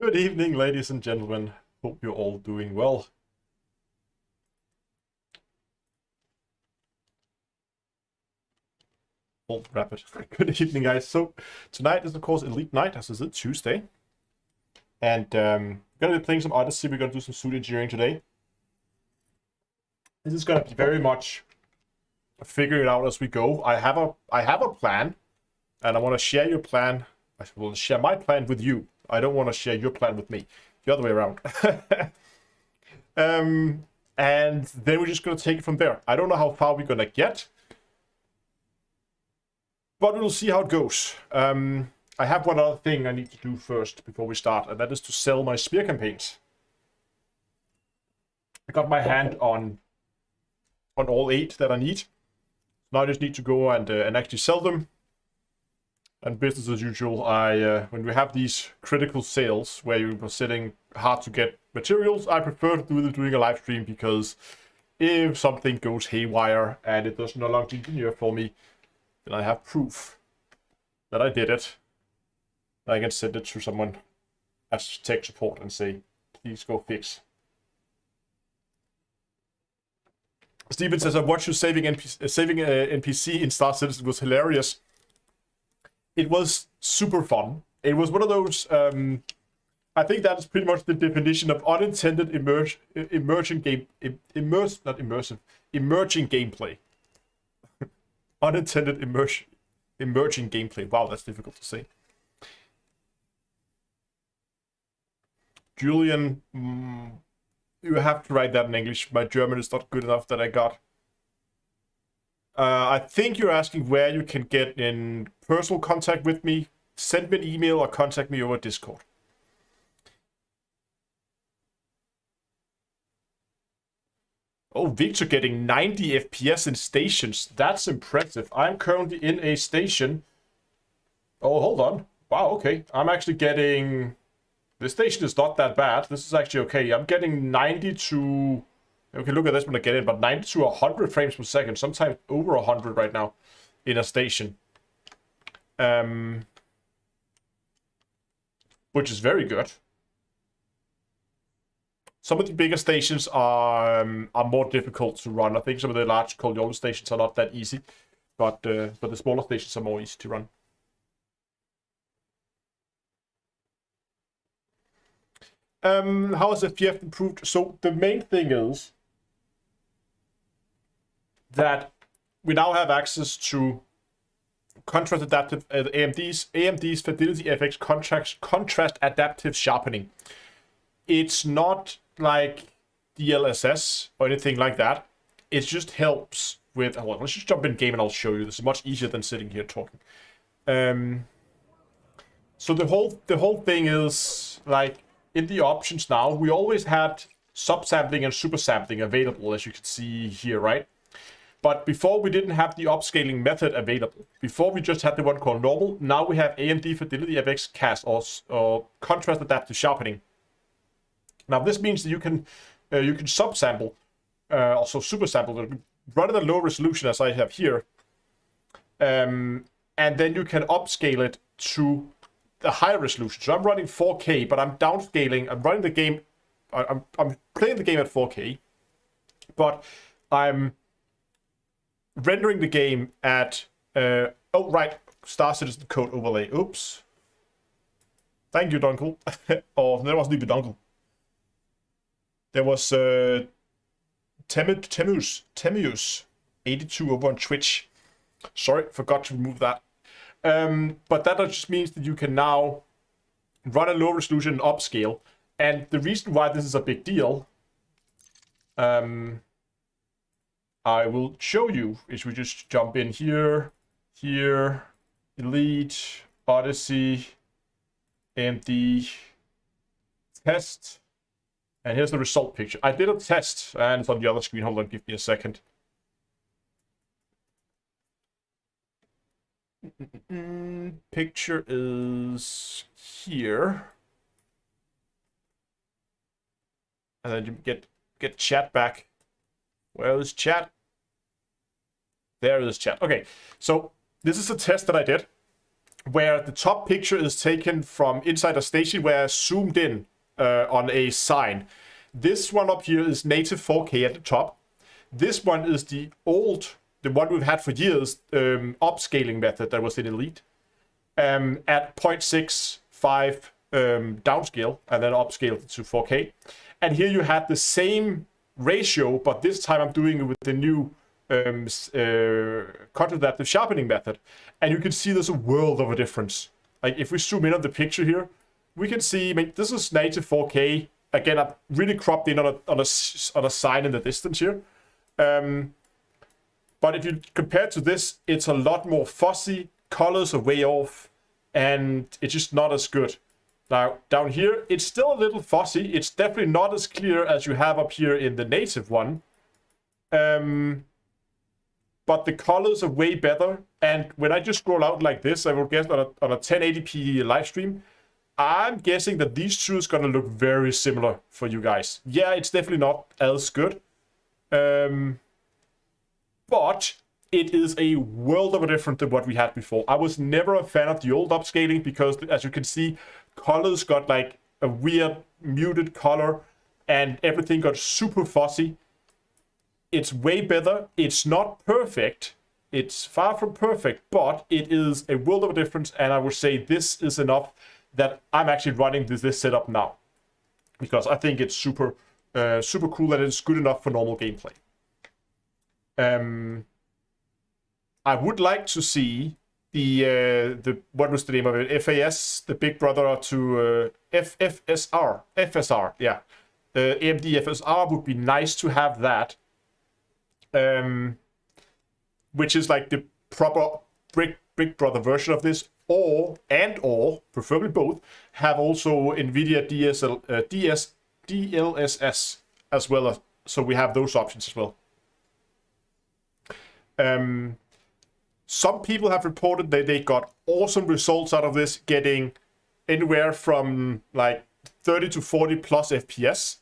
Good evening, ladies and gentlemen. Hope you're all doing well. Hold rapid. Good evening, guys. So tonight is, of course, Elite Night, as is it Tuesday. And we're going to be playing some Odyssey. We're going to do some suit engineering today. This is going to be very much figure it out as we go. I have a plan, and I want to share your plan. I will share my plan with you. I don't want to share your plan with me. The other way around. And then we're just going to take it from there. I don't know how far we're going to get, but we'll see how it goes. I have one other thing I need to do first before we start, and that is to sell my spear campaigns. I got my hand on all 8 that I need. Now I just need to go and actually sell them. And business as usual, when we have these critical sales where you're sitting hard to get materials, I prefer to do it doing a live stream, because if something goes haywire and it does no longer engineer for me, then I have proof that I did it. I can send it to someone as tech support and say, please go fix. Steven says, I watched you saving NPC in Star Citizen. Was hilarious. It was super fun. It was one of those, I think that is pretty much the definition of unintended emerging gameplay. Unintended emerging gameplay. Wow, that's difficult to say. Julian, you have to write that in English. My German is not good enough that I got. I think you're asking where you can get in personal contact with me. Send me an email or contact me over Discord. Oh, Victor getting 90 FPS in stations. That's impressive. I'm currently in a station. Oh, hold on. Wow, okay. I'm actually getting... The station is not that bad. This is actually okay. I'm getting 90 to... Okay, look at this when I get in, but 90 to 100 frames per second, sometimes over 100 right now in a station. Which is very good. Some of the bigger stations are more difficult to run. I think some of the large Coriolis stations are not that easy, but the smaller stations are more easy to run. How has FPF improved? So the main thing is that we now have access to contrast adaptive AMD's Fidelity FX contrast adaptive sharpening. It's not like DLSS or anything like that. It just helps with... Hold on, let's just jump in game and I'll show you. This is much easier than sitting here talking. So the whole thing is, like, in the options now, we always had subsampling and supersampling available, as you can see here, right? But before we didn't have the upscaling method available. Before we just had the one called normal. Now we have AMD Fidelity FX CAS or contrast adaptive sharpening. Now this means that you can subsample, also supersample, run at a low resolution as I have here, and then you can upscale it to the higher resolution. So I'm running 4K, but I'm downscaling. I'm running the game. I'm playing the game at 4K, but I'm rendering the game at oh right, Star Citizen code overlay. Oops. Thank you, Dunkel. Oh, there wasn't even Dunkel. There was Temius82 over on Twitch. Sorry, forgot to remove that. But that just means that you can now run a low resolution and upscale. And the reason why this is a big deal, I will show you, is we just jump in here, Elite, Odyssey, AMD, test, and here's the result picture. I did a test, and it's on the other screen. Hold on, give me a second. Picture is here, and then you get chat back. Where is chat? There is chat. Okay, so this is a test that I did. where the top picture is taken from inside a station where I zoomed in on a sign. This one up here is native 4K at the top. This one is the one we've had for years, upscaling method that was in Elite, at 0.65 downscale, and then upscaled to 4K. And here you had the same ratio, but this time I'm doing it with the new content adaptive sharpening method. And you can see there's a world of a difference. Like if we zoom in on the picture here, we can see, I mean, this is native 4K. Again, I've really cropped in on a sign in the distance here. But if you compare to this, it's a lot more fuzzy, colors are way off, and it's just not as good. Now, down here, it's still a little fuzzy. It's definitely not as clear as you have up here in the native one. But the colors are way better. And when I just scroll out like this, I will guess on a 1080p live stream, I'm guessing that these two is going to look very similar for you guys. Yeah, it's definitely not as good. But it is a world of a different than what we had before. I was never a fan of the old upscaling because, as you can see, colors got like a weird muted color and everything got super fuzzy. It's way better. It's not perfect. It's far from perfect, but it is a world of a difference. And I would say this is enough that I'm actually running this setup now, because I think it's super cool that it's good enough for normal gameplay. I would like to see the what was the name of it? FAS, the big brother to FSR, yeah. AMD FSR would be nice to have that, which is like the proper big brother version of this, or preferably both, have also NVIDIA DLSS as well, so we have those options as well. Some people have reported that they got awesome results out of this, getting anywhere from like 30 to 40 plus FPS,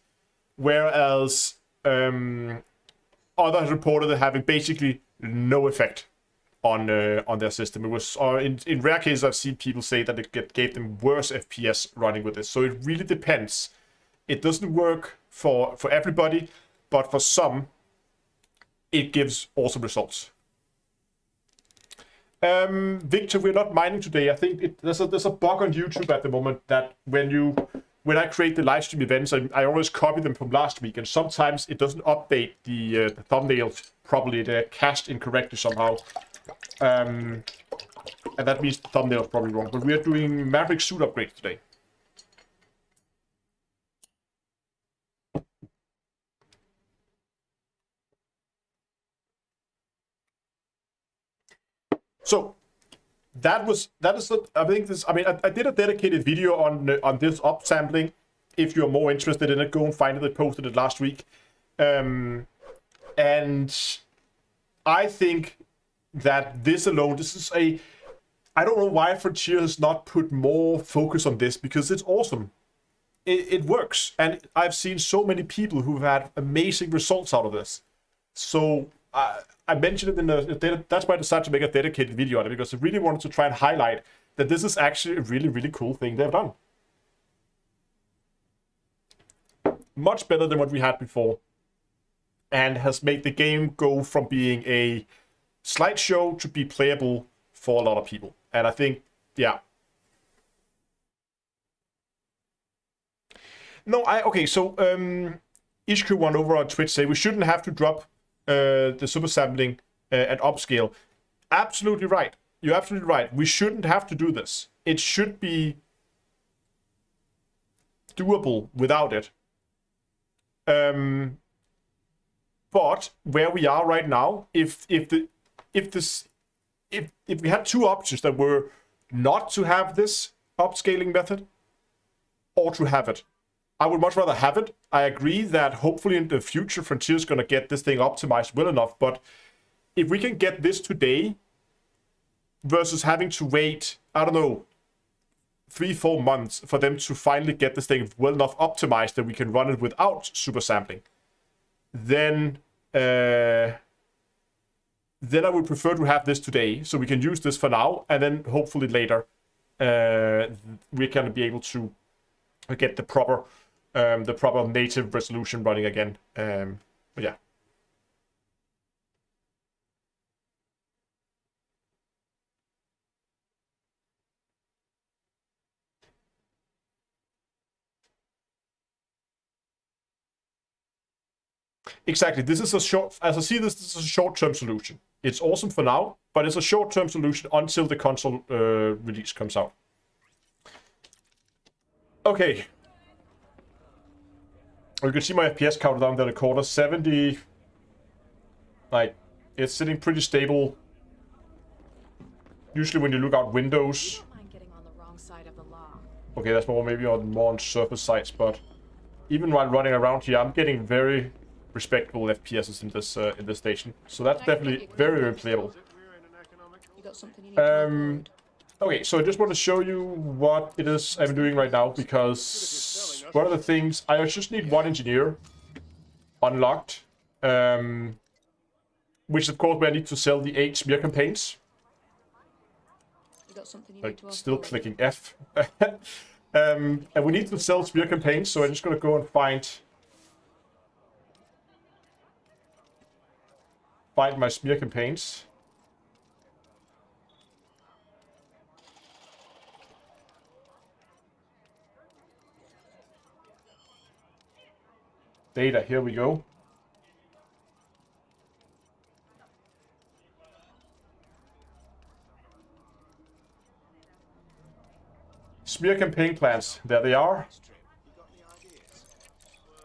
whereas others reported having basically no effect on their system. It was in rare cases I've seen people say that it gave them worse FPS running with this. So it really depends. It doesn't work for everybody, but for some, it gives awesome results. Victor, we're not mining today. I think there's a bug on YouTube at the moment that when I create the live stream events, I always copy them from last week, and sometimes it doesn't update the thumbnails properly. They're cached incorrectly somehow, and that means the thumbnail is probably wrong. But we are doing Maverick suit upgrades today. So I did a dedicated video on this upsampling. If you're more interested in it, go and find it. I posted it last week, and I think that this alone, I don't know why Frontier has not put more focus on this, because it's awesome. It works, and I've seen so many people who've had amazing results out of this. So I mentioned it in that's why I decided to make a dedicated video on it, because I really wanted to try and highlight that this is actually a really, really cool thing they've done. Much better than what we had before, and has made the game go from being a slideshow to be playable for a lot of people. And I think, yeah. No, okay, so Ishku1 over on Twitch say we shouldn't have to drop the super sampling at upscale. Absolutely right. You're absolutely right. We shouldn't have to do this. It should be doable without it. But where we are right now, if we had two options that were not to have this upscaling method or to have it, I would much rather have it. I agree that hopefully in the future Frontier is going to get this thing optimized well enough, but if we can get this today versus having to wait, I don't know, 3-4 months for them to finally get this thing well enough optimized that we can run it without super sampling, then then I would prefer to have this today, so we can use this for now, and then hopefully later we're gonna be able to get the proper native resolution running again. But yeah. Exactly. This is a short, as I see this is a short-term solution. It's awesome for now, but it's a short-term solution until the console release comes out. Okay. You can see my FPS counter down there, the quarter 70. Like, it's sitting pretty stable. Usually when you look out windows. Okay, that's more maybe more on surface sites, but even while running around here, I'm getting very respectable FPSs in this station. So that's definitely very, very playable. Okay, so I just want to show you what it is I'm doing right now, because one of the things, I just need one engineer unlocked, which of course where I need to sell the 8 smear campaigns. Like, still clicking F. And we need to sell smear campaigns, so I'm just going to go and find my smear campaigns. Data, here we go. Smear campaign plans, there they are.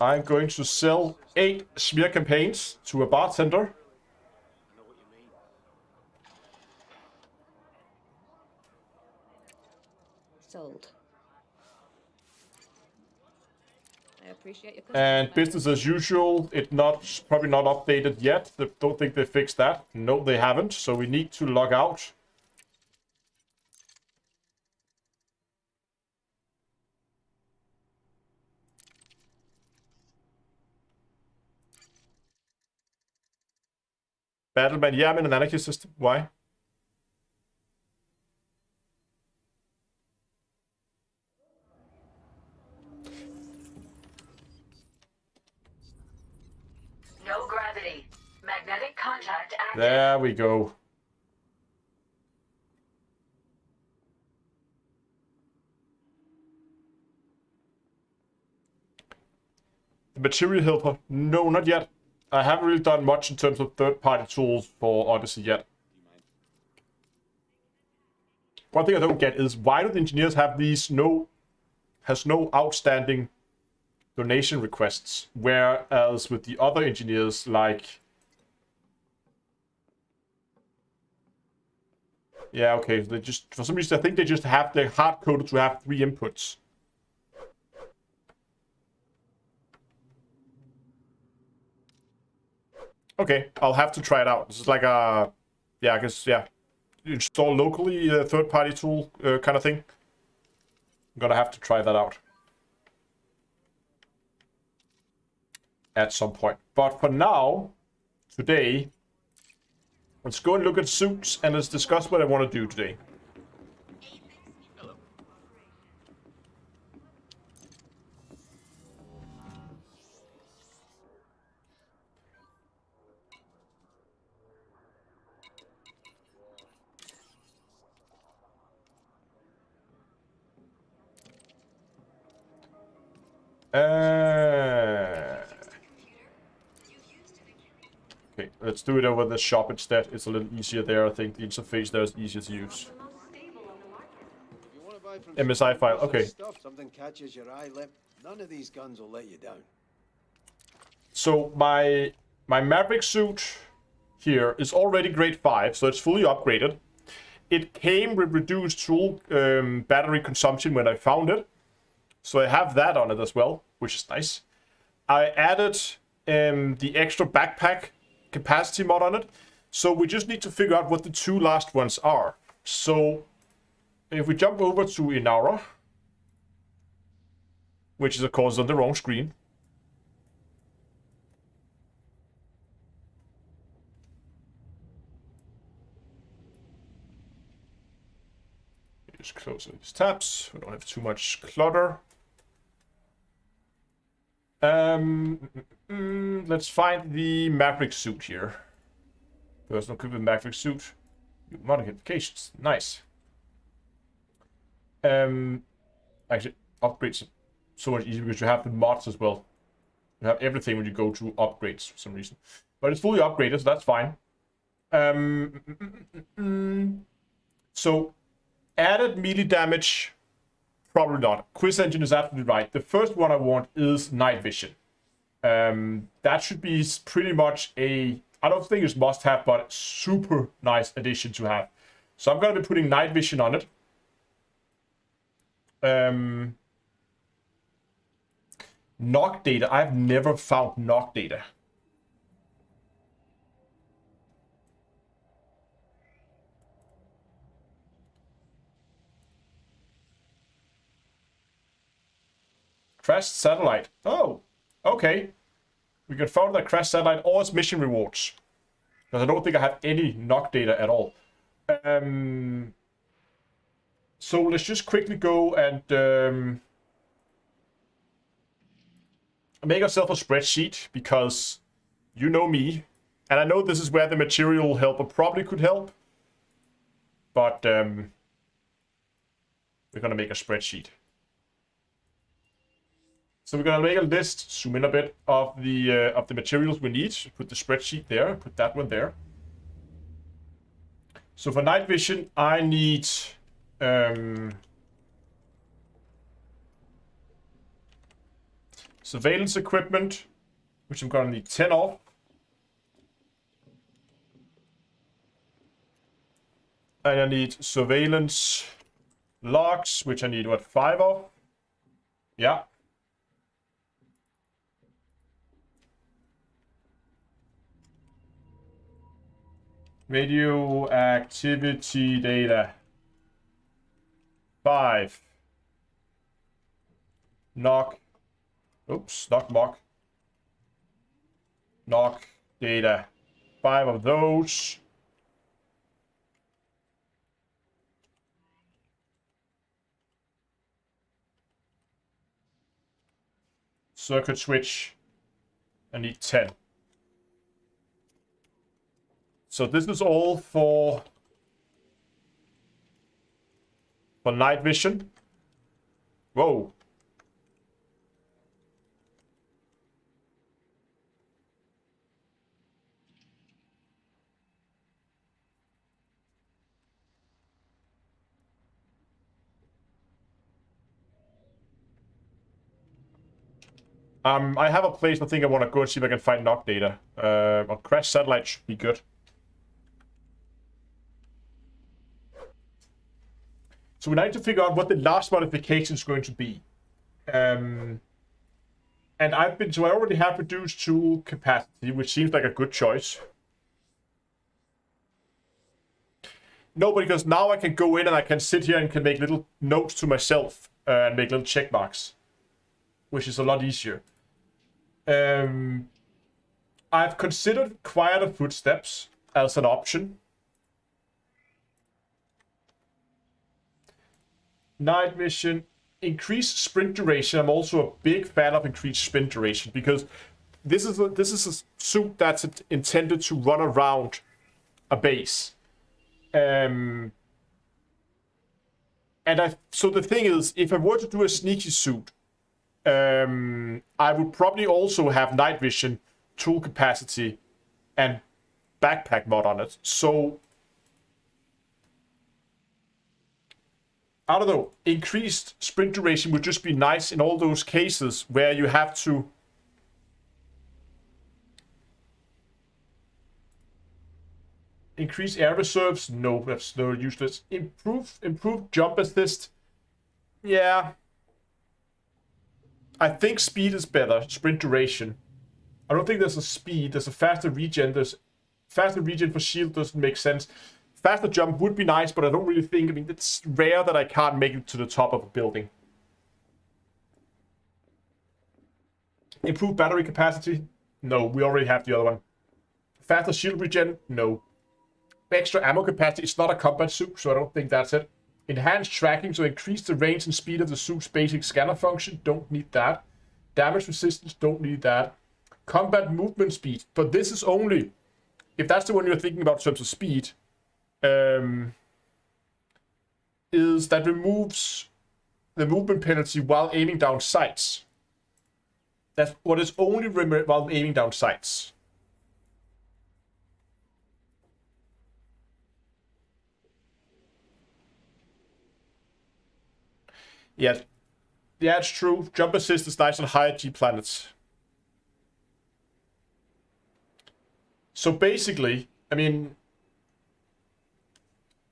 I'm going to sell 8 smear campaigns to a bartender. Sold. I appreciate your And business as usual, it's probably not updated yet. Don't think they fixed that. No, they haven't. So we need to log out. Battleman, yeah, I'm in an anarchy system. Why? No gravity. Magnetic contact active. There we go. The material helper? No, not yet. I haven't really done much in terms of third-party tools for Odyssey yet. One thing I don't get is why do the engineers have these no outstanding donation requests, whereas with the other engineers, like, yeah, okay, they just, for some reason I think they just have, they're hard coded to have 3 inputs. Okay, I'll have to try it out. This is like a, yeah, I guess, yeah, install locally third-party tool kind of thing. I'm gonna have to try that out at some point. But for now, today, let's go and look at suits and let's discuss what I want to do today. Okay, let's do it over the shop instead. It's a little easier there. I think the interface there is easier to use. MSI file, okay. Something catches your eye, none of these guns will let you down. So my Maverick suit here is already grade 5, so it's fully upgraded. It came with reduced tool battery consumption when I found it. So I have that on it as well, which is nice. I added the extra backpack capacity mod on it. So we just need to figure out what the 2 last ones are. So if we jump over to Inara, which is of course on the wrong screen. Just close these tabs. We don't have too much clutter. Let's find the Maverick suit here. Personal equipped with Maverick suit. Modifications. Nice. Actually, upgrades so much easier because you have the mods as well. You have everything when you go to upgrades for some reason. But it's fully upgraded, so that's fine. So, added melee damage, probably not. Quiz engine is absolutely right. The first one I want is night vision. That should be pretty much a, I don't think it's must have, but super nice addition to have. So I'm going to be putting night vision on it. Knock data. I've never found knock data. Crashed satellite. Oh, okay. We can find that crashed satellite or its mission rewards. Because I don't think I have any knock data at all. So let's just quickly go and make ourselves a spreadsheet, because you know me. And I know this is where the material helper probably could help. But we're going to make a spreadsheet. So we're going to make a list, zoom in a bit, of the materials we need. Put the spreadsheet there, put that one there. So for night vision, I need surveillance equipment, which I'm going to need 10 of. And I need surveillance logs, which I need, what, 5 of? Yeah. Radioactivity data. 5. Knock. Oops, not mock. Knock data. 5 of those. Circuit switch. I need 10. So this is all for night vision. Whoa. I have a place I think I want to go and see if I can find knock data. Well, crash satellite should be good. So we need to figure out what the last modification is going to be. And I already have reduced tool capacity, which seems like a good choice. No, because now I can go in and I can sit here and can make little notes to myself and make little check marks, which is a lot easier. I've considered quieter footsteps as an option. Night vision, increased sprint duration. I'm also a big fan of increased sprint duration, because this is a suit that's intended to run around a base. So the thing is, if I were to do a sneaky suit, I would probably also have night vision, tool capacity, and backpack mod on it. So I don't know, increased sprint duration would just be nice in all those cases where you have to increase air reserves. No, that's no useless. Improve jump assist. Yeah. I think speed is better. Sprint duration. I don't think there's a speed. There's a faster regen. There's faster regen for shield doesn't make sense. Faster jump would be nice, but I don't really think... I mean, it's rare that I can't make it to the top of a building. Improved battery capacity? No, we already have the other one. Faster shield regen? No. Extra ammo capacity? It's not a combat suit, so I don't think that's it. Enhanced tracking, so increase the range and speed of the suit's basic scanner function. Don't need that. Damage resistance, don't need that. Combat movement speed, but this is only, if that's the one you're thinking about in terms of speed, is that removes the movement penalty while aiming down sights. That's what is only while aiming down sights. Yeah, it's true. Jump assist is nice on higher G planets. So basically, I mean,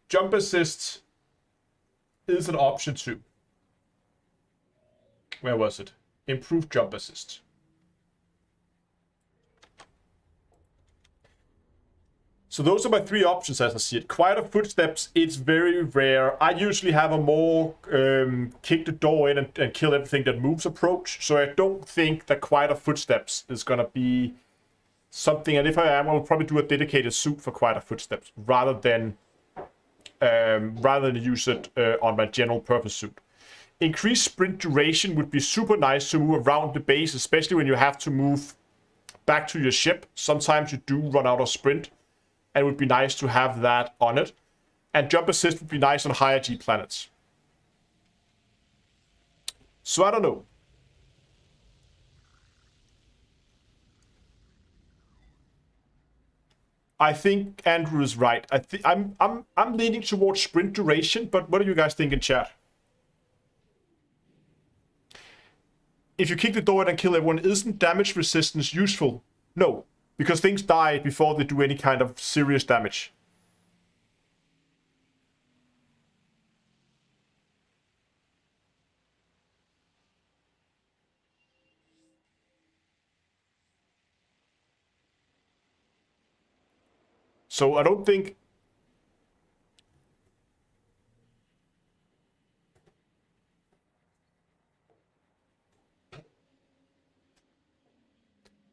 jump assist is an option too. Where was it? Improved jump assist. So those are my three options as I see it. Quieter footsteps, it's very rare. I usually have a more kick the door in and kill everything that moves approach. So I don't think that quieter footsteps is going to be something. And if I am, I'll probably do a dedicated suit for quieter footsteps rather than use it on my general purpose suit. Increased sprint duration would be super nice to move around the base, especially when you have to move back to your ship. Sometimes you do run out of sprint, and it would be nice to have that on it. And jump assist would be nice on higher G planets. So I don't know. I think Andrew is right. I'm leaning towards sprint duration, but what do you guys think in chat? If you kick the door in and kill everyone, isn't damage resistance useful? No, because things die before they do any kind of serious damage. So I don't think...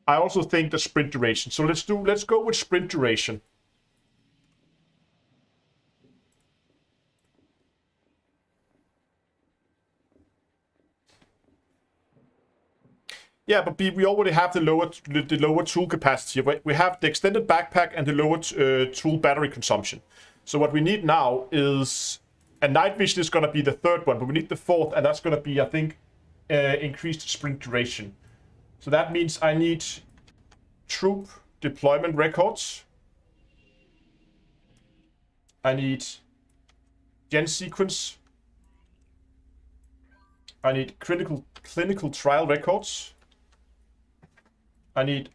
I also think the sprint duration. So let's go with sprint duration. Yeah, but we already have the lower tool capacity. We have the extended backpack and the lower tool battery consumption. So what we need now is... And night vision is going to be the third one, but we need the fourth, and that's going to be, I think, increased sprint duration. So that means I need troop deployment records. I need gen sequence. I need clinical trial records. I need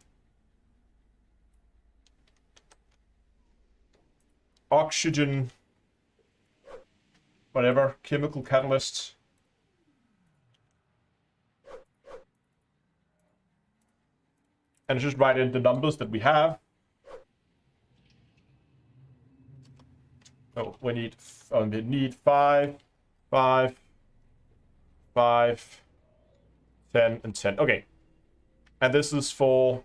oxygen, whatever, chemical catalysts. And just write in the numbers that we have. Oh, we need 5, 5, 5, 10, and 10. Okay. And this is for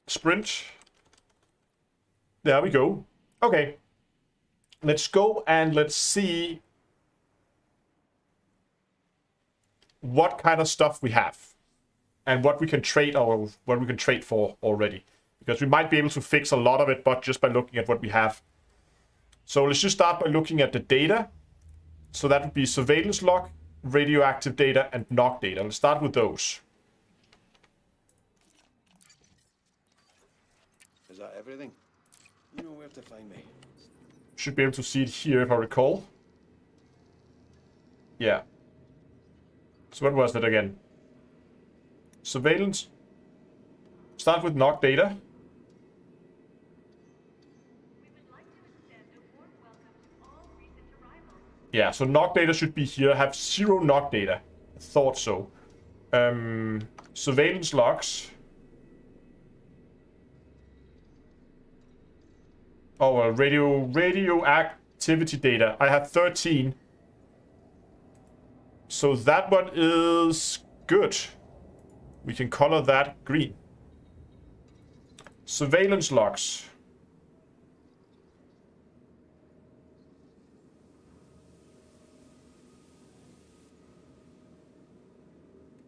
sprint. There we go. Okay. Let's go and let's see what kind of stuff we have and what we can trade or what we can trade for already, because we might be able to fix a lot of it, but just by looking at what we have. So let's just start by looking at the data. So that would be surveillance log, radioactive data, and knock data. Let's start with those. Is that everything? You know where to find me. Should be able to see it here if I recall. Yeah. So what was that again? Surveillance. Start with knock data. Yeah, so knock data should be here. I have 0 knock data. I thought so. Surveillance logs. Oh, radioactivity data. I have 13. So that one is good. We can color that green. Surveillance logs.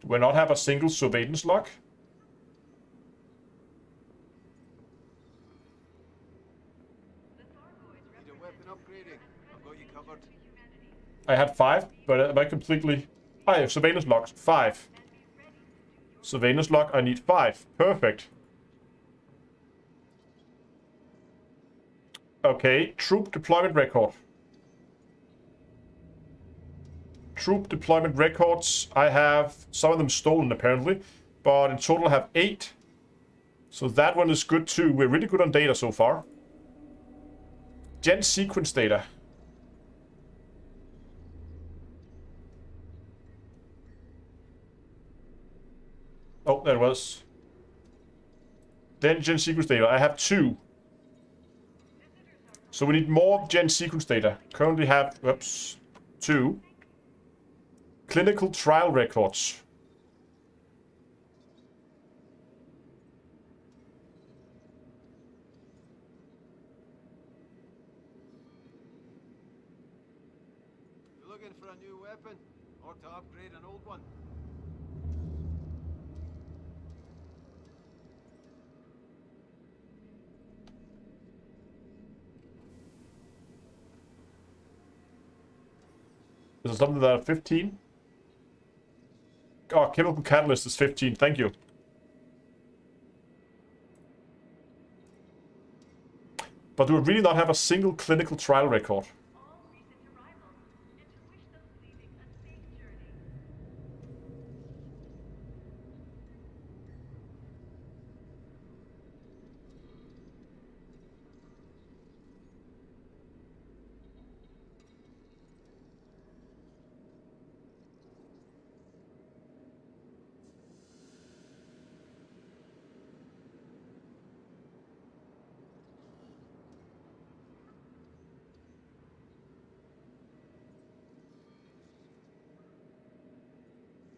Do we not have a single surveillance log? Need a weapon upgrading. I've got you covered. I had 5, but am I completely... I have surveillance logs. 5. Surveillance log, I need 5. Perfect. Okay, troop deployment record. Troop deployment records, I have some of them stolen apparently, but in total I have 8. So that one is good too. We're really good on data so far. Gen sequence data. Oh, there it was. Then gen sequence data. I have 2. So we need more gen sequence data. Currently have, whoops, 2. Clinical trial records. You looking for a new weapon? Or to upgrade an old one? Is there something that 15? Oh, chemical catalyst is 15. Thank you. But do we really not have a single clinical trial record?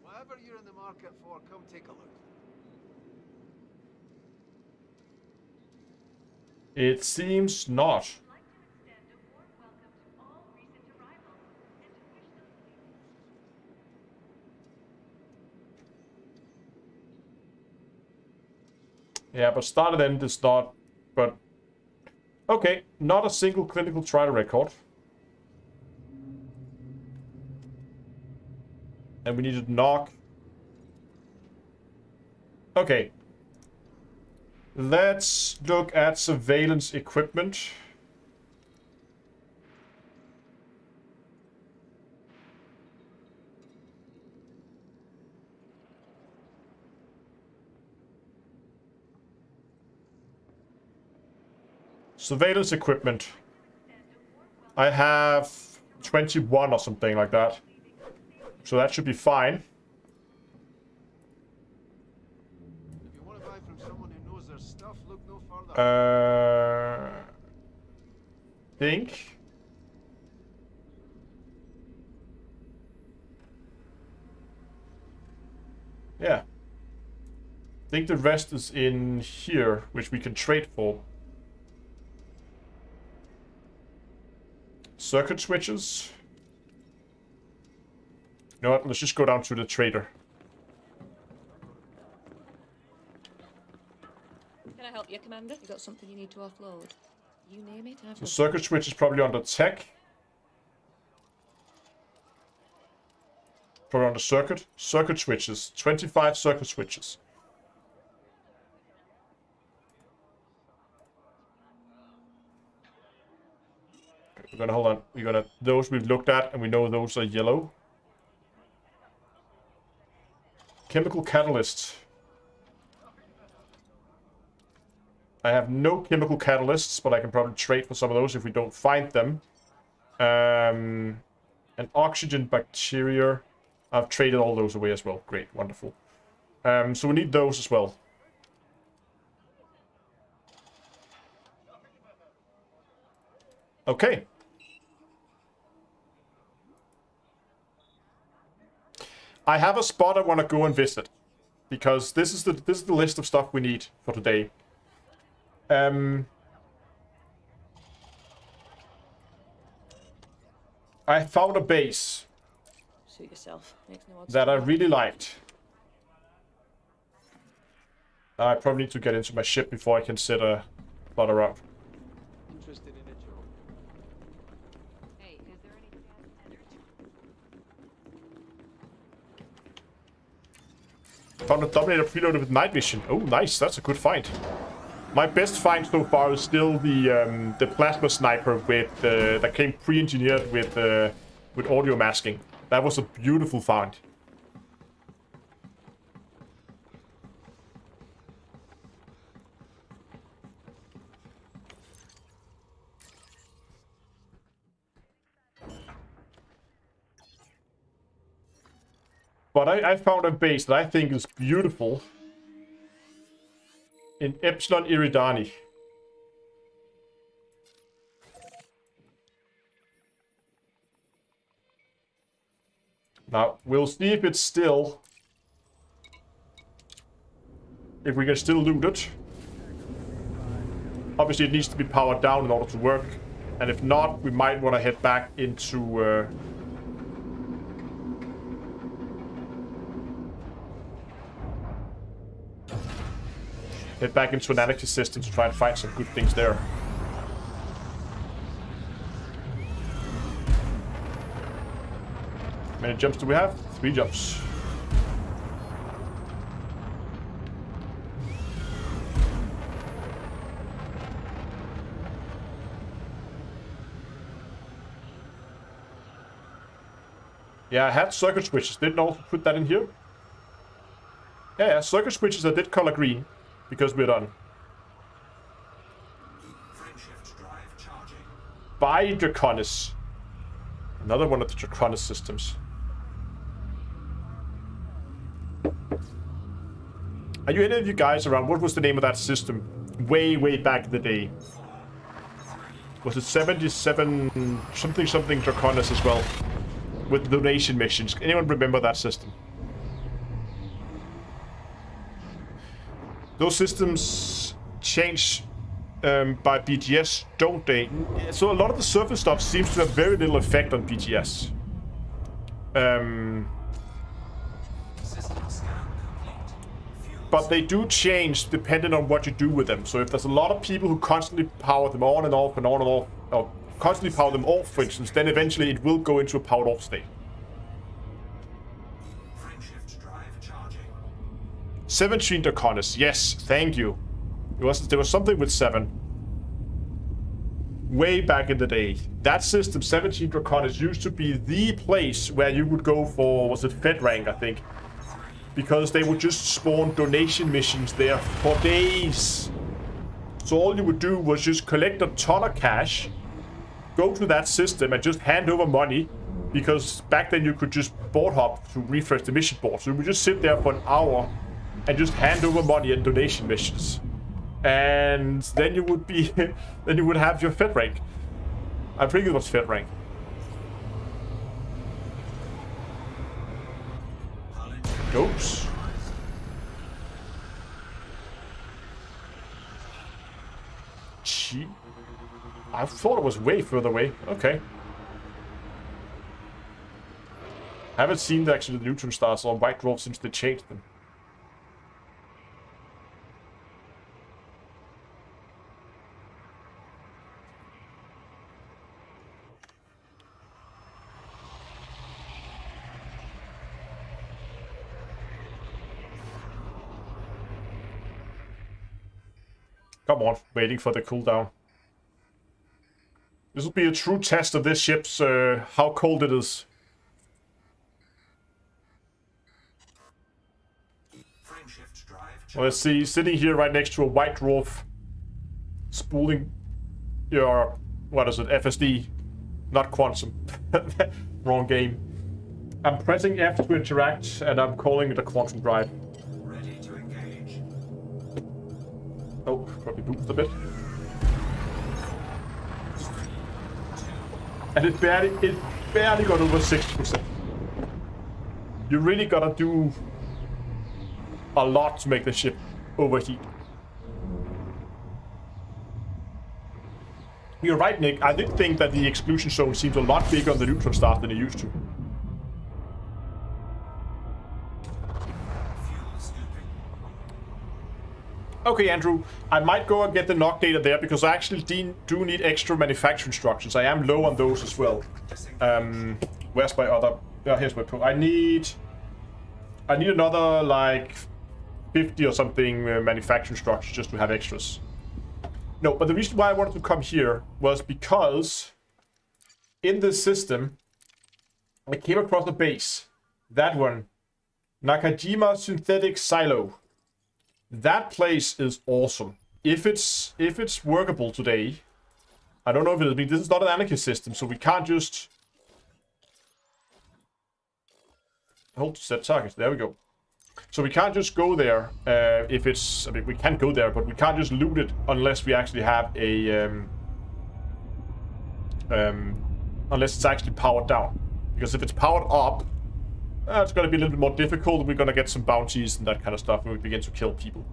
Whatever you're in the market for, come take a look. It seems not. Yeah, but start and end is not. But okay, not a single clinical trial record. And we need to knock. Okay. Let's look at surveillance equipment. Surveillance equipment. I have 21 or something like that. So that should be fine. If you want to buy from someone who knows their stuff, look no further. Think. Yeah. Think the rest is in here, which we can trade for. Circuit switches. You know what? Let's just go down to the trader. Can I help you, Commander? You got something you need to offload? You name it, I've The got circuit switch is probably under tech. Probably under circuit. Circuit switches. 25 circuit switches. Okay, we're gonna hold on. We're gonna those we've looked at and we know those are yellow. Chemical catalysts. I have no chemical catalysts, but I can probably trade for some of those if we don't find them. An oxygen bacteria. I've traded all those away as well. Great, wonderful. So we need those as well. Okay. I have a spot I want to go and visit, because this is the list of stuff we need for today. I found a base suit yourself. Makes no odds that to I me. really liked. I probably need to get into my ship before I can set a plot around. Interested in a job? Hey, is there anything else? Found a Dominator preloaded with night vision. Oh, nice. That's a good find. My best find so far is still the plasma sniper with that came pre-engineered with audio masking. That was a beautiful find. But I found a base that I think is beautiful in Epsilon Eridani. Now, we'll see if it's still... if we can still loot it. Obviously, it needs to be powered down in order to work. And if not, we might want to head back into... head back into analysis system to try and find some good things there. How many jumps do we have? 3 jumps. Yeah, I had circuit switches. Didn't also put that in here. Yeah, circuit switches I did color green. Because we're done. By Draconis. Another one of the Draconis systems. Are you any of you guys around? What was the name of that system? Way back in the day. Was it 77 something Draconis as well? With donation missions. Anyone remember that system? Those systems change by BGS, don't they? So a lot of the surface stuff seems to have very little effect on BGS. But they do change depending on what you do with them. So if there's a lot of people who constantly power them on and off and on and off, or constantly power them off, for instance, then eventually it will go into a powered off state. 17 Draconis, yes, thank you. There was something with 7. Way back in the day. That system, 17 Draconis, used to be the place where you would go for, was it Fed rank, I think. Because they would just spawn donation missions there for days. So all you would do was just collect a ton of cash, go to that system and just hand over money. Because back then you could just board hop to refresh the mission board. So you would just sit there for an hour and just hand over money and donation missions. And then you would be... then you would have your Fed rank. I think it was Fed rank. Oops. Gee. I thought it was way further away. Okay. I haven't seen actually the neutron stars on white dwarf since they changed them. Come on, waiting for the cooldown. This will be a true test of this ship's how cold it is. Well, let's see, sitting here right next to a white dwarf, spooling your, what is it, FSD, not quantum. Wrong game. I'm pressing F to interact, and I'm calling it a quantum drive. Ready to engage. Oh, probably booped a bit. And it barely got over 60%. You really gotta do a lot to make the ship overheat. You're right, Nick. I did think that the exclusion zone seems a lot bigger on the neutron stars than it used to. Okay, Andrew, I might go and get the knock data there because I actually do need extra manufacturing instructions. I am low on those as well. Where's my other? Here's my pro. I need another like 50 or something manufacturing structures just to have extras. No, but the reason why I wanted to come here was because in this system I came across a base. That one, Nakajima Synthetic Silo. That place is awesome. If it's workable today, I don't know if it'll be. This is not an anarchist system, so we can't just hold to set targets. There we go. So we can't just go there if it's. I mean, we can go there, but we can't just loot it unless we actually have a unless it's actually powered down. Because if it's powered up, it's going to be a little bit more difficult. We're going to get some bounties and that kind of stuff when we begin to kill people.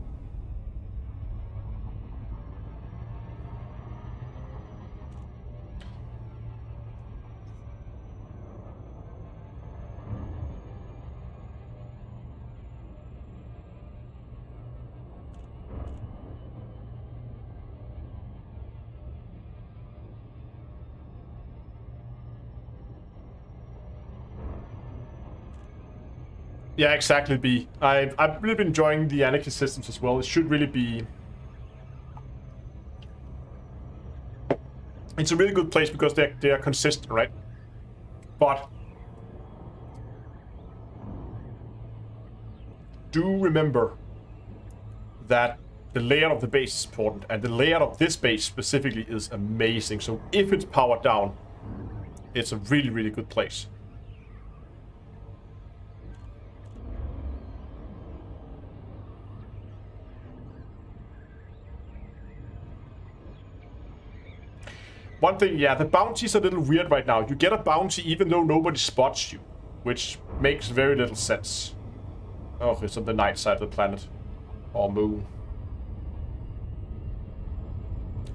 Yeah, exactly, B. I've really been enjoying the anarchist systems as well. It should really be... It's a really good place because they are consistent, right? But... do remember that the layout of the base is important, and the layout of this base specifically is amazing. So if it's powered down, it's a really, really good place. One thing, yeah, the bounty's a little weird right now. You get a bounty even though nobody spots you, which makes very little sense. Oh, it's on the night side of the planet. Or moon.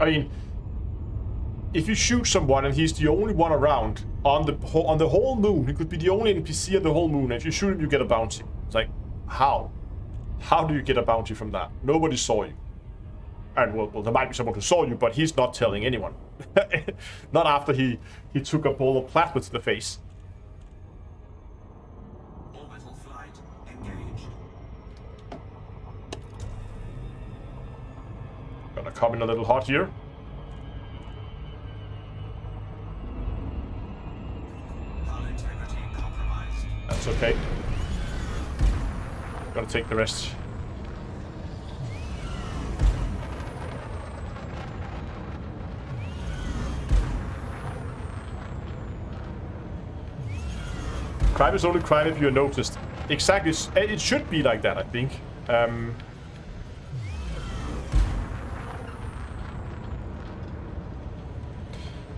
I mean, if you shoot someone and he's the only one around on the whole moon, he could be the only NPC on the whole moon. If you shoot him, you get a bounty. It's like, how? How do you get a bounty from that? Nobody saw you. And well, there might be someone who saw you, but he's not telling anyone. Not after he took a ball of plasma to the face. Orbital flight engaged. Gonna come in a little hot here. Hull integrity compromised. That's okay. Gonna take the rest. Crime is only crime if you're noticed. Exactly. It should be like that, I think.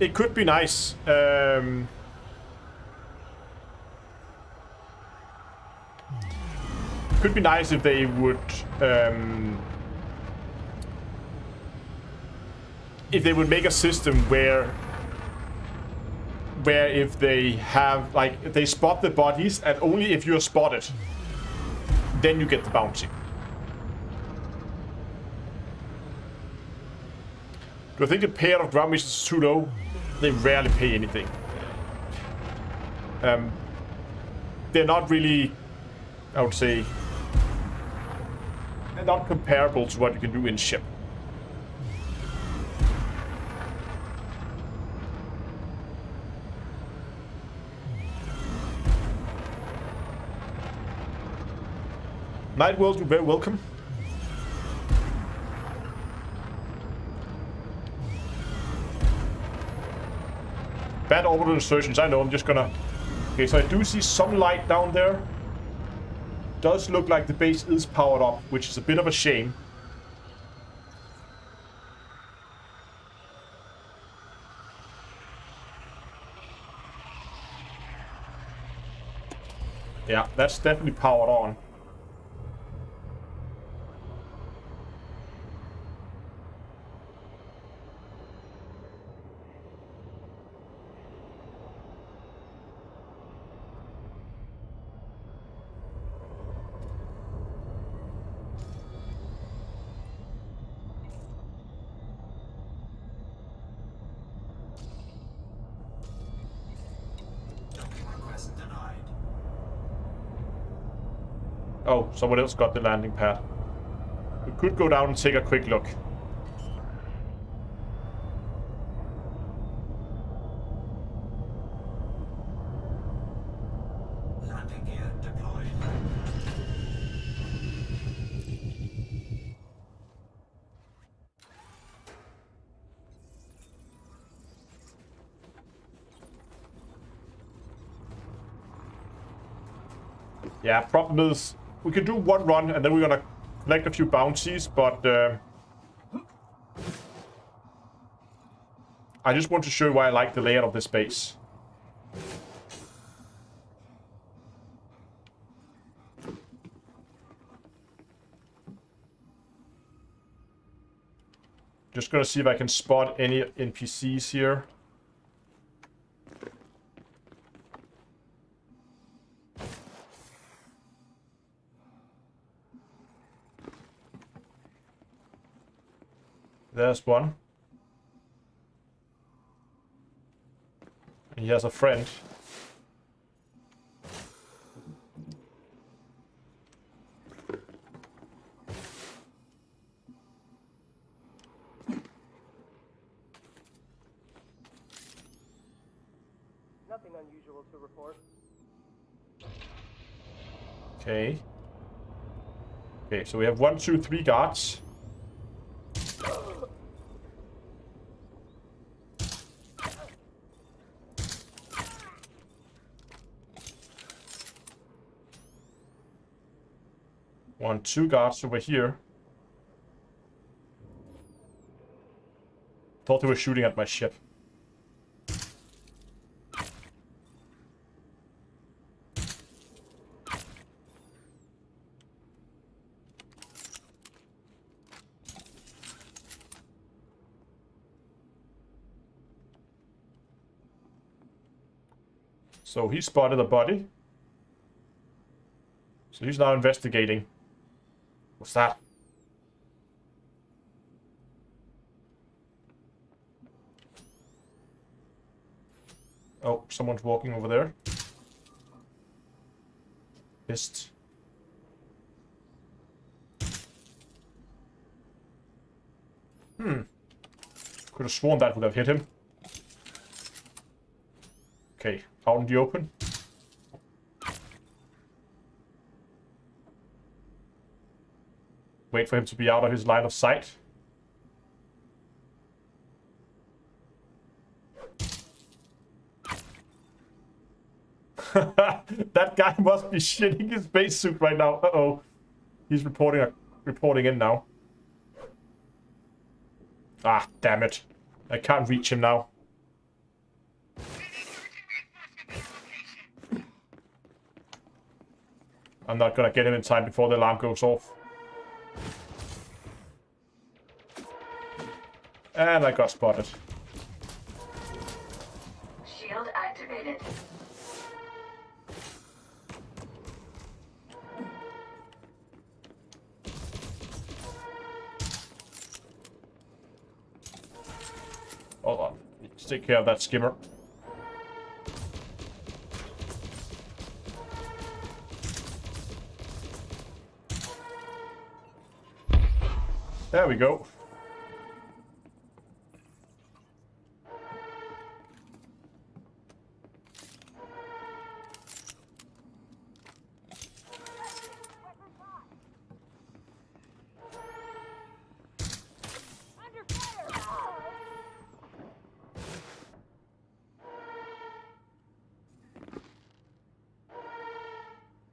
It could be nice. Could be nice if they would... if they would make a system where if they have, like, if they spot the bodies, and only if you're spotted, then you get the bounty. Do I think the payout of ground missions is too low? They rarely pay anything. They're not really, I would say, they're not comparable to what you can do in ship. Night World, you're very welcome. Bad orbital insertions, I know, I'm just gonna... Okay, so I do see some light down there. Does look like the base is powered up, which is a bit of a shame. Yeah, that's definitely powered on. Oh, someone else got the landing pad. We could go down and take a quick look. Landing gear deployed. Yeah, problem is we can do one run and then we're gonna collect a few bounties, but I just want to show you why I like the layout of this base. Just gonna see if I can spot any NPCs here. There's one. He has a friend. Nothing unusual to report. Okay. Okay, so we have 1, 2, 3 guards. One, 2 guards over here. Thought they were shooting at my ship. So he spotted a body. So he's now investigating. What's that? Oh, someone's walking over there. Missed. Could have sworn that would have hit him. Okay, out in the open. Wait for him to be out of his line of sight. That guy must be shitting his spacesuit right now. Uh-oh. He's reporting in now. Ah, damn it. I can't reach him now. I'm not gonna get him in time before the alarm goes off. And I got spotted. Shield activated. Hold on. Let's take care of that skimmer. There we go.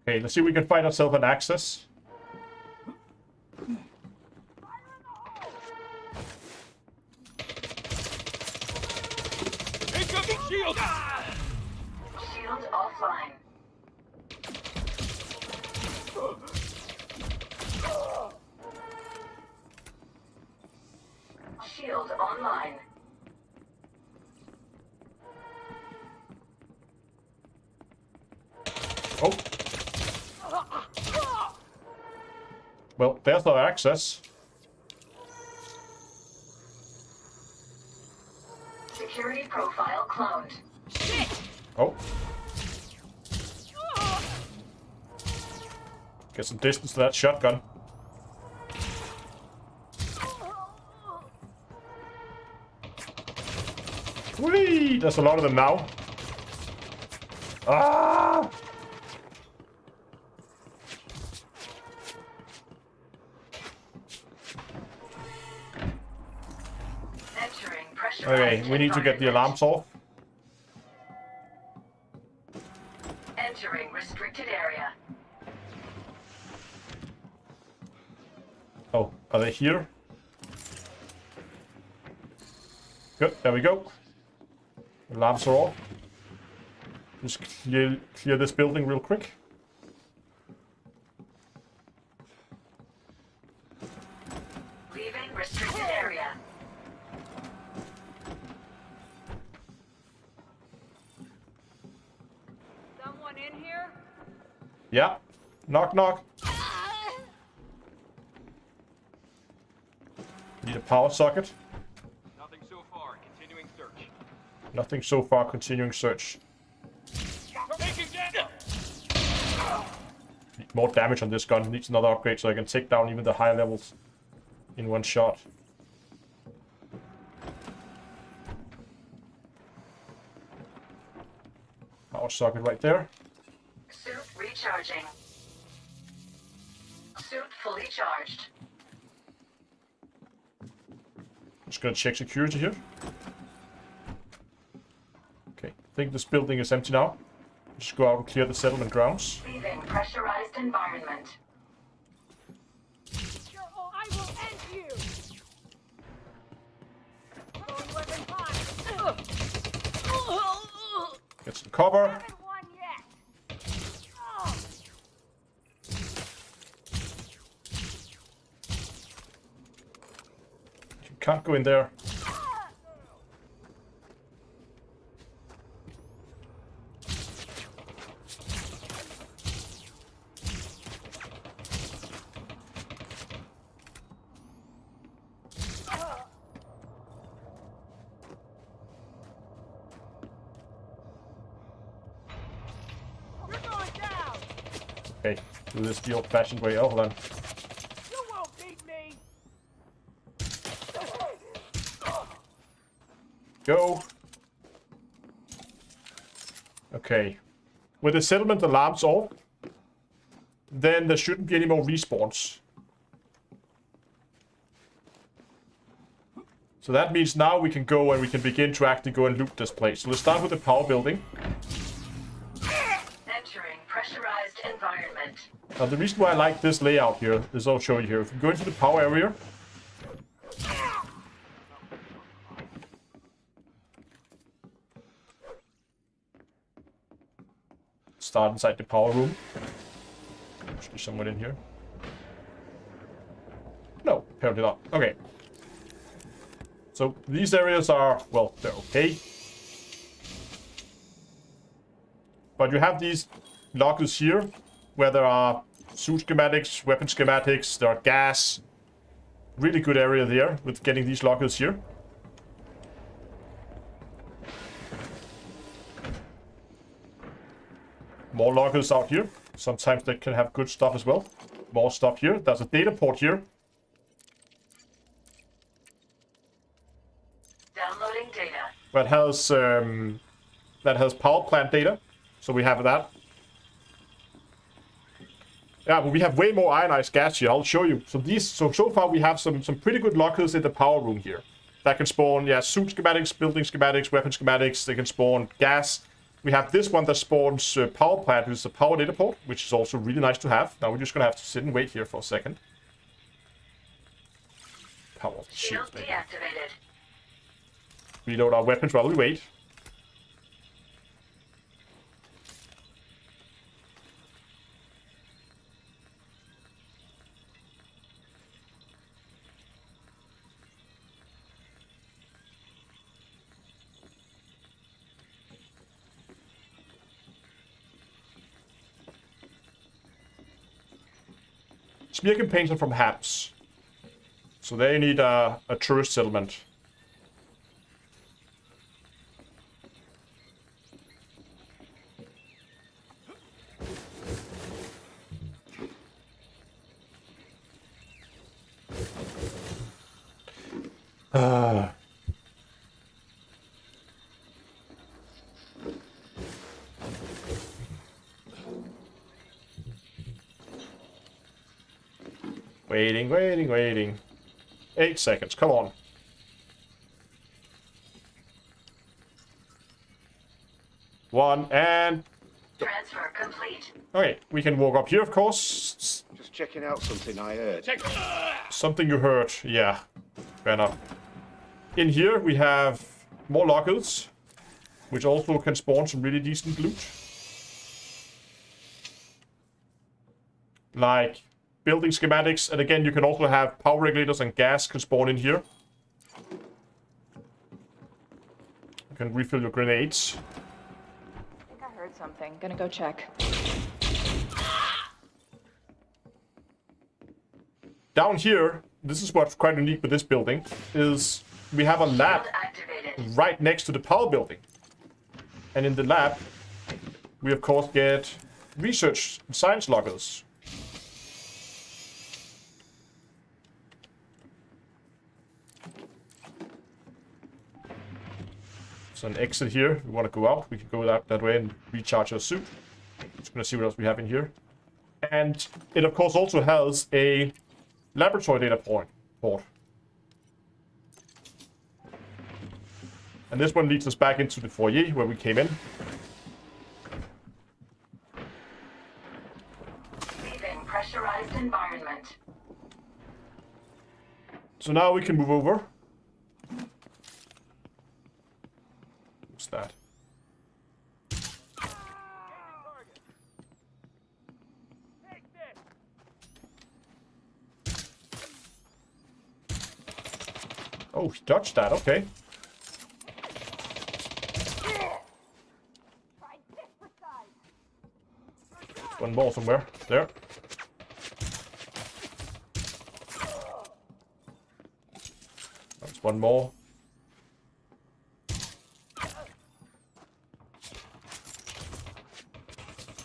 Okay, let's see if we can find ourselves an access. Shield offline. Shield online. Oh. Well, there's our access. Security profile cloned. Oh. Get some distance to that shotgun. Whee! There's a lot of them now. Ah! Entering pressurized Okay, we need to get the alarms off. Entering restricted area. Oh, are they here? Good, there we go. Alarms are off. Just clear this building real quick. Leaving restricted area. Someone in here? Yeah. Knock, knock. Need a power socket. Nothing so far. Continuing search. Nothing so far. Continuing search. Need more damage on this gun. Needs another upgrade so I can take down even the higher levels in one shot. Power socket right there. Suit recharging. Suit fully charged. Just gonna check security here. Okay, I think this building is empty now. Just go out and clear the settlement grounds. Leaving pressurized environment. Oh, I will end you! Throwing weapon fire! Get some cover. Haven't won yet! Oh. You can't go in there. You're going down! Okay, do this the old-fashioned way. Oh, hold on. You won't beat me! Go. Okay. With the settlement alarms off, then there shouldn't be any more respawns. So that means now we can go and we can begin to actually go and loot this place. So let's start with the power building. Entering pressurized environment. Now the reason why I like this layout here is I'll show you here. If we go into the power area, start inside the power room. Should be someone in here. No, apparently not. Okay. So these areas are, well, they're okay. But you have these lockers here, where there are suit schematics, weapon schematics, there are gas. Really good area there with getting these lockers here. More lockers out here. Sometimes they can have good stuff as well. More stuff here. There's a data port here. Downloading data. That has power plant data. So we have that. Yeah, but we have way more ionized gas here. I'll show you. So far we have some pretty good lockers in the power room here. That can spawn, yeah, suit schematics, building schematics, weapon schematics. They can spawn gas. We have this one that spawns power plant, which is a power data port, which is also really nice to have. Now we're just gonna have to sit and wait here for a second. Power Shield shield. deactivated. Reload our weapons while we wait. Smear campaigns are from Habs. So they need a tourist settlement. Waiting. 8 seconds, come on. One, and... Transfer complete. Okay, we can walk up here, of course. Just checking out something I heard. Something you heard, yeah. Fair enough. In here, we have more lockers, which also can spawn some really decent loot. Like building schematics, and again, you can also have power regulators and gas can spawn in here. You can refill your grenades. I think I heard something. Gonna go check. Down here, this is what's quite unique with this building, is we have a lab Shield activated. right next to the power building. And in the lab, we of course get research and science loggers. So an exit here. If we want to go out, we can go that way and recharge our suit. Just gonna see what else we have in here. And it of course also has a laboratory data port. And this one leads us back into the foyer where we came in. Leaving pressurized environment. So now we can move over. What's that? Take this. Oh, he dodged that. Okay. Try this for size. One more somewhere. There. There's one more.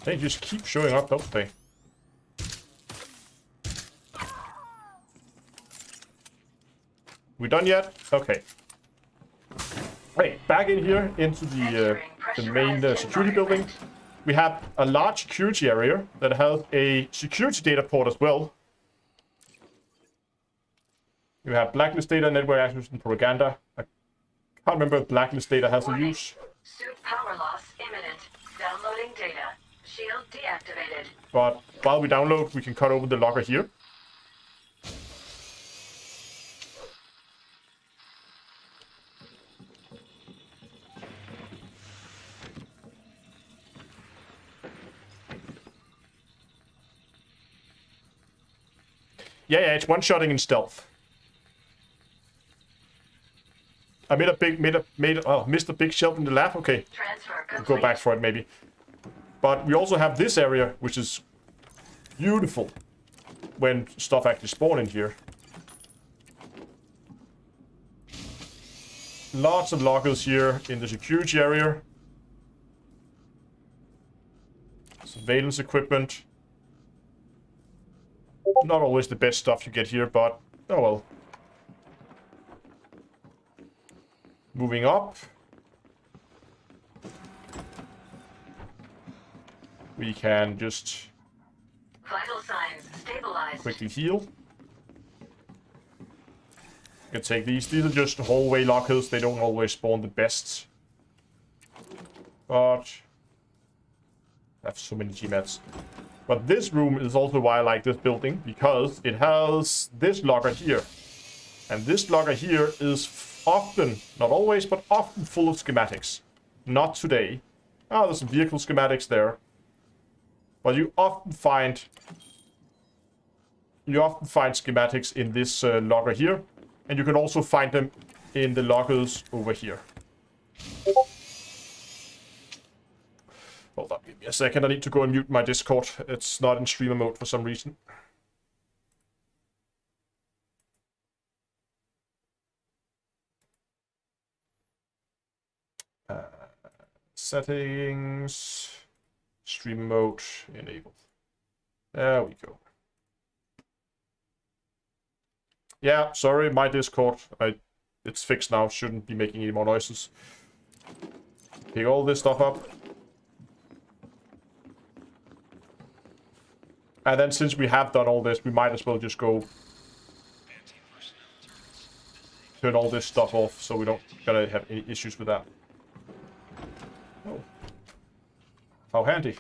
They just keep showing up, don't they? We done yet? Okay. Hey, back in here into the main security building. We have a large security area that has a security data port as well. You have blacklist data, network access, and propaganda. I can't remember if blacklist data has a Warning. use. Suit power loss imminent. Downloading data. Shield deactivated. But while we download, we can cut over the logger here. Yeah, it's one-shotting in stealth. I missed a big shelf in the lab. Okay, Transfer complete. go back for it maybe. But we also have this area, which is beautiful when stuff actually spawn in here. Lots of lockers here in the security area. Surveillance equipment. Not always the best stuff you get here, but oh well. Moving up. We can just Vital signs stabilized. quickly heal. You can take these. These are just hallway lockers. They don't always spawn the best. But I have so many GMATs. But this room is also why I like this building, because it has this locker here. And this locker here is often, not always, but often full of schematics. Not today. Oh, there's some vehicle schematics there. But you often find schematics in this locker here. And you can also find them in the lockers over here. Hold on, give me a second. I need to go and mute my Discord. It's not in streamer mode for some reason. Settings. Stream mode enabled. There we go. Yeah, sorry, my Discord. I it's fixed now. Shouldn't be making any more noises. Pick all this stuff up. And then since we have done all this, we might as well just go turn all this stuff off so we don't gonna have any issues with that. Oh. How handy.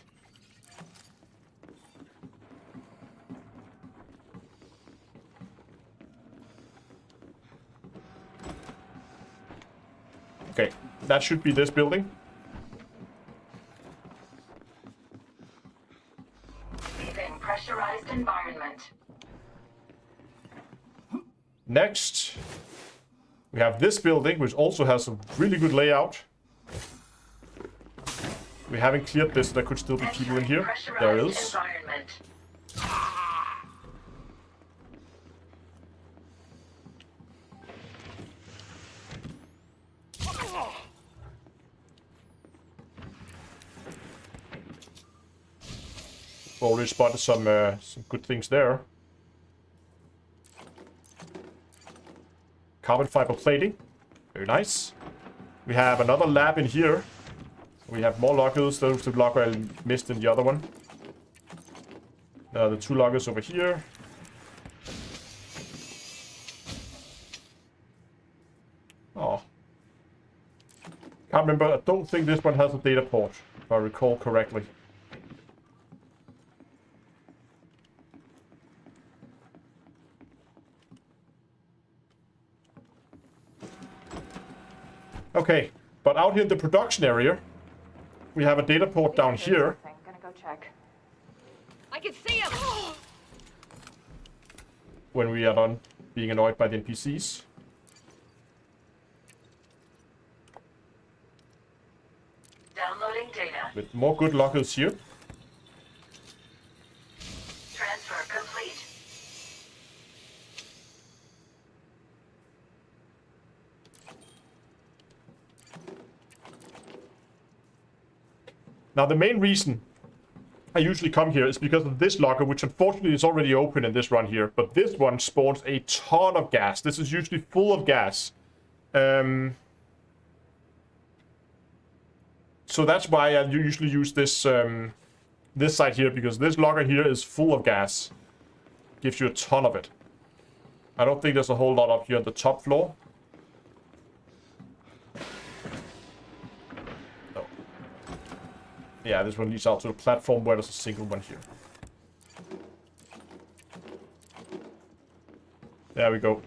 Okay, that should be this building. Leaving pressurized environment. Next, we have this building, which also has a really good layout. We haven't cleared this, so there could still be people in here. There is. Environment. Already spotted some good things there. Carbon fiber plating, very nice. We have another lab in here. We have more lockers. Those two lockers I missed in the other one. The 2 lockers over here. Oh, can't remember. I don't think this one has a data port, if I recall correctly. Okay, but out here in the production area, we have a data port down here. Gonna go check. I can see him! When we are done being annoyed by the NPCs. Downloading data. With more good lockers here. Transfer complete. Now the main reason I usually come here is because of this locker, which unfortunately is already open in this run here. But this one spawns a ton of gas. This is usually full of gas. So that's why I usually use this this side here, because this locker here is full of gas. Gives you a ton of it. I don't think there's a whole lot up here on the top floor. No. Yeah, this one leads out to the platform where there's a single one here. There we go.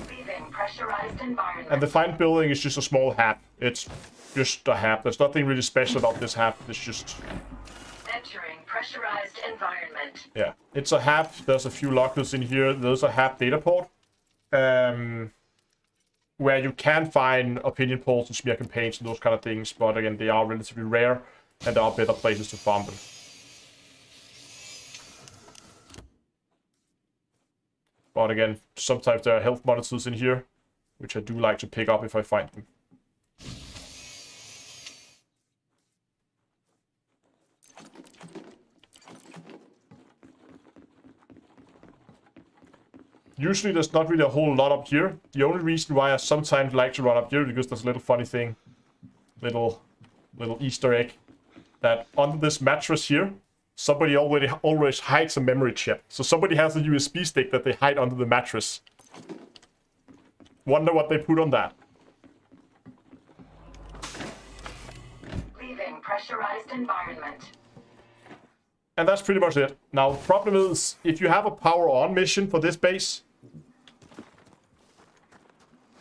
Leaving pressurized environment. And the fine building is just a small hab. It's just a hab. There's nothing really special about this hab. It's just... Entering pressurized environment. Yeah, it's a hab. There's a few lockers in here. There's a hab data port. Where you can find opinion polls and smear campaigns and those kind of things. But again, they are relatively rare. And there are better places to farm them. But again, sometimes there are health monitors in here. Which I do like to pick up if I find them. Usually there's not really a whole lot up here. The only reason why I sometimes like to run up here is because there's a little funny thing. Little Easter egg. That under this mattress here, somebody always hides a memory chip. So somebody has a USB stick that they hide under the mattress. Wonder what they put on that. Leaving pressurized environment. And that's pretty much it. Now, the problem is, if you have a power on mission for this base,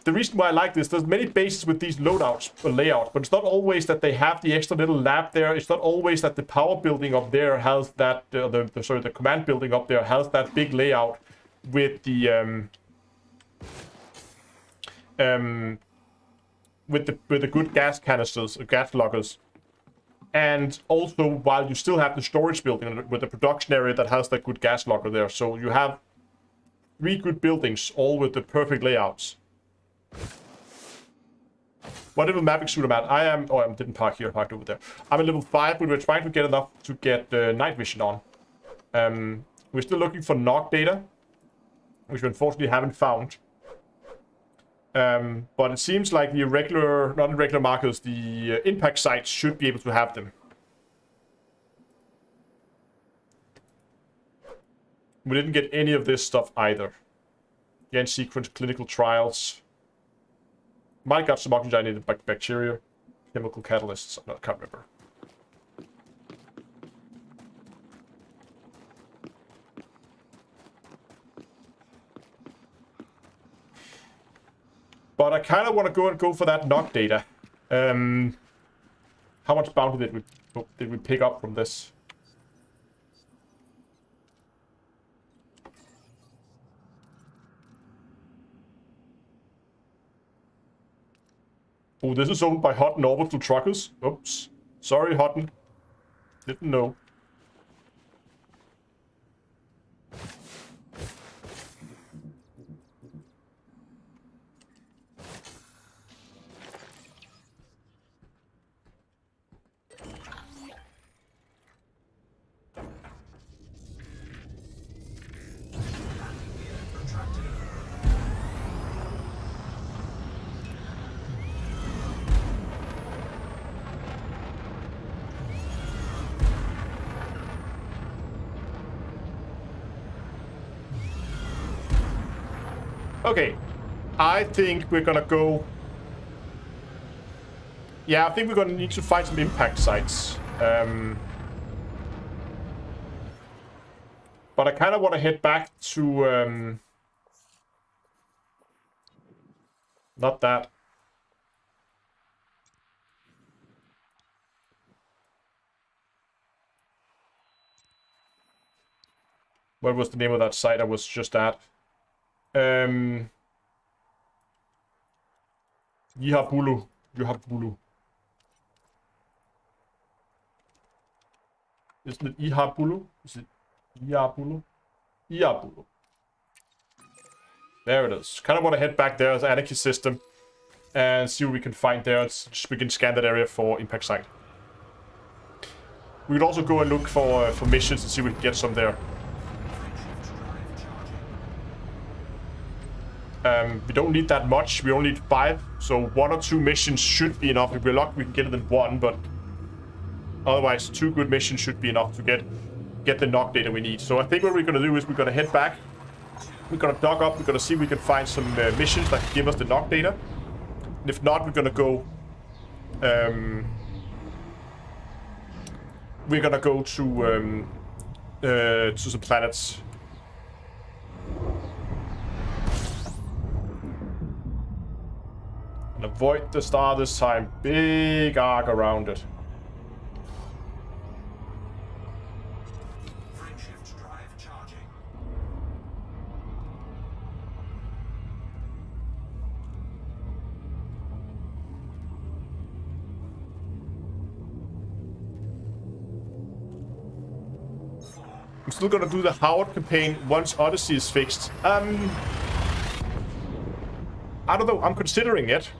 the reason why I like this, there's many bases with these loadouts or layouts, but it's not always that they have the extra little lab there. It's not always that the power building up there has that, the command building up there has that big layout with the with the good gas canisters or gas lockers. And also, while you still have the storage building with the production area that has that good gas locker there. So you have 3 good buildings, all with the perfect layouts. What level Maverick suit I'm at? I am... Oh, I didn't park here, I parked over there. I'm at level 5, but we're trying to get enough to get night vision on. We're still looking for NOC data, which we unfortunately haven't found. But it seems like the irregular, not irregular markers, the impact sites should be able to have them. We didn't get any of this stuff either. Again, sequence, clinical trials. Might have got some oxygenated bacteria, chemical catalysts, I can't remember. But I kind of want to go for that NOC data. How much bounty did we pick up from this? Oh, this is owned by Hutton Orbital Truckers. Oops. Sorry, Hutton. Didn't know. Okay, I think we're gonna go... Yeah, I think we're gonna need to find some impact sites. But I kind of want to head back to... Not that. What was the name of that site I was just at? Yihabulu. Isn't it Ihabulu? Is it Ihabulu? Ihabulu. There it is. Kind of want to head back there as Anarchy system and see what we can find there. We can scan that area for impact site. We could also go and look for missions and see if we can get some there. We don't need that much. We only need 5, so 1 or 2 missions should be enough. If we're lucky, we can get it in 1, but otherwise 2 good missions should be enough to get the NOC data we need. So I think what we're going to do is we're going to head back. We're going to dock up. We're going to see if we can find some missions that can give us the NOC data. And if not, we're going to go... we're going to go to some planets. Avoid the star this time. Big arc around it. Frameshift drive charging. I'm still gonna do the Howard campaign once Odyssey is fixed. I don't know. I'm considering it.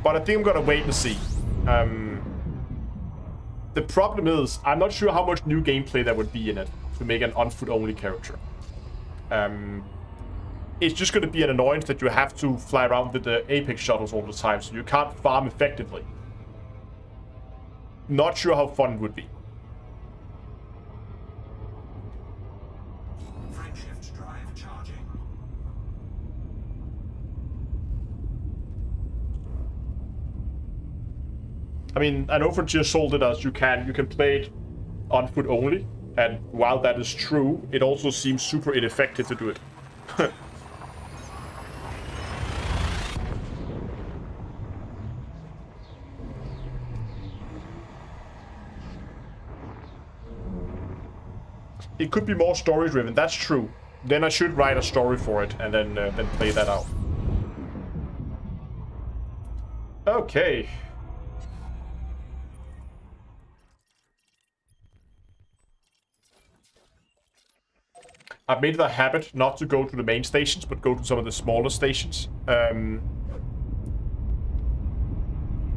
But I think I'm gonna wait and see. The problem is, I'm not sure how much new gameplay there would be in it to make an on-foot only character. It's just gonna be an annoyance that you have to fly around with the Apex shuttles all the time, so you can't farm effectively. Not sure how fun it would be. Frameshift drive charging. I mean, I know Frontier sold it as you can play it on foot only, and while that is true, it also seems super ineffective to do it. It could be more story driven, that's true. Then I should write a story for it and then play that out. Okay. I've made it a habit not to go to the main stations, but go to some of the smaller stations.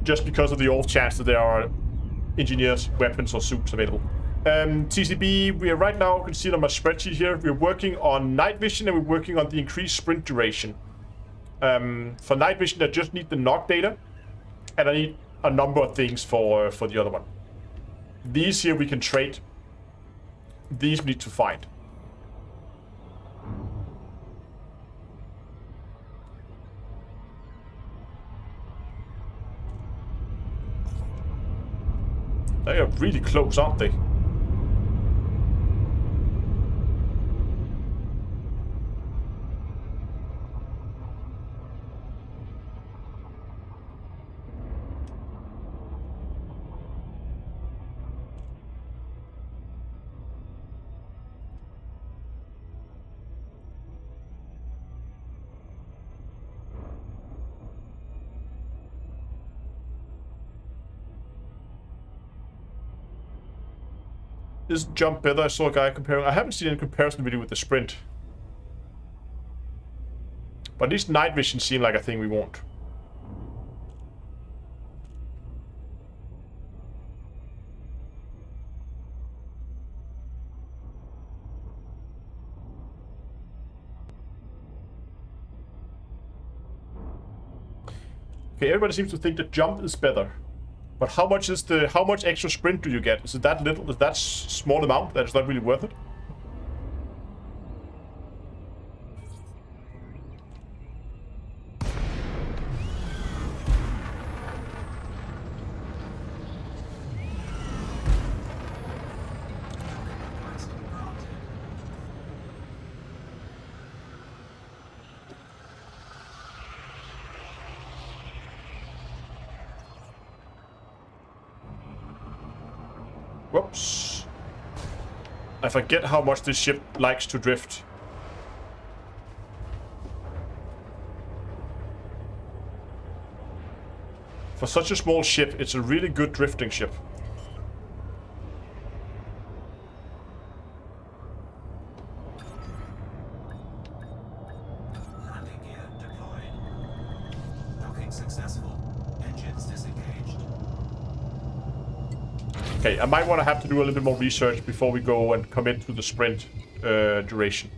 just because of the off chance that there are engineers, weapons, or suits available. TCB, we are right now, you can see it on my spreadsheet here, we're working on night vision and we're working on the increased sprint duration. For night vision, I just need the knock data, and I need a number of things for the other one. These here we can trade. These we need to find. They are really close, aren't they? Is jump better? I saw a guy comparing. I haven't seen any comparison video with the sprint. But at least night vision seemed like a thing we want. Okay, everybody seems to think that jump is better. But how much extra sprint do you get? Is it that little? Is that small amount that it's not really worth it? Whoops. I forget how much this ship likes to drift. For such a small ship, it's a really good drifting ship. Landing gear deployed. Docking successful. Engines disengaged. Okay, I might want to have to do a little bit more research before we go and commit to the sprint duration.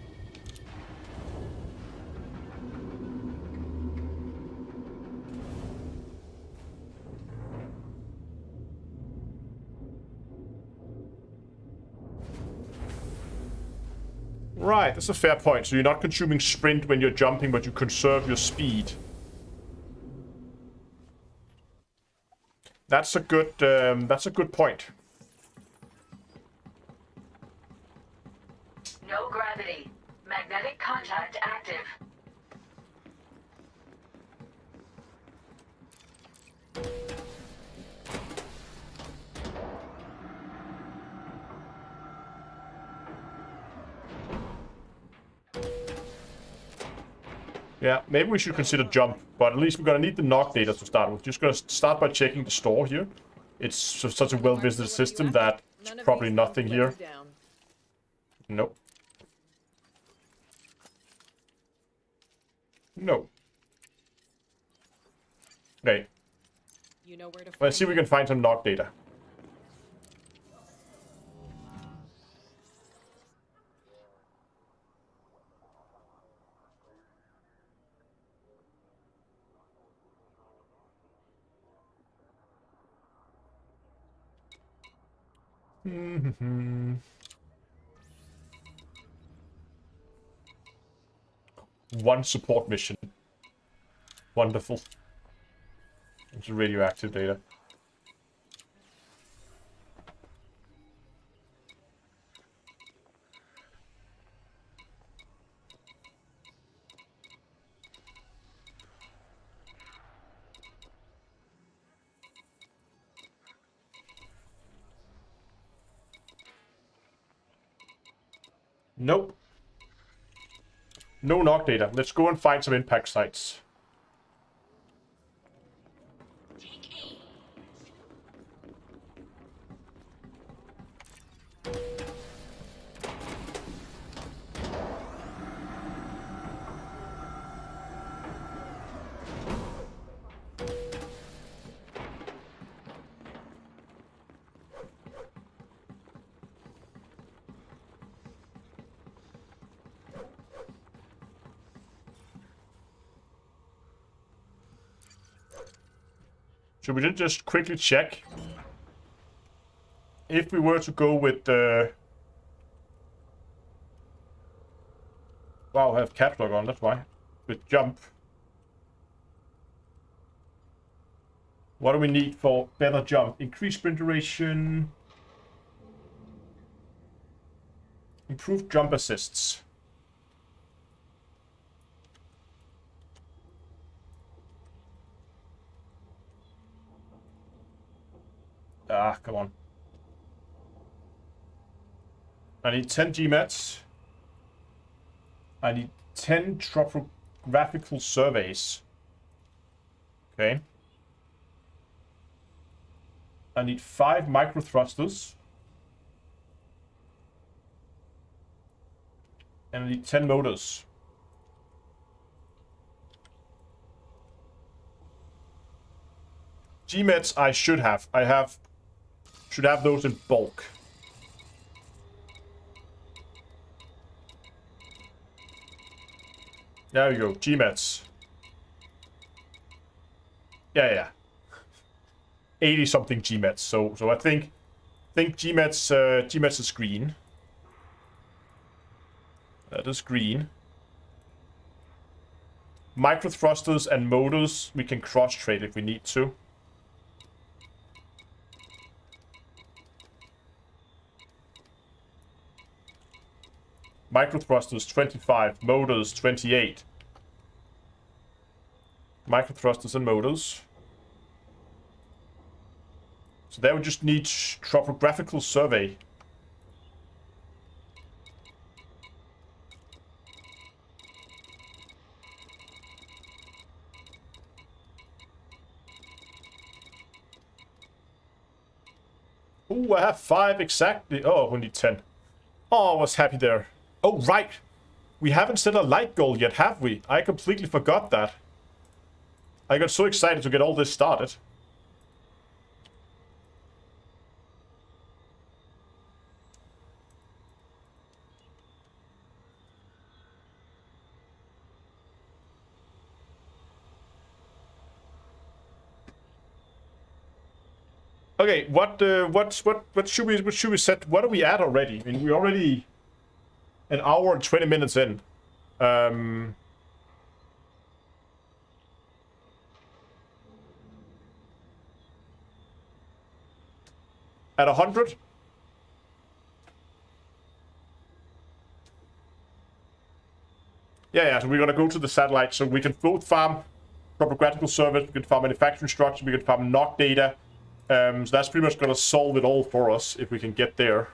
Right, that's a fair point. So you're not consuming sprint when you're jumping, but you conserve your speed. That's a good point. No gravity. Magnetic contact active. Yeah, maybe we should consider jump, but at least we're gonna need the knock data to start with. Just gonna start by checking the store here. It's such a well-visited system that it's probably nothing here. Nope. No. Okay. You know where to Let's see if we can find some knock data. One support mission. Wonderful. It's radioactive data. Nope. No knock data. Let's go and find some impact sites. Should we just quickly check if we were to go with the... Wow, I have caps lock on, that's why. With jump. What do we need for better jump? Increased sprint duration. Improved jump assists. Ah, come on. I need 10 GMATs. I need 10 topographical surveys. Okay. I need 5 micro thrusters. And I need 10 motors. GMATs I should have. Should have those in bulk. There we go, GMATs. Yeah. 80 something GMATs. So I think GMATs is green. That is green. Micro thrusters and motors we can cross trade if we need to. Micro thrusters 25, motors 28. Micro thrusters and motors. So there we just need topographical survey. Ooh, I have 5 exactly. Oh, we need 10. Oh, I was happy there. Oh, right. We haven't set a light goal yet, have we? I completely forgot that. I got so excited to get all this started. Okay, what should we set? What are we at already? I mean, we're already an hour and 20 minutes in. At 100? Yeah, so we're gonna go to the satellite, so we can both farm topographical service, we can farm manufacturing structure, we can farm knock data. So that's pretty much gonna solve it all for us if we can get there.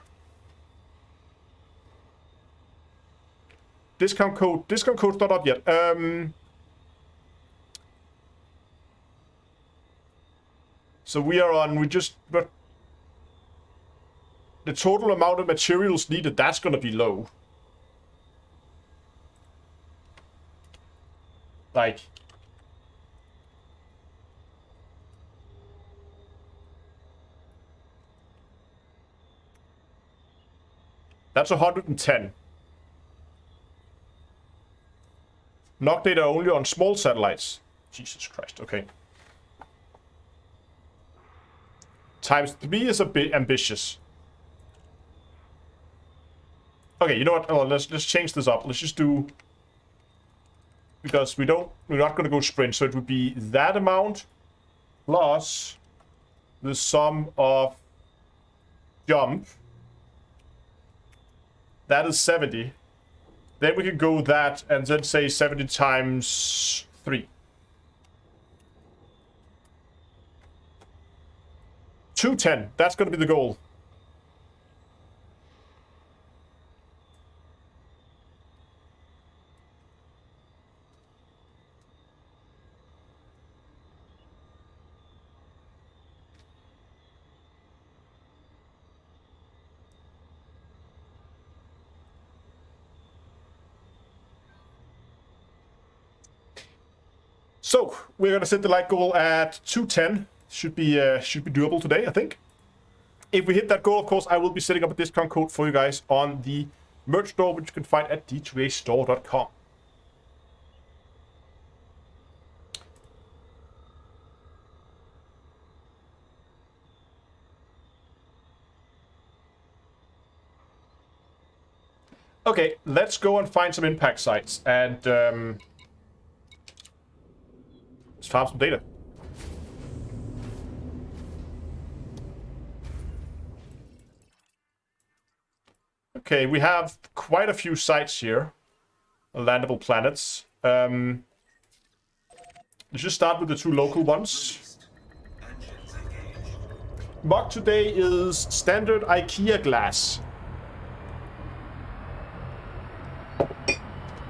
Discount code's not up yet. So we are on, but the total amount of materials needed, that's gonna be low. Like, that's 110. Knock data only on small satellites. Jesus Christ, okay. Times 3 is a bit ambitious. Okay, you know what? Oh, let's change this up. Let's just do, because we're not gonna go sprint, so it would be that amount plus the sum of jump. That is 70. Then we can go that and then say 70 times 3. 210. That's going to be the goal. So we're gonna set the light goal at 210. Should be doable today, I think. If we hit that goal, of course, I will be setting up a discount code for you guys on the merch store, which you can find at d2astore.com. Okay, let's go and find some impact sites and let's farm some data. Okay, we have quite a few sites here, landable planets. Let's just start with the 2 local ones. Engines engaged. Mock today is standard IKEA glass.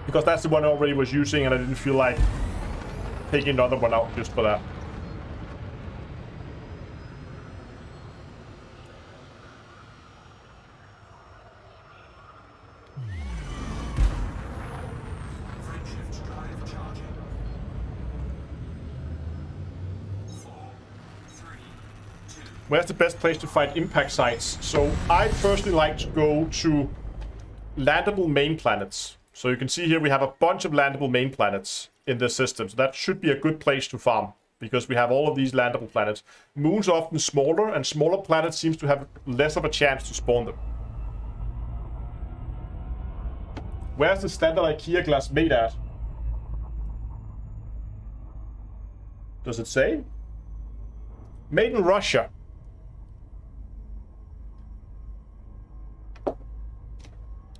Because that's the one I already was using and I didn't feel like taking another one out just for that. Frameshift drive charging. 4, 3, 2. Where's the best place to find impact sites? So I personally like to go to landable main planets. So you can see here we have a bunch of landable main planets in this system. So that should be a good place to farm because we have all of these landable planets. Moons are often smaller and smaller planets seems to have less of a chance to spawn them. Where's the standard IKEA glass made at? Does it say? Made in Russia.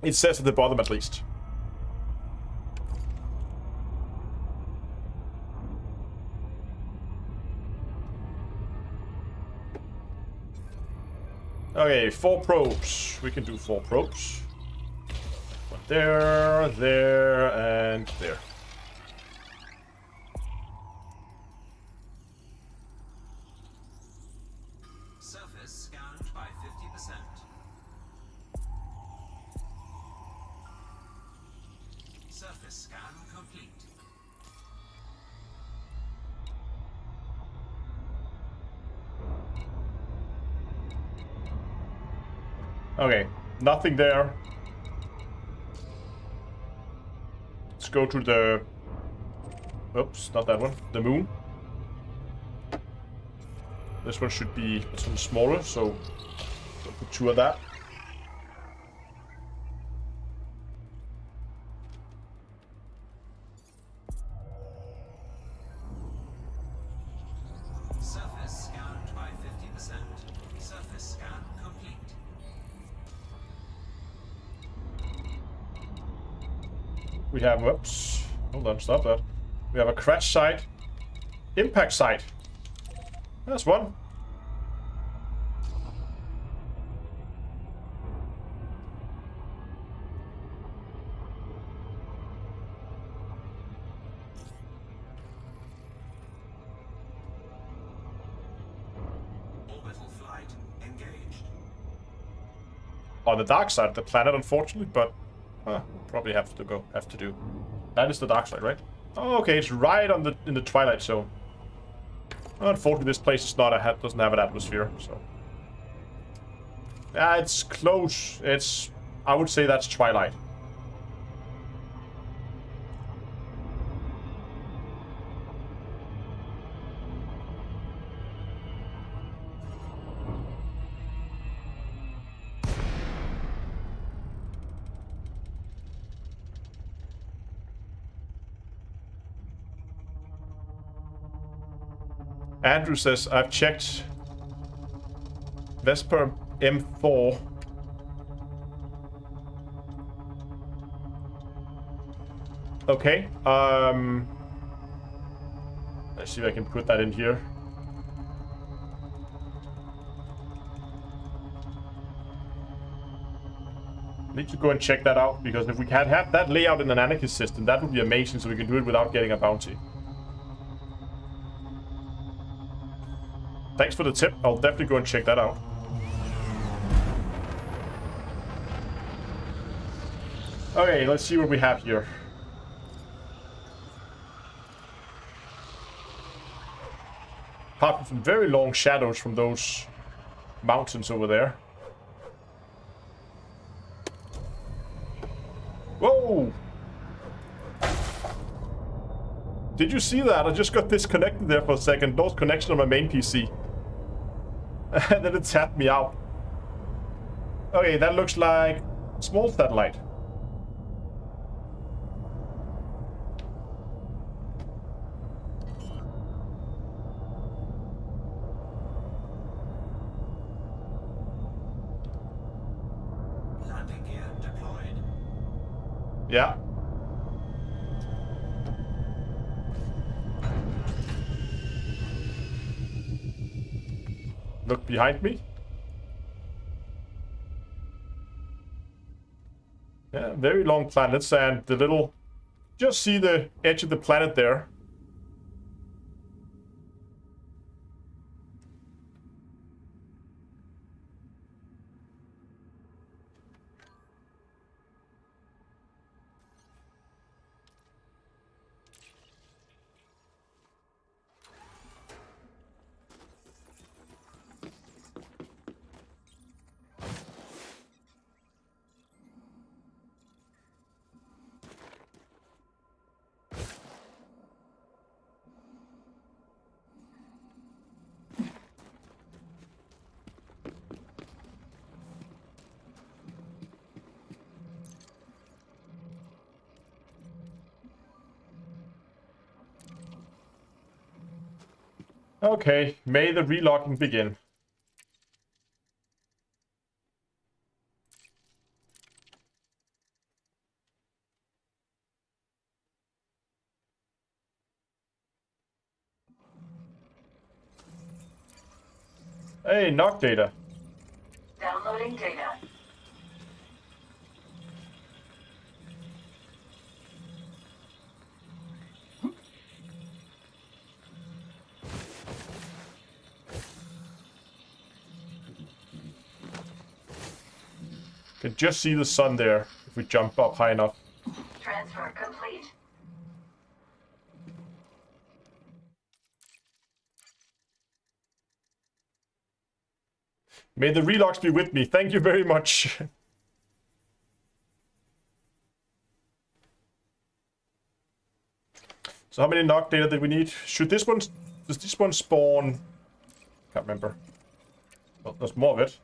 It says at the bottom at least. Okay, 4 probes. We can do 4 probes. One there, there, and there. Surface scanned by 50%. Surface scan complete. Okay, nothing there. Let's go to the... Oops, not that one. The moon. This one should be smaller, so we'll put 2 of that. Surface scanned by 50%. Surface scan complete. We have, whoops, hold on, stop that. We have a crash site, impact site. That's one. Orbital flight engaged. On the dark side of the planet, unfortunately, but probably have to do. That is the dark side, right? Oh, okay, it's right on the in the twilight zone. Unfortunately, this place is not doesn't have an atmosphere, so yeah, it's close. I would say that's twilight. Andrew says, I've checked Vesper M4. Okay, let's see if I can put that in here. Need to go and check that out, because if we had had that layout in an anarchist system, that would be amazing, so we can do it without getting a bounty. Thanks for the tip. I'll definitely go and check that out. Okay, let's see what we have here. Apart from some very long shadows from those mountains over there. Whoa! Did you see that? I just got disconnected there for a second. Lost connection on my main PC. And then it tapped me out. Okay, that looks like a small satellite. Yeah. Look behind me. Yeah, very long planets, and the little... Just see the edge of the planet there. Okay, may the relocking begin. Hey, knock data. Downloading data. Can just see the sun there if we jump up high enough. Transfer complete. May the relocks be with me. Thank you very much. So how many knock data did we need? Should this one... Does this one spawn... Can't remember. Well, there's more of it.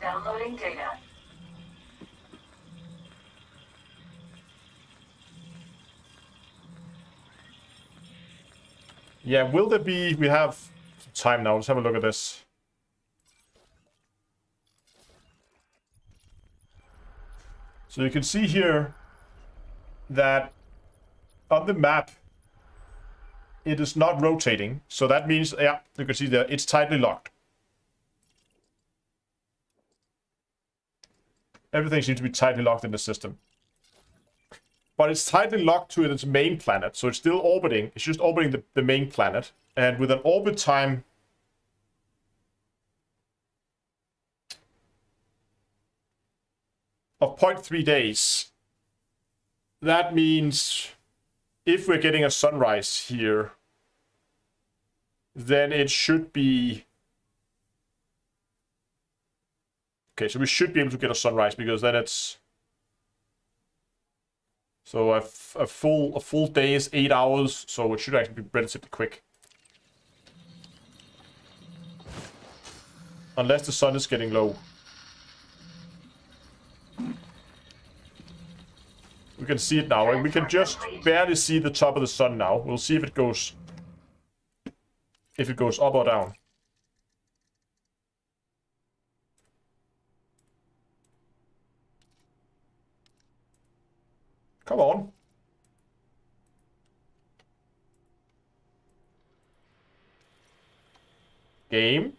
Downloading data. Yeah, will there be... We have some time now. Let's have a look at this. So you can see here that on the map, it is not rotating. So that means, yeah, you can see that it's tightly locked. Everything seems to be tightly locked in the system. But it's tightly locked to its main planet. So it's still orbiting. It's just orbiting the main planet. And with an orbit time of 0.3 days, that means if we're getting a sunrise here, then it should be... Okay, so we should be able to get a sunrise, because then it's... So a full day is 8 hours, so it should actually be relatively quick. Unless the sun is getting low. We can see it now, and we can just barely see the top of the sun now. We'll see if it goes up or down. Come on. Game.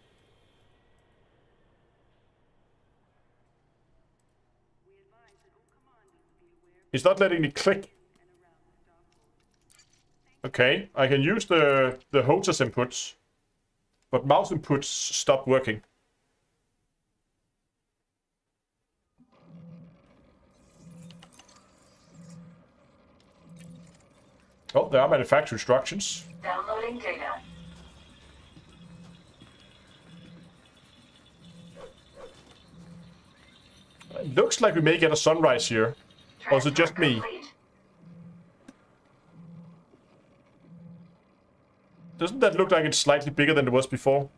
It's not letting me click. Okay, I can use the HOTAS inputs, but mouse inputs stop working. Oh, there are manufacturer instructions. Downloading data. It looks like we may get a sunrise here. Or is it just me? Complete. Doesn't that look like it's slightly bigger than it was before?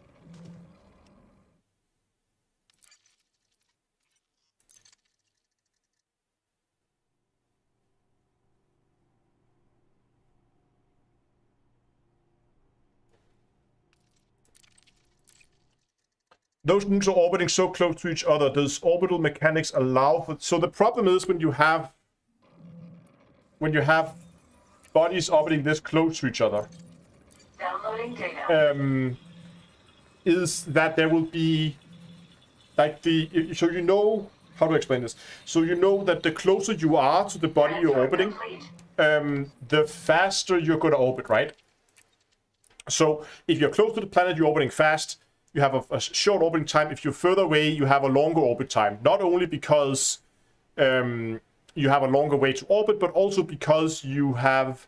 Those moons are orbiting so close to each other. Does orbital mechanics allow for... So the problem is when you have bodies orbiting this close to each other, Downloading data. is that there will be like so you know how to explain this. So you know that the closer you are to the body you're orbiting, the faster you're going to orbit, right? So if you're close to the planet, you're orbiting fast. You have a short orbiting time. If you're further away, you have a longer orbit time. Not only because you have a longer way to orbit, but also because you have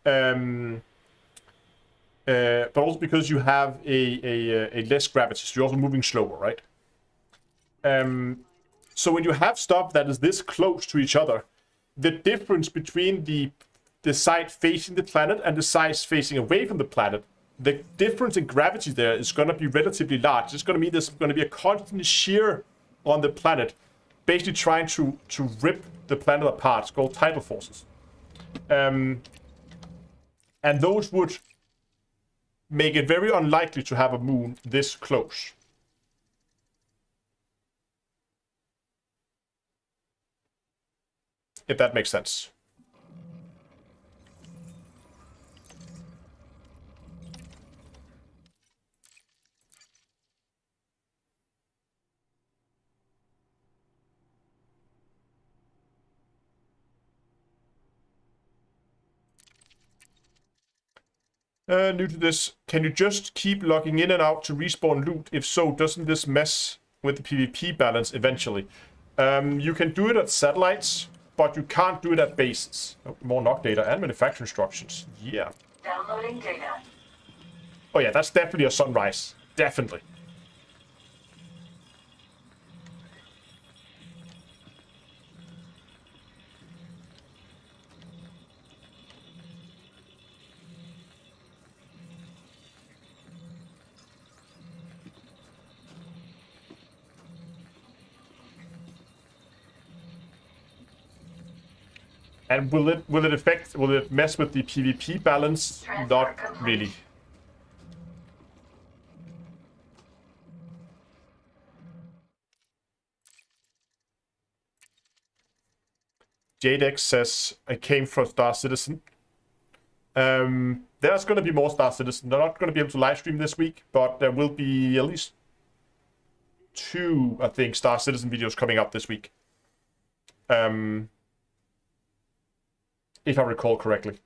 a less gravity. So you're also moving slower, right? So when you have stuff that is this close to each other, the difference between the side facing the planet and the side facing away from the planet, the difference in gravity there is going to be relatively large. It's going to mean there's going to be a constant shear on the planet, basically trying to rip the planet apart. It's called tidal forces. And those would make it very unlikely to have a moon this close. If that makes sense. New to this, can you just keep logging in and out to respawn loot? If so, doesn't this mess with the PvP balance eventually? You can do it at satellites, but you can't do it at bases. Oh, more knock data and manufacturing instructions. Yeah. Downloading data. Oh yeah, that's definitely a sunrise. Definitely. And will it mess with the PvP balance? Not really. Jadex says, I came from Star Citizen. There's going to be more Star Citizen. They're not going to be able to live stream this week, but there will be at least 2, I think, Star Citizen videos coming up this week. If I recall correctly.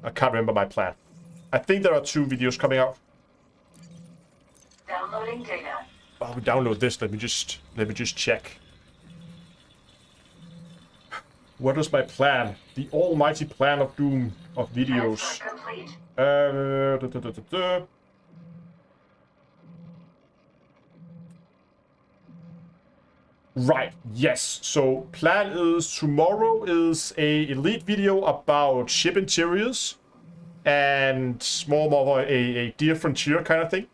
I can't remember my plan. I think there are 2 videos coming out. Downloading data. Oh, we download this. Let me just check. What is my plan? The almighty plan of doom of videos. Complete. Right, yes. So plan is tomorrow is a elite video about ship interiors and more of a Dear Frontier kind of thing.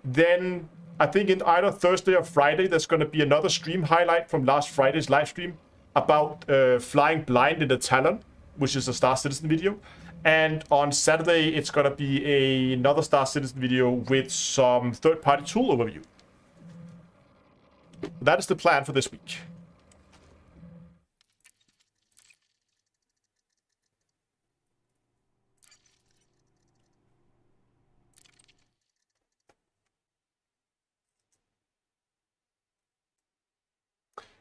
Then I think in either Thursday or Friday there's going to be another stream highlight from last Friday's live stream about flying blind in the Talon, which is a Star Citizen video. And on Saturday it's going to be another Star Citizen video with some third-party tool overview. That is the plan for this week.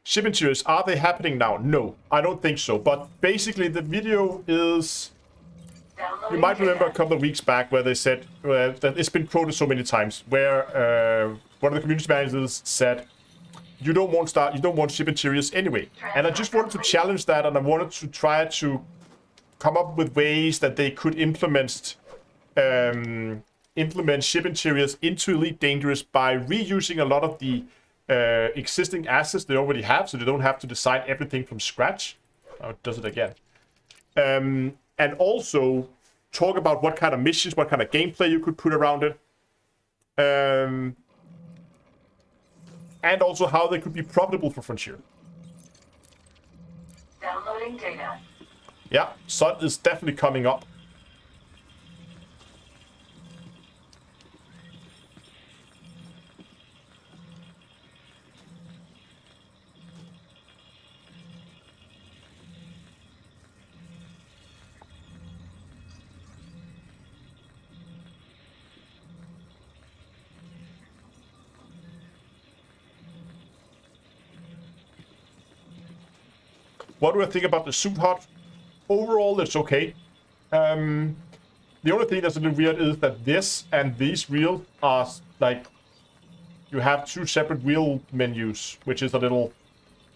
Ship interiors, are they happening now? No, I don't think so. But basically the video is... You might remember a couple of weeks back where they said that it's been quoted so many times, where one of the community managers said, you don't want ship interiors anyway. And I just wanted to challenge that, and I wanted to try to come up with ways that they could implement ship interiors into Elite Dangerous by reusing a lot of the existing assets they already have, so they don't have to design everything from scratch. Oh, it does it again. And also talk about what kind of missions, what kind of gameplay you could put around it. And also how they could be profitable for Frontier. Downloading data. Yeah, Sun is definitely coming up. What do I think about the suit hut? Overall, it's okay. The only thing that's a little weird is that this and these wheels are like you have two separate wheel menus, which is a little.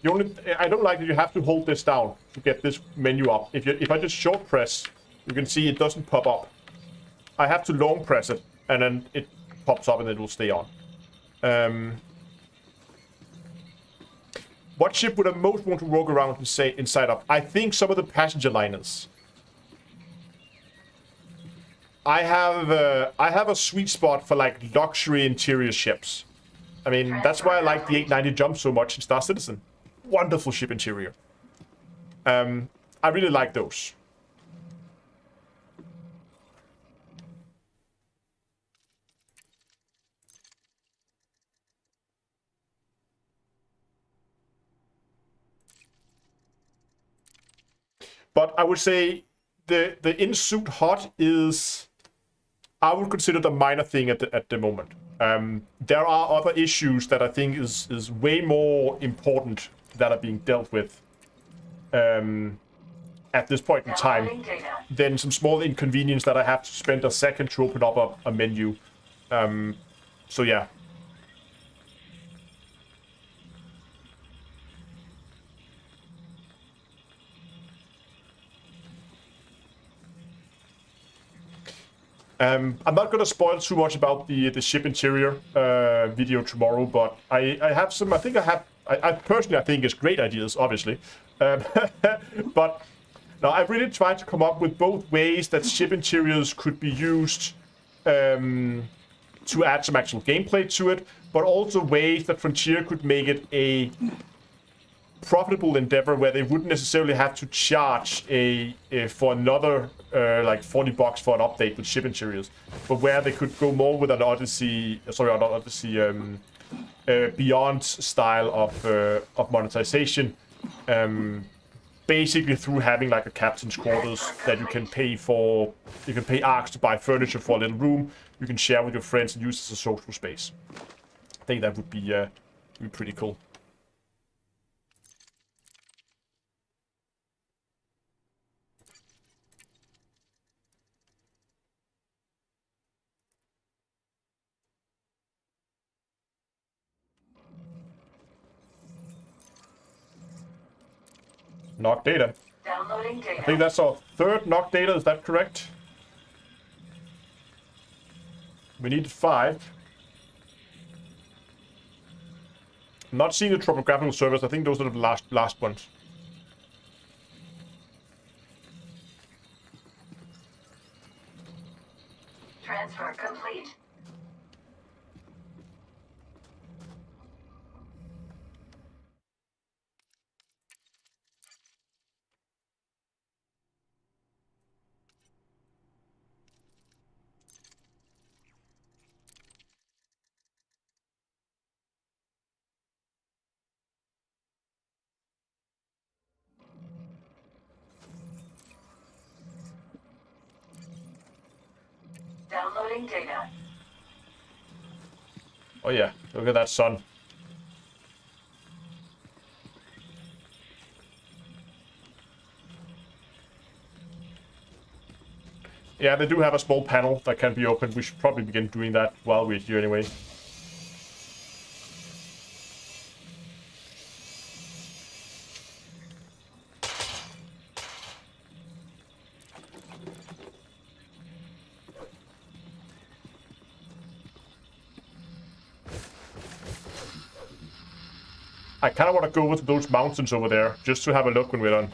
The only I don't like that you have to hold this down to get this menu up. If I just short press, you can see it doesn't pop up. I have to long press it, and then it pops up and it will stay on. What ship would I most want to walk around and say inside of? I think some of the passenger liners. I have a sweet spot for like luxury interior ships. I mean, that's why I like the 890 Jump so much in Star Citizen. Wonderful ship interior. I really like those. But I would say the in-suit hot is, I would consider the minor thing at the moment. There are other issues that I think is way more important that are being dealt with at this point in time than some small inconvenience that I have to spend a second to open up a menu. So yeah. I'm not going to spoil too much about the ship interior video tomorrow, but I have some. I personally think it's great ideas, obviously, but now I've really tried to come up with both ways that ship interiors could be used to add some actual gameplay to it, but also ways that Frontier could make it a profitable endeavor where they wouldn't necessarily have to charge for another like $40 for an update with ship interiors, but where they could go more with an Odyssey, Beyond style of monetization, basically through having like a captain's quarters that you can pay for. You can pay ARX to buy furniture for a little room. You can share with your friends and use it as a social space. I think that would be pretty cool. Knock data. Downloading data. I think that's our third knock data, is that correct? We needed 5. I'm not seeing the topographical servers. I think those are the last ones. Transfer complete. Downloading data. Oh yeah, look at that sun. Yeah, they do have a small panel that can be opened. We should probably begin doing that while we're here anyway. I kind of want to go over to those mountains over there, just to have a look when we're done.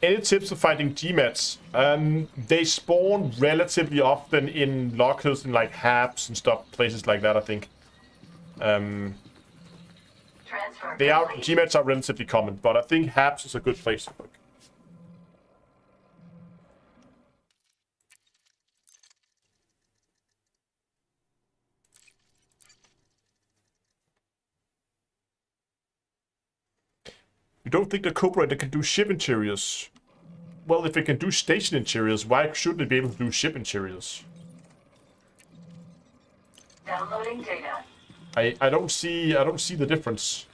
Any tips for finding GMETs? They spawn relatively often in lockers in like HABs and stuff, places like that, I think. Transfer GMETs are relatively common, but I think HABs is a good place to look. You don't think the Cobra can do ship interiors? Well, if it can do station interiors, why shouldn't it be able to do ship interiors? Downloading data. I don't see the difference.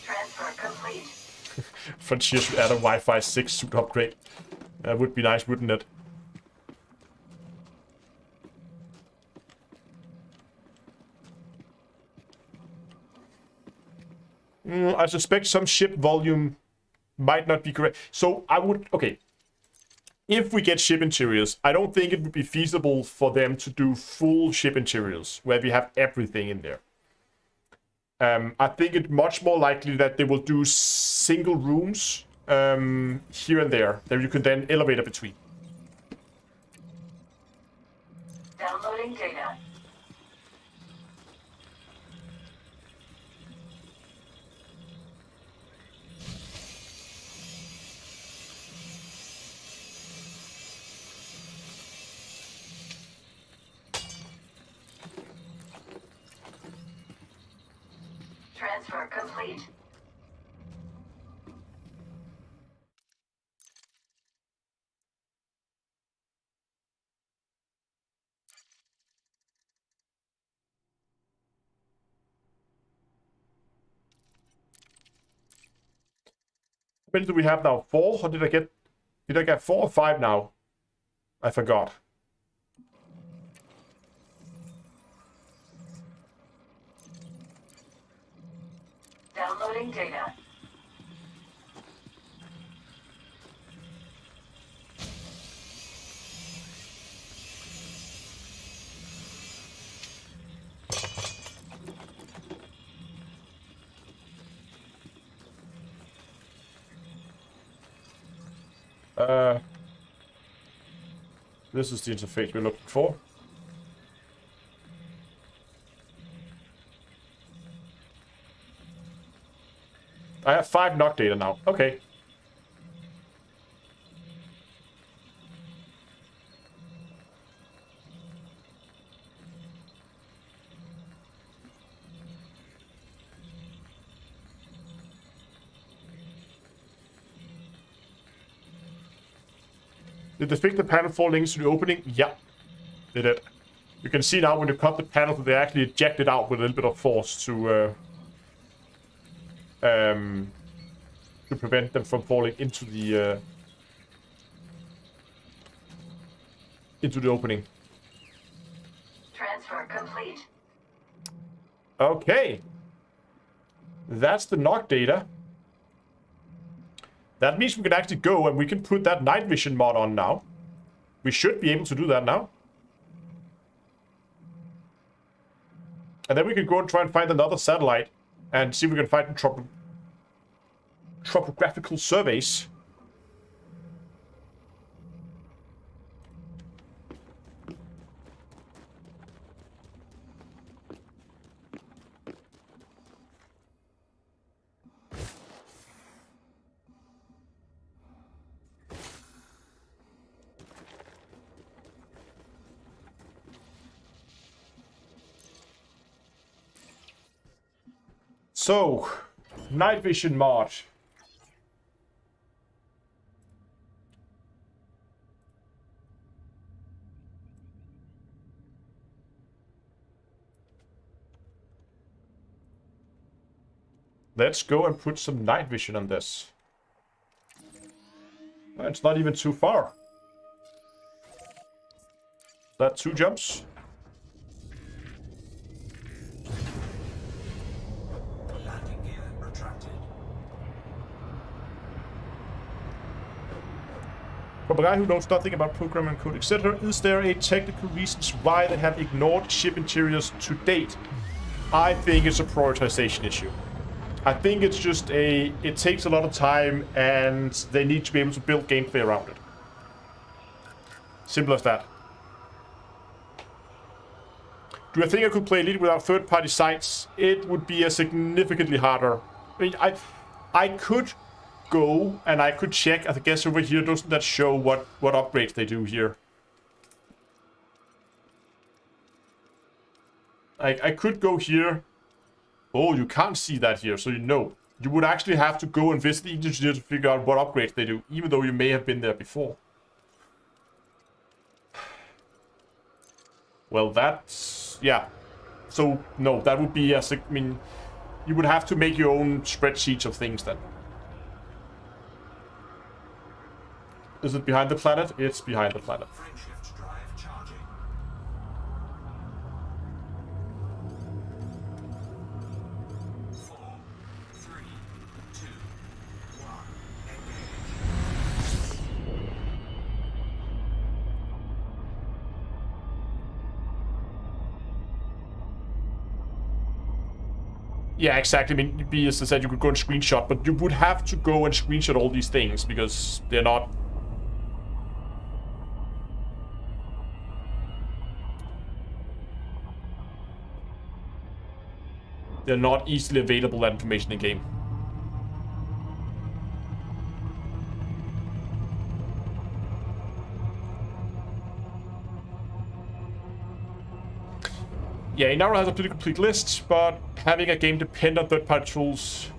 Transfer complete. Frontier should add a Wi-Fi 6 suit upgrade. That would be nice, wouldn't it? I suspect some ship volume might not be correct. So I would... Okay. If we get ship interiors, I don't think it would be feasible for them to do full ship interiors, where we have everything in there. I think it's much more likely that they will do single rooms here and there, that you can then elevator between. Downloading data. Transfer complete. How many do we have now? 4? Or did I get 4 or 5 now? I forgot. Downloading data. This is the interface we're looking for. I have 5 knock data now. Okay. Did they fix the panel falling into the opening? Yeah, they did. You can see now when you cut the panel, they actually eject it out with a little bit of force to prevent them from falling into the opening. Transfer complete. Okay. That's the knock data. That means we can actually go and we can put that night vision mod on now. We should be able to do that now. And then we can go and try and find another satellite and see if we can find topographical surveys. So, night vision mod. Let's go and put some night vision on this. It's not even too far. That 2 jumps. Landing gear retracted. From a guy who knows nothing about programming code, etc., is there a technical reasons why they have ignored ship interiors to date? I think it's a prioritization issue. I think it's just it takes a lot of time and they need to be able to build gameplay around it. Simple as that. Do I think I could play Elite without third-party sites? It would be a significantly harder. I mean, I could go and I could check. I guess over here, doesn't that show what upgrades they do here? I could go here. Oh, you can't see that here, so you know. You would actually have to go and visit each engineer to figure out what upgrades they do, even though you may have been there before. Well, that's... yeah. So, no, that would be... I mean, you would have to make your own spreadsheets of things then. Is it behind the planet? It's behind the planet. Frameshift drive charging. 4, 3, 2, 1. Engage. Yeah, exactly. I mean, as I said, you could go and screenshot, but you would have to go and screenshot all these things because they're not... they're not easily available, that information in game. Yeah, it now has a pretty complete list, but having a game depend on third-party tools...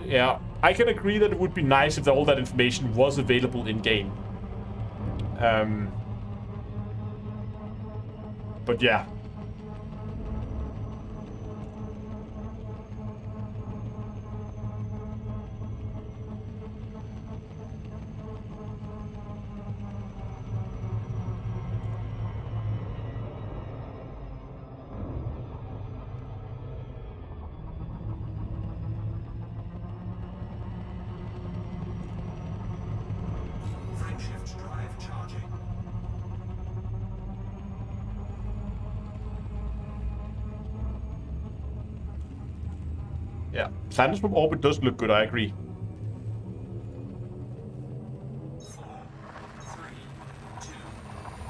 yeah, I can agree that it would be nice if all that information was available in-game. But yeah. Frameshift drive charging. Yeah, planets from orbit does look good, I agree. 4, 3, 2, 1.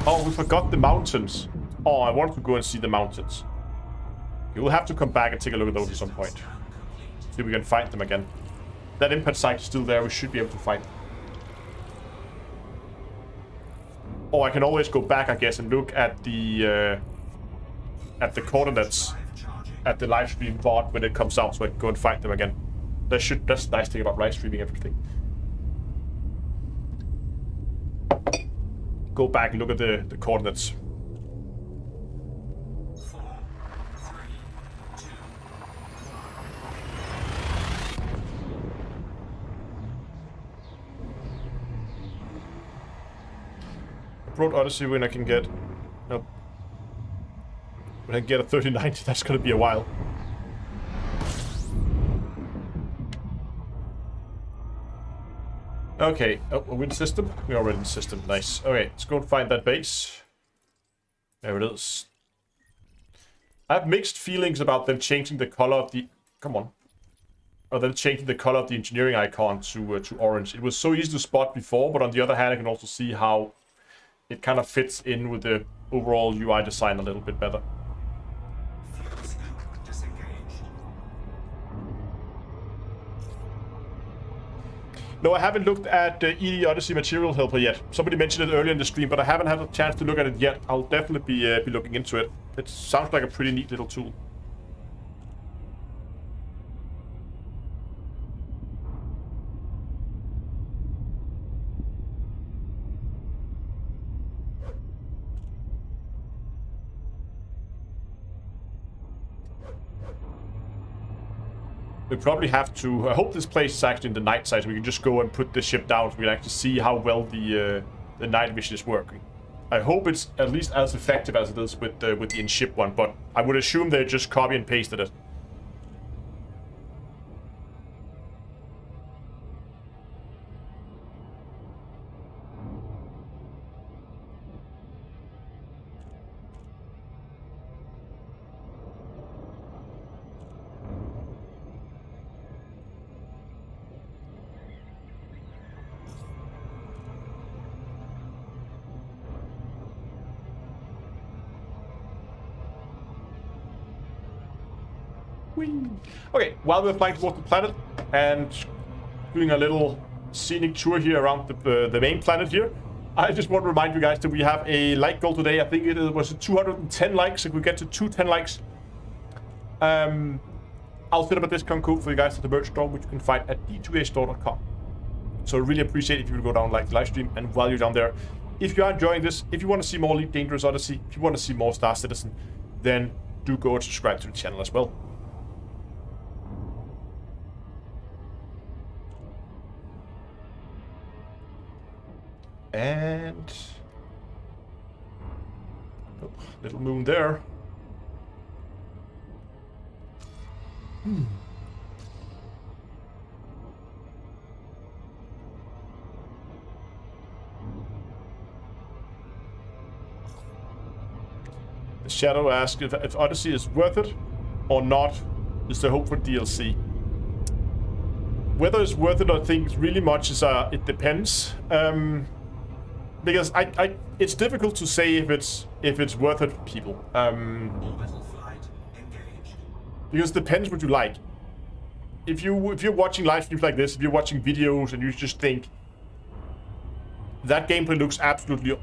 Oh, we forgot the mountains. Oh, I wanted to go and see the mountains. You will have to come back and take a look at those at some point. See if we can find them again. That impact site is still there. We should be able to find them. Oh, I can always go back, I guess, and look at the coordinates at the live stream VOD when it comes out, so I can go and find them again. That's the nice thing about live streaming everything. Go back and look at the coordinates. 4, 3, 2, 1. Broad Odyssey when I can get... nope. When I get a 3090, that's gonna be a while. Okay, oh, are we in the system? We're already in the system, nice. Okay, let's go and find that base. There it is. I have mixed feelings about them changing the color of the... come on. Or them changing the color of the engineering icon to orange. It was so easy to spot before, but on the other hand, I can also see how it kind of fits in with the overall UI design a little bit better. Fuel scoop disengaged. No, I haven't looked at the Odyssey Material Helper yet. Somebody mentioned it earlier in the stream, but I haven't had a chance to look at it yet. I'll definitely be looking into it. It sounds like a pretty neat little tool. We probably have to... I hope this place is actually in the night side, so we can just go and put the ship down so we can actually see how well the night vision is working. I hope it's at least as effective as it is with the in-ship one, but I would assume they just copy and pasted it. Okay, while we're flying towards the planet and doing a little scenic tour here around the main planet here, I just want to remind you guys that we have a like goal today. I think it was 210 likes. If we get to 210 likes, I'll set up a discount code for you guys at the merch store, which you can find at d2astore.com. So I really appreciate if you would go down and like the live stream. And while you're down there, if you are enjoying this, if you want to see more Elite Dangerous Odyssey, if you want to see more Star Citizen, then do go and subscribe to the channel as well. And oh, little moon there. The Shadow asks if Odyssey is worth it or not. Is there hope for DLC? Whether it's worth it, I think really much is it depends. Because it's difficult to say if it's worth it for people. Orbital flight engaged. Because it depends what you like. If you're watching live streams like this, if you're watching videos and you just think that gameplay looks absolutely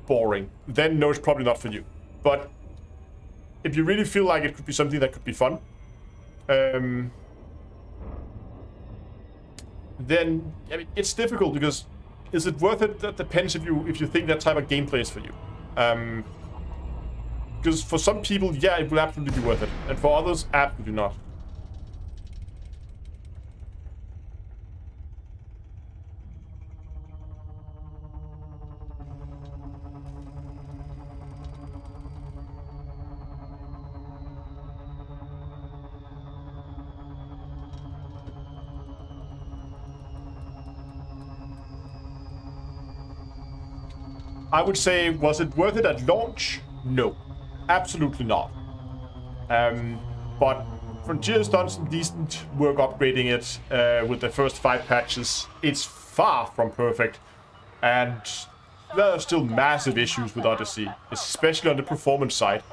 boring, then no, it's probably not for you. But if you really feel like it could be something that could be fun, then I mean, it's difficult because is it worth it? That depends if you think that type of gameplay is for you. Because for some people, yeah, it will absolutely be worth it, and for others, absolutely not. I would say, was it worth it at launch? No, absolutely not. But Frontier's done some decent work upgrading it with the first 5 patches. It's far from perfect, and there are still massive issues with Odyssey, especially on the performance side,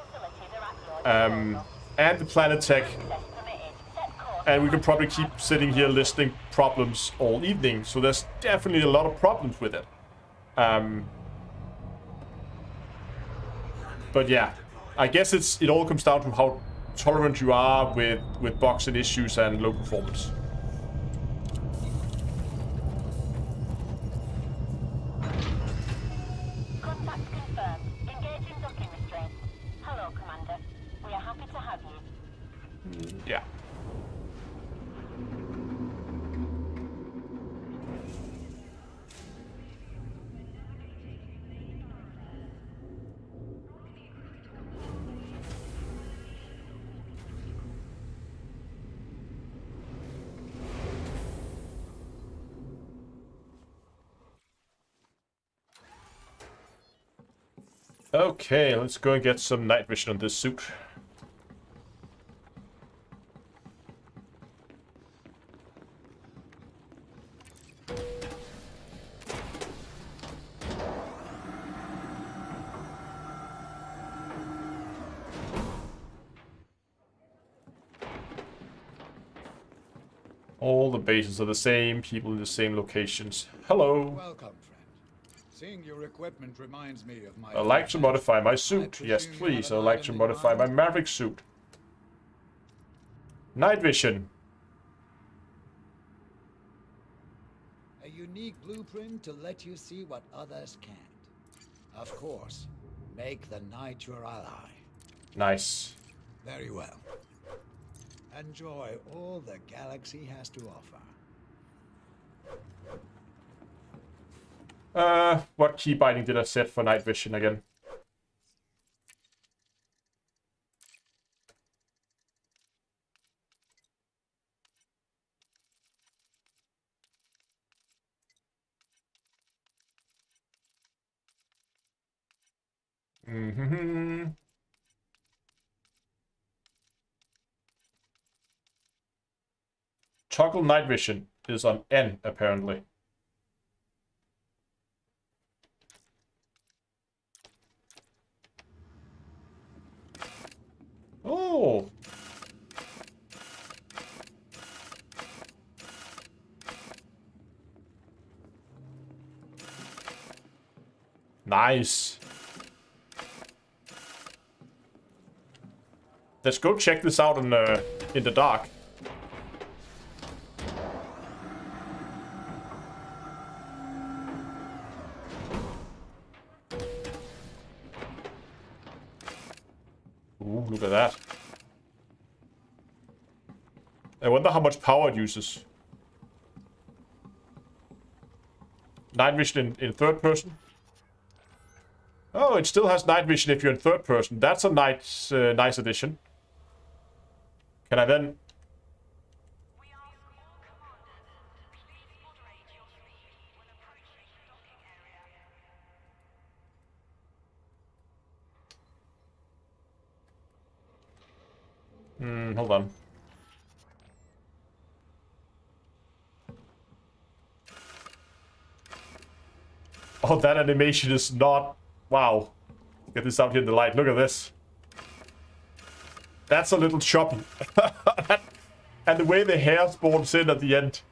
and the planet tech. And we could probably keep sitting here listing problems all evening, so there's definitely a lot of problems with it. But yeah, I guess it all comes down to how tolerant you are with bugs and issues and low performance. Contact confirmed. Engaging docking restraints. Hello, Commander. We are happy to have you. Yeah. Okay, let's go and get some night vision on this suit. All the bases are the same, people in the same locations. Hello. Welcome, friend. Seeing your equipment reminds me of my... I'd like to modify my suit. Yes, please. I'd like to modify my Maverick suit. Night vision. A unique blueprint to let you see what others can't. Of course, make the night your ally. Nice. Very well. Enjoy all the galaxy has to offer. What key binding did I set for night vision again? Toggle night vision is on N, apparently. Oh! Nice. Let's go check this out in the dark. Ooh, look at that. I wonder how much power it uses. Night vision in third person. Oh, it still has night vision if you're in third person. That's a nice addition. Can I then... hold on. Oh, that animation is not... Wow. Get this out here in the light. Look at this. That's a little choppy. And the way the hair spawns in at the end.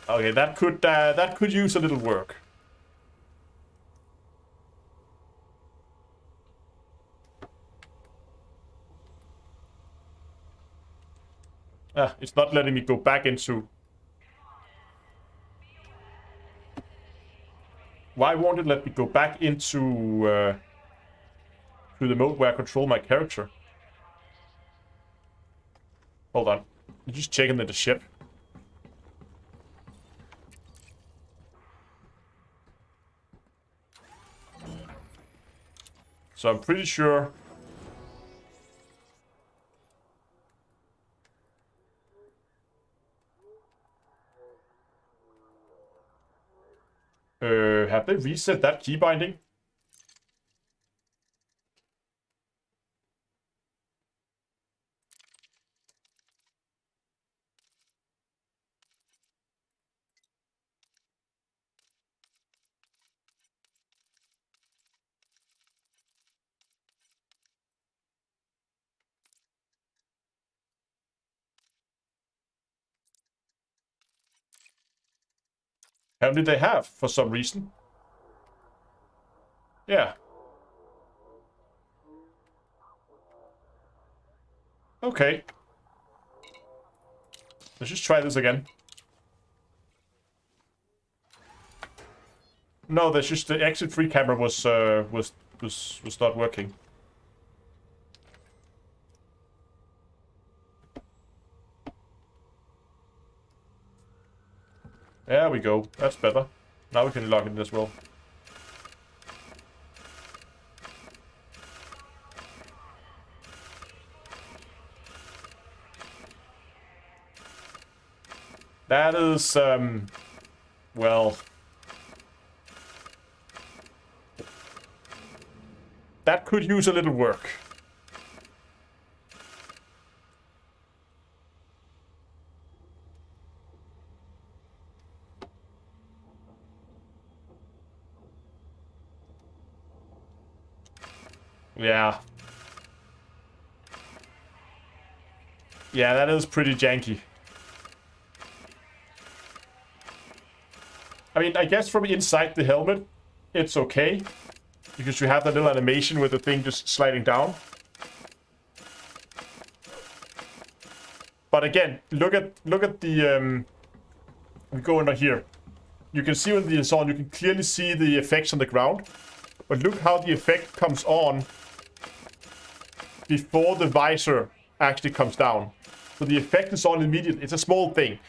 Okay, that could use a little work. It's not letting me go back into... Why won't it let me go back into to the mode where I control my character? Hold on. I'm just checking the ship. So I'm pretty sure... have they reset that key binding? How did they have, for some reason? Yeah. Okay. Let's just try this again. No, that's just the exit free camera was not working. There we go. That's better. Now we can log in as well. That is, well... That could use a little work. Yeah. Yeah, that is pretty janky. I mean, I guess from inside the helmet, it's okay. Because you have that little animation with the thing just sliding down. But again, look at the... we go under here. You can see when the is on, you can clearly see the effects on the ground. But look how the effect comes on before the visor actually comes down. So the effect is on immediately. It's a small thing.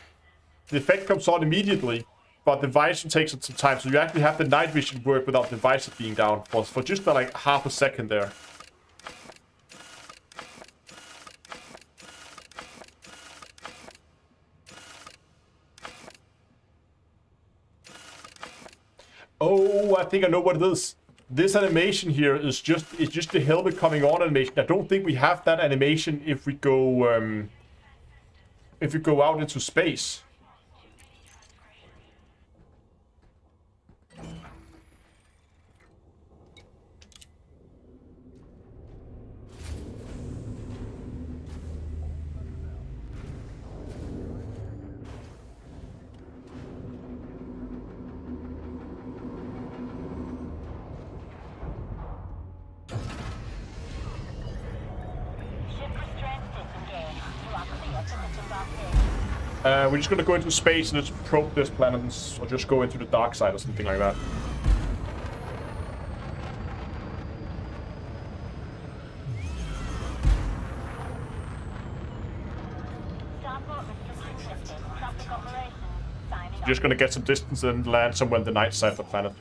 The effect comes on immediately, but the visor takes some time. So you actually have the night vision work without the visor being down for just like half a second there. Oh, I think I know what it is. This animation here is just the helmet coming on animation. I don't think we have that animation if we go out into space. We're just gonna go into space and just probe this planet, or just go into the dark side or something like that. Just gonna get some distance and land somewhere on the night side of the planet.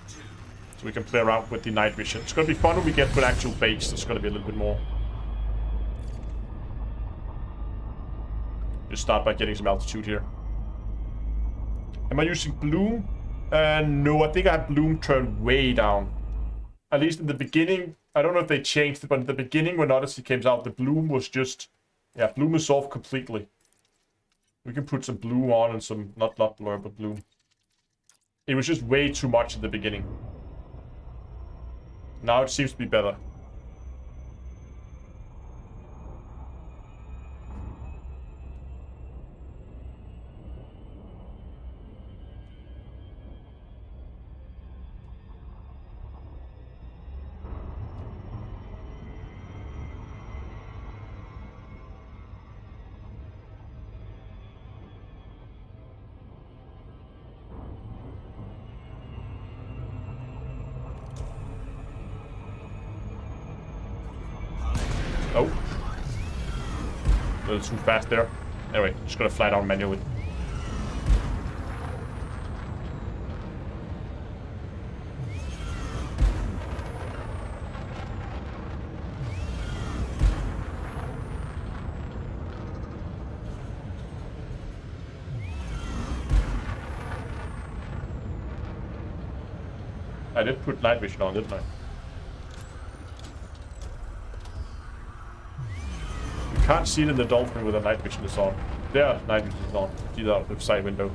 So we can play around with the night vision. It's gonna be fun when we get to an actual base. There's gonna be a little bit more. Just start by getting some altitude here. Am I using bloom? No, I think I have bloom turned way down. At least in the beginning. I don't know if they changed it, but in the beginning when Odyssey came out, the bloom was just... Yeah, bloom is off completely. We can put some blue on and some... Not blur, but bloom. It was just way too much in the beginning. Now it seems to be better. Oh. A little too fast there. Anyway, just gonna fly down manually. I did put night vision on, didn't I? Can't see it in the dolphin with the night vision is on. There, night vision is on. See that out the side window.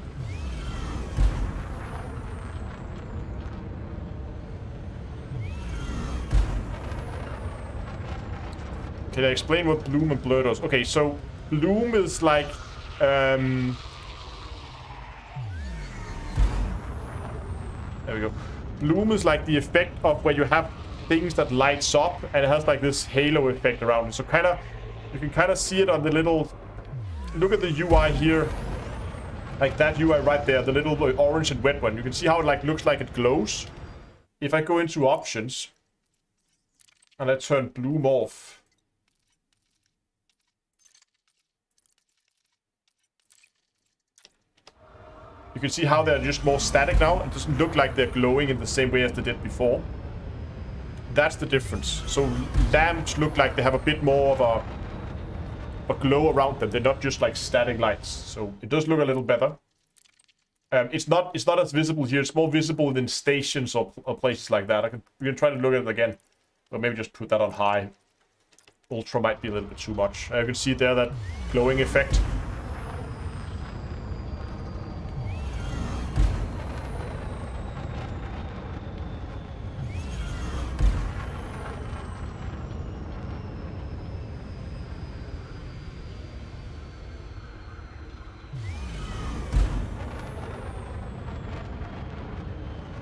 Can I explain what bloom and blur does? Okay, so bloom is like there we go. Bloom is like the effect of where you have things that lights up and it has like this halo effect around it. So kind of you can kind of see it on the little... Look at the UI here. Like that UI right there, the little orange and red one. You can see how it like looks like it glows. If I go into options and I turn bloom off. You can see how they're just more static now. It doesn't look like they're glowing in the same way as they did before. That's the difference. So lamps look like they have a bit more of a glow around them. They're not just like static lights. So it does look a little better. It's not as visible here. It's more visible in stations or places like that. We can try to look at it again. But maybe just put that on high. Ultra might be a little bit too much. You can see there that glowing effect.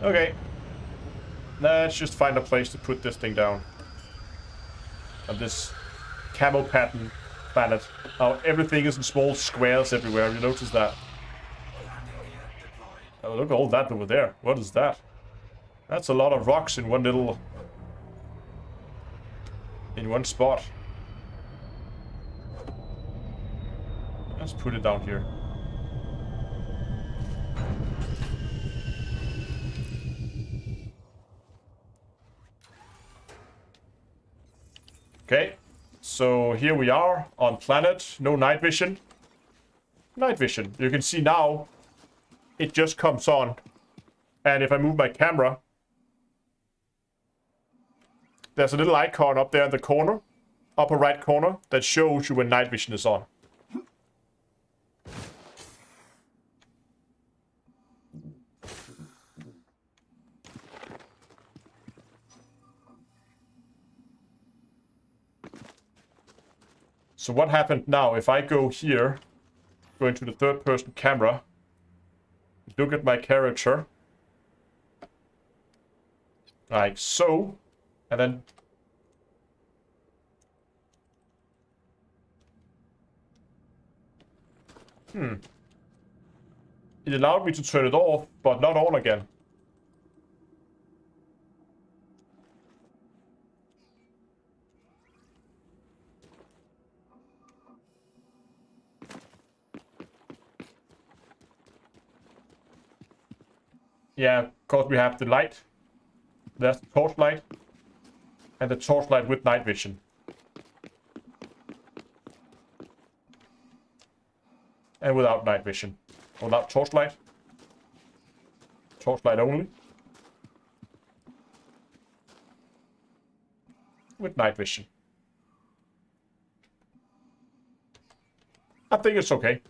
Okay. Let's just find a place to put this thing down. On this camel pattern planet. Now everything is in small squares everywhere. Have you noticed that? Oh, look at all that over there. What is that? That's a lot of rocks in one little... in one spot. Let's put it down here. Okay, so here we are on planet, no night vision. Night vision. You can see now it just comes on. And if I move my camera, there's a little icon up there in the corner, upper right corner, that shows you when night vision is on. So what happened now, if I go here, go into the third person camera, look at my character, like so, and then It allowed me to turn it off, but not on again. Yeah, because we have the light. There's the torchlight. And the torchlight with night vision. And without night vision. Without torchlight. Torchlight only. With night vision. I think it's okay.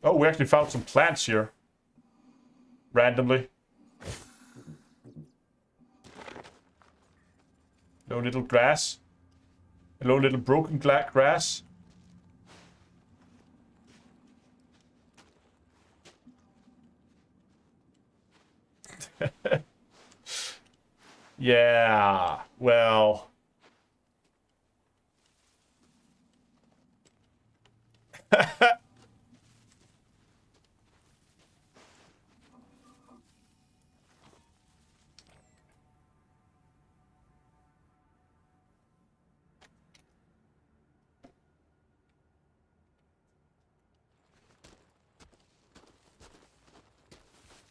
Oh, we actually found some plants here. Randomly. No little grass. Hello, little broken grass. Yeah, well.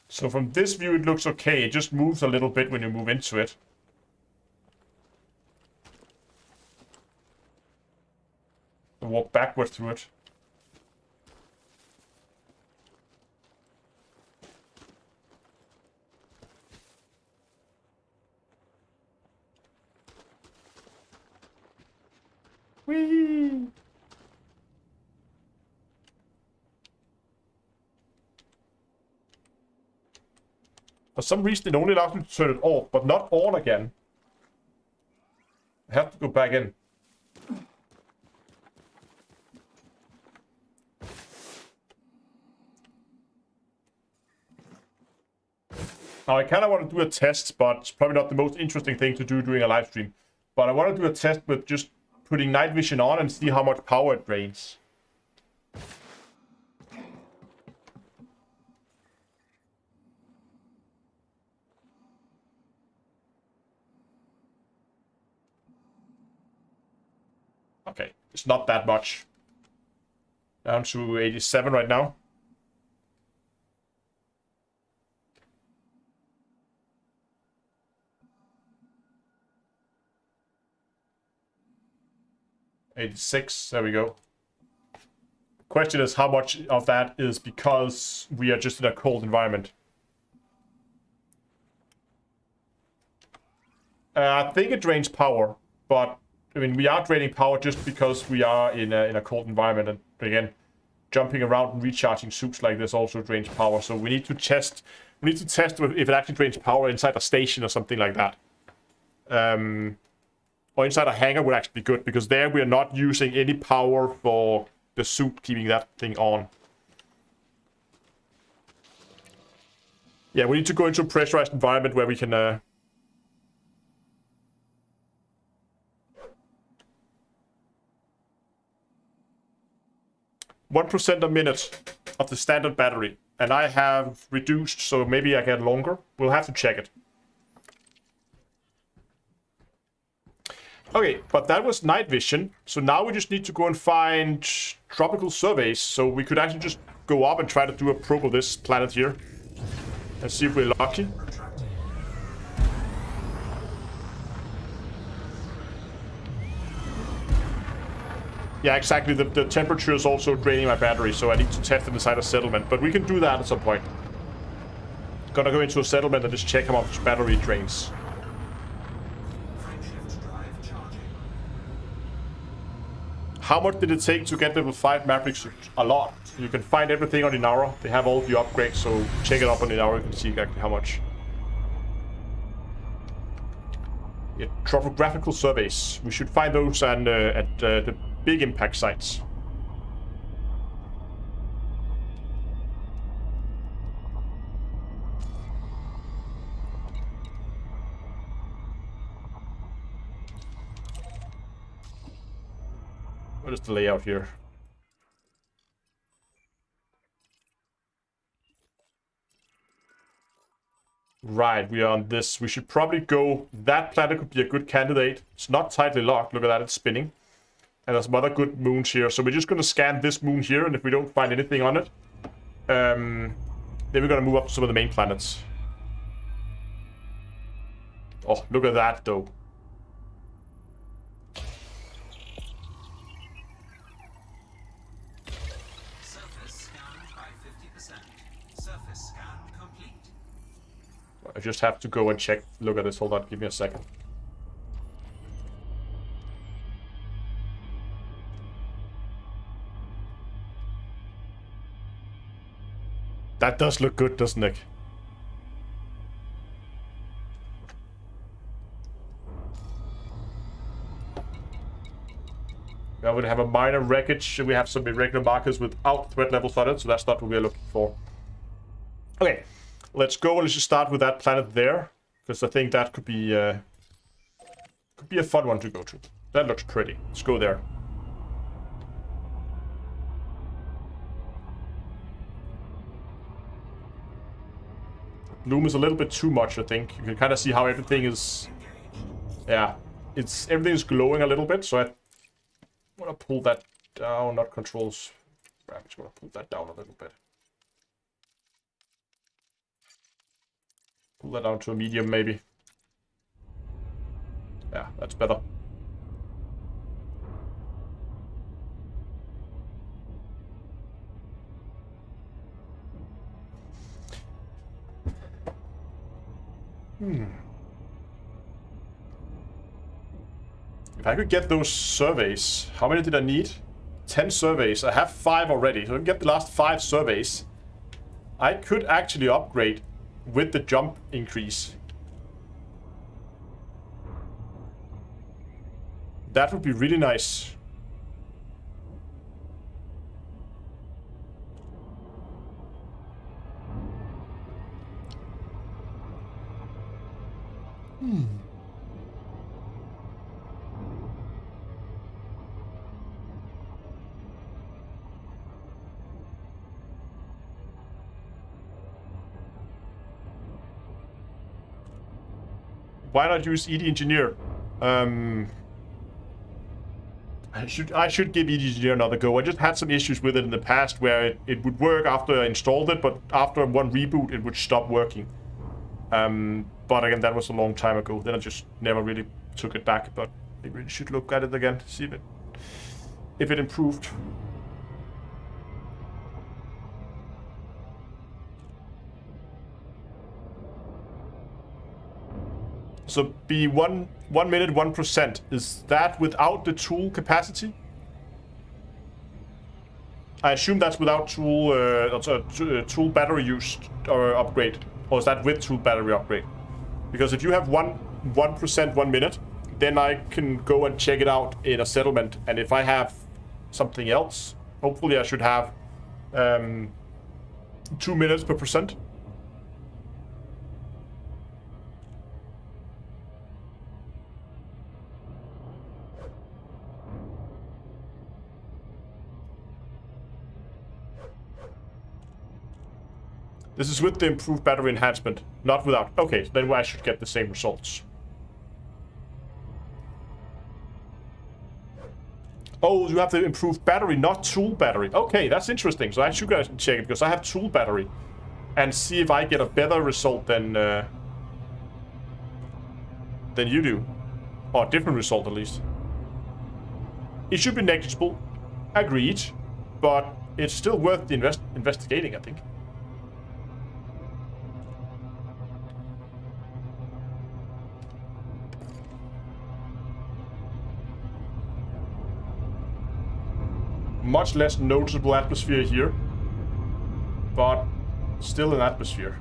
So from this view it looks okay, it just moves a little bit when you move into it. Walk backwards through it. Whee! For some reason, it only allows me to turn it off, but not on again. I have to go back in. Now, I kind of want to do a test, but it's probably not the most interesting thing to do during a live stream. But I want to do a test with just putting night vision on and see how much power it drains. Okay, it's not that much. Down to 87 right now. $86, there we go. Question is how much of that is because we are just in a cold environment. I think it drains power, but I mean we are draining power just because we are in a cold environment, and again, jumping around and recharging suits like this also drains power. So we need to test. We need to test if it actually drains power inside a station or something like that. Or inside a hangar would actually be good, because there we are not using any power for the suit keeping that thing on. Yeah, we need to go into a pressurized environment where we can... 1% a minute of the standard battery. And I have reduced, so maybe I get longer. We'll have to check it. Okay, but that was night vision. So now we just need to go and find tropical surveys. So we could actually just go up and try to do a probe of this planet here. And see if we're lucky. Yeah, exactly. The temperature is also draining my battery, so I need to test it inside a settlement. But we can do that at some point. Gonna go into a settlement and just check how much battery it drains. How much did it take to get level 5 Maverick suit? A lot. You can find everything on Inara. They have all the upgrades, so check it up on Inara. You can see exactly how much. Yeah, topographical surveys. We should find those and at the big impact sites. What is the layout here? Right, we are on this. We should probably go... That planet could be a good candidate. It's not tightly locked. Look at that, it's spinning. And there's some other good moons here. So we're just going to scan this moon here, and if we don't find anything on it, then we're going to move up to some of the main planets. Oh, look at that, though. Surface scanned by 50%. Surface scan complete. I just have to go and check. Look at this. Hold on, give me a second. That does look good, doesn't it? I would have a minor wreckage. We have some irregular markers without threat levels on it, so that's not what we're looking for. Okay, let's go and let's just start with that planet there, because I think that could be a fun one to go to. That looks pretty. Let's go there. Bloom is a little bit too much, I think. You can kind of see how everything is... Yeah, everything is glowing a little bit, so I want to pull that down, not controls. I'm just going to pull that down a little bit. Pull that down to a medium, maybe. Yeah, that's better. If I could get those surveys, how many did I need? 10 surveys. I have 5 already, so I can get the last 5 surveys. I could actually upgrade with the jump increase. That would be really nice. Why not use ED Engineer? I should give ED Engineer another go. I just had some issues with it in the past where it would work after I installed it, but after one reboot it would stop working. But again, that was a long time ago. Then I just never really took it back, but I really should look at it again to see if it improved. So be 1 minute 1%. Is that without the tool capacity? I assume that's without tool battery use or upgrade, or is that with tool battery upgrade? Because if you have 1% 1 minute, then I can go and check it out in a settlement. And if I have something else, hopefully I should have 2 minutes per percent. This is with the improved battery enhancement, not without. Okay, then I should get the same results. Oh, you have the improved battery, not tool battery. Okay, that's interesting. So I should go and check it, because I have tool battery. And see if I get a better result than you do. Or a different result, at least. It should be negligible. Agreed. But it's still worth the investigating, I think. Much less noticeable atmosphere here, but still an atmosphere.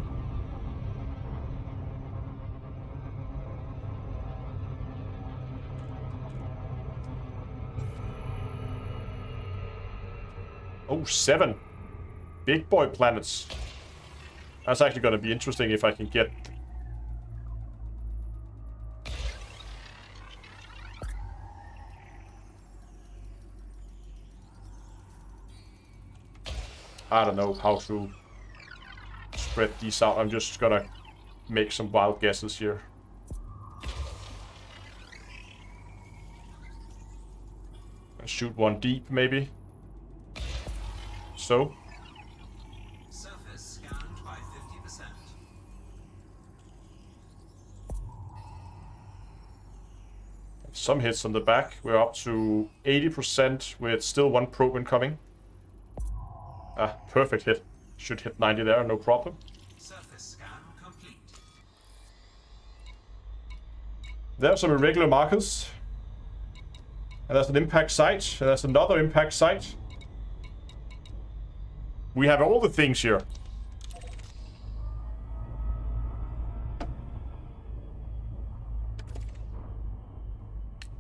Oh, 7 big boy planets. That's actually going to be interesting if I can get... I don't know how to spread these out. I'm just gonna make some wild guesses here. And shoot one deep, maybe. So. Surface scanned by 50%. Some hits on the back. We're up to 80% with still one probe incoming. Ah, perfect hit. Should hit 90 there, no problem. Surface scan complete. There are some irregular markers. And there's an impact site. And there's another impact site. We have all the things here.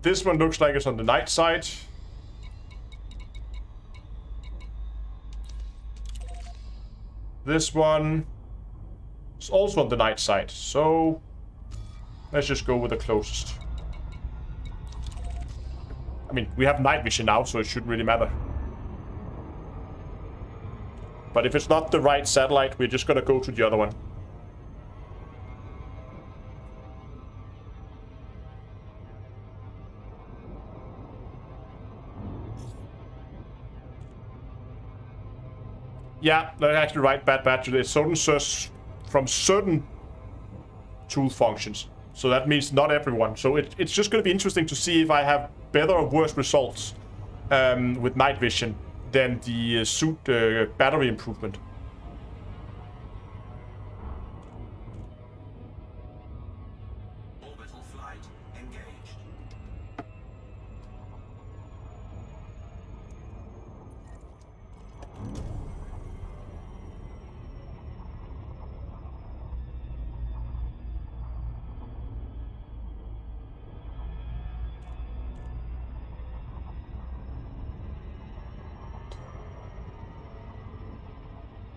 This one looks like it's on the night side. This one is also on the night side. So let's just go with the closest. I mean, we have night vision now, so it shouldn't really matter. But if it's not the right satellite, we're just gonna go to the other one. Yeah, they're actually right, bad battery. It's certain search from certain tool functions. So that means not everyone. So it's just going to be interesting to see if I have better or worse results with night vision than the suit battery improvement. Orbital flight engaged.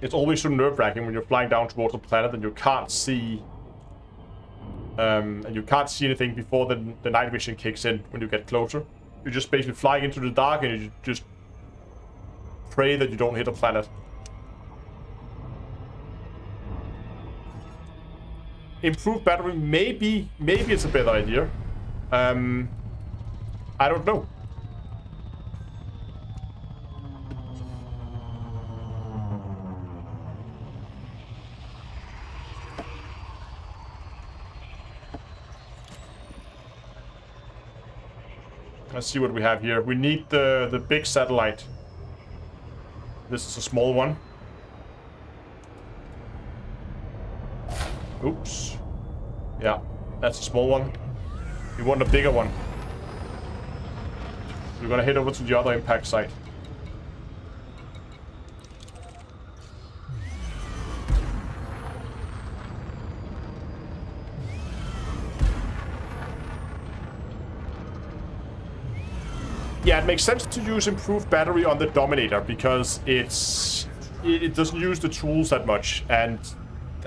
It's always so nerve-wracking when you're flying down towards a planet and you can't see anything before the night vision kicks in when you get closer. You're just basically flying into the dark and you just pray that you don't hit a planet. Improved battery, maybe it's a better idea. I don't know. Let's see what we have here. We need the big satellite. This is a small one. Oops. Yeah, that's a small one. We want a bigger one. We're gonna head over to the other impact site. Yeah, it makes sense to use improved battery on the Dominator because it doesn't use the tools that much, and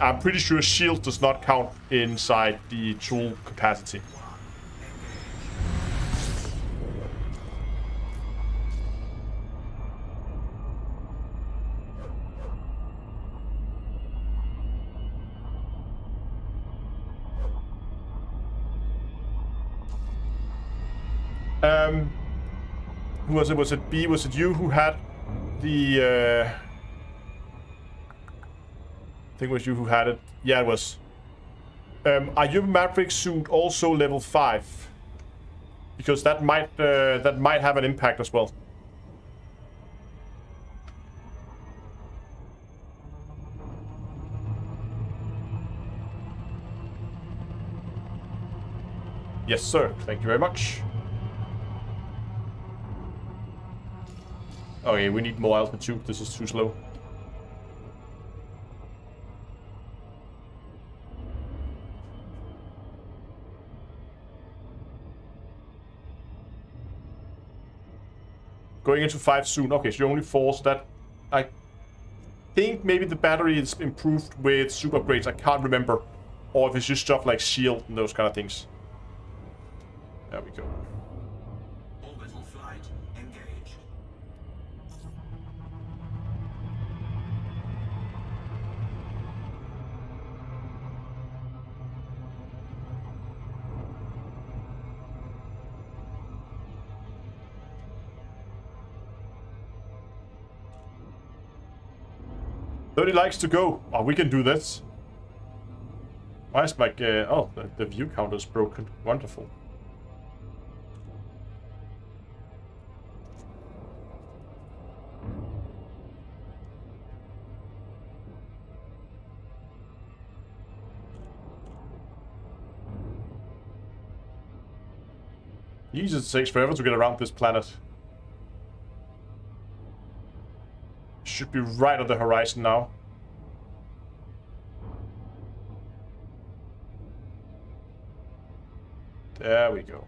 I'm pretty sure shield does not count inside the tool capacity. Who was it? Was it B? Was it you who had the I think it was you who had it. Yeah, it was. Are your Maverick suit also level 5? Because that might have an impact as well. Yes, sir. Thank you very much. Okay, we need more altitude. This is too slow. Going into 5 soon. Okay, so you're only 4, so that... I think maybe the battery is improved with super upgrades. I can't remember. Or if it's just stuff like shield and those kind of things. There we go. Orbital flight engaged. 30 likes to go. Oh, we can do this. Why is my... oh, the view counter is broken. Wonderful. Jesus, it takes forever to get around this planet. Should be right on the horizon now. There we go.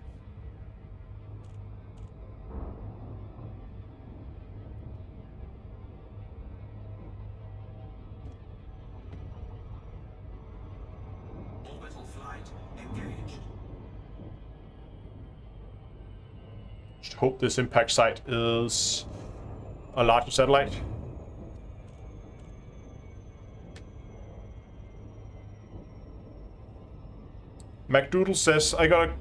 Orbital flight engaged. Just hope this impact site is a larger satellite. McDoodle says, I got a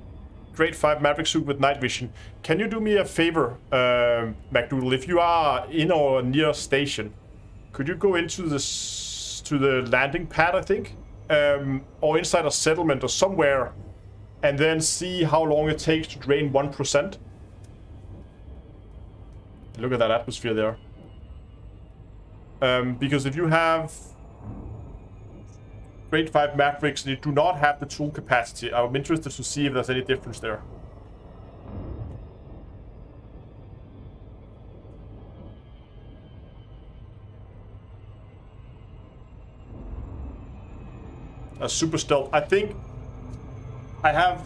grade 5 Maverick suit with night vision. Can you do me a favor, McDoodle? If you are in or near station, could you go into this to the landing pad, I think? Or inside a settlement or somewhere, and then see how long it takes to drain 1%? Look at that atmosphere there. Because if you have grade 5 Mavericks and you do not have the tool capacity, I'm interested to see if there's any difference there. A super stealth. I think I have,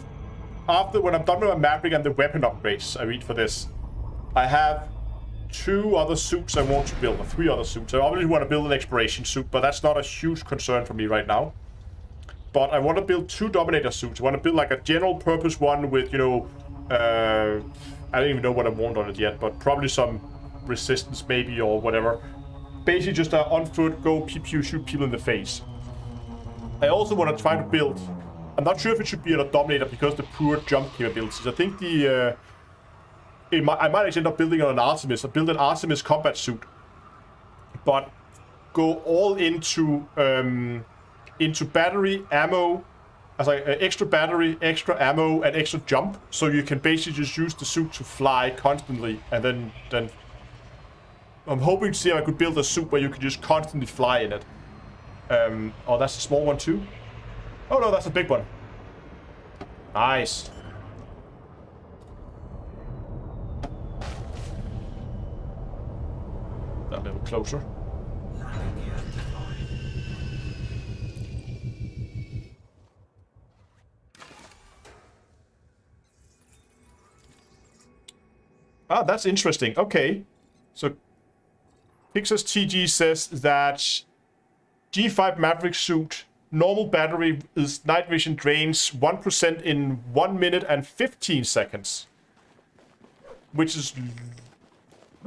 after when I'm done with my Maverick and the weapon upgrades I read for this, I have 2 other suits I want to build, or 3 other suits. I obviously want to build an exploration suit, but that's not a huge concern for me right now. But I want to build 2 Dominator suits. I want to build like a general purpose one with, you know, I don't even know what I want on it yet, but probably some resistance maybe or whatever. Basically just a on foot, go pew pew, shoot people in the face. I also want to try to build, I'm not sure if it should be a Dominator because of the poor jump capabilities. I think the I might actually end up building on an Artemis. I build an Artemis combat suit, but go all into battery, ammo, as extra battery, extra ammo, and extra jump. So you can basically just use the suit to fly constantly, and then I'm hoping to see if I could build a suit where you could just constantly fly in it. Oh, that's a small one too. Oh no, that's a big one. Nice. A little closer. Ah, that's interesting. Okay. So Pixas TG says that G5 Maverick suit, normal battery is night vision drains 1% in 1 minute and 15 seconds. Which is,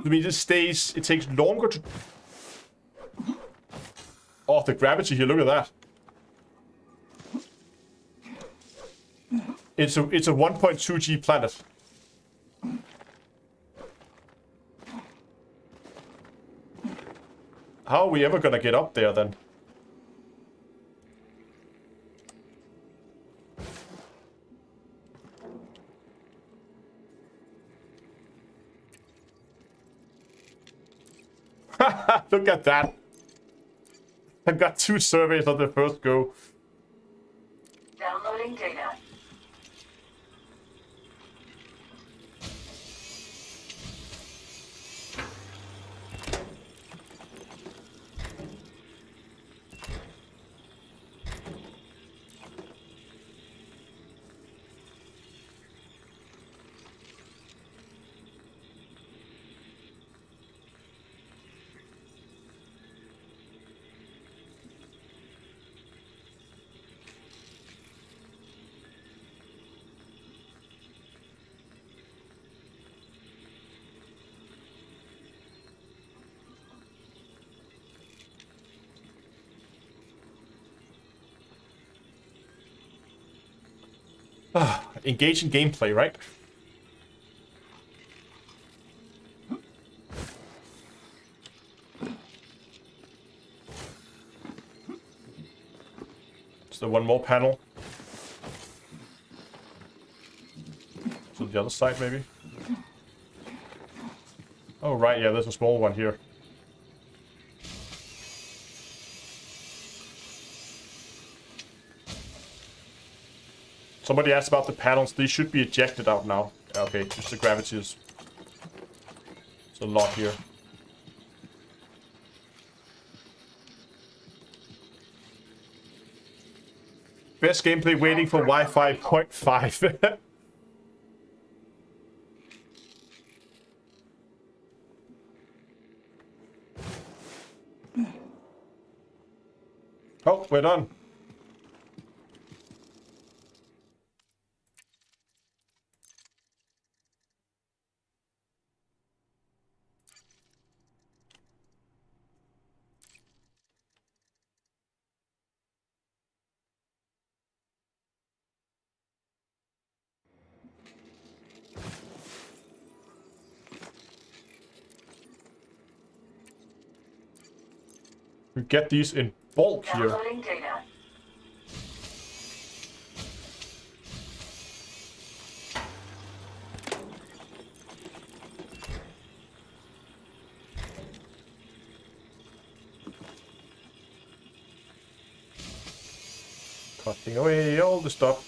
I mean, it takes longer to... Oh, the gravity here, look at that. It's a 1.2G planet. How are we ever gonna get up there then? Look at that. I got 2 surveys on the first go. Downloading data. Engage in gameplay, right? one more panel. To the other side, maybe. Oh, right, yeah, there's a small one here. Somebody asked about the panels. They should be ejected out now. Okay, just the gravity is... It's a lot here. Best gameplay waiting for Wi-Fi 0.5. Oh, we're done. We get these in bulk here. Downloading data. Cutting away all the stuff.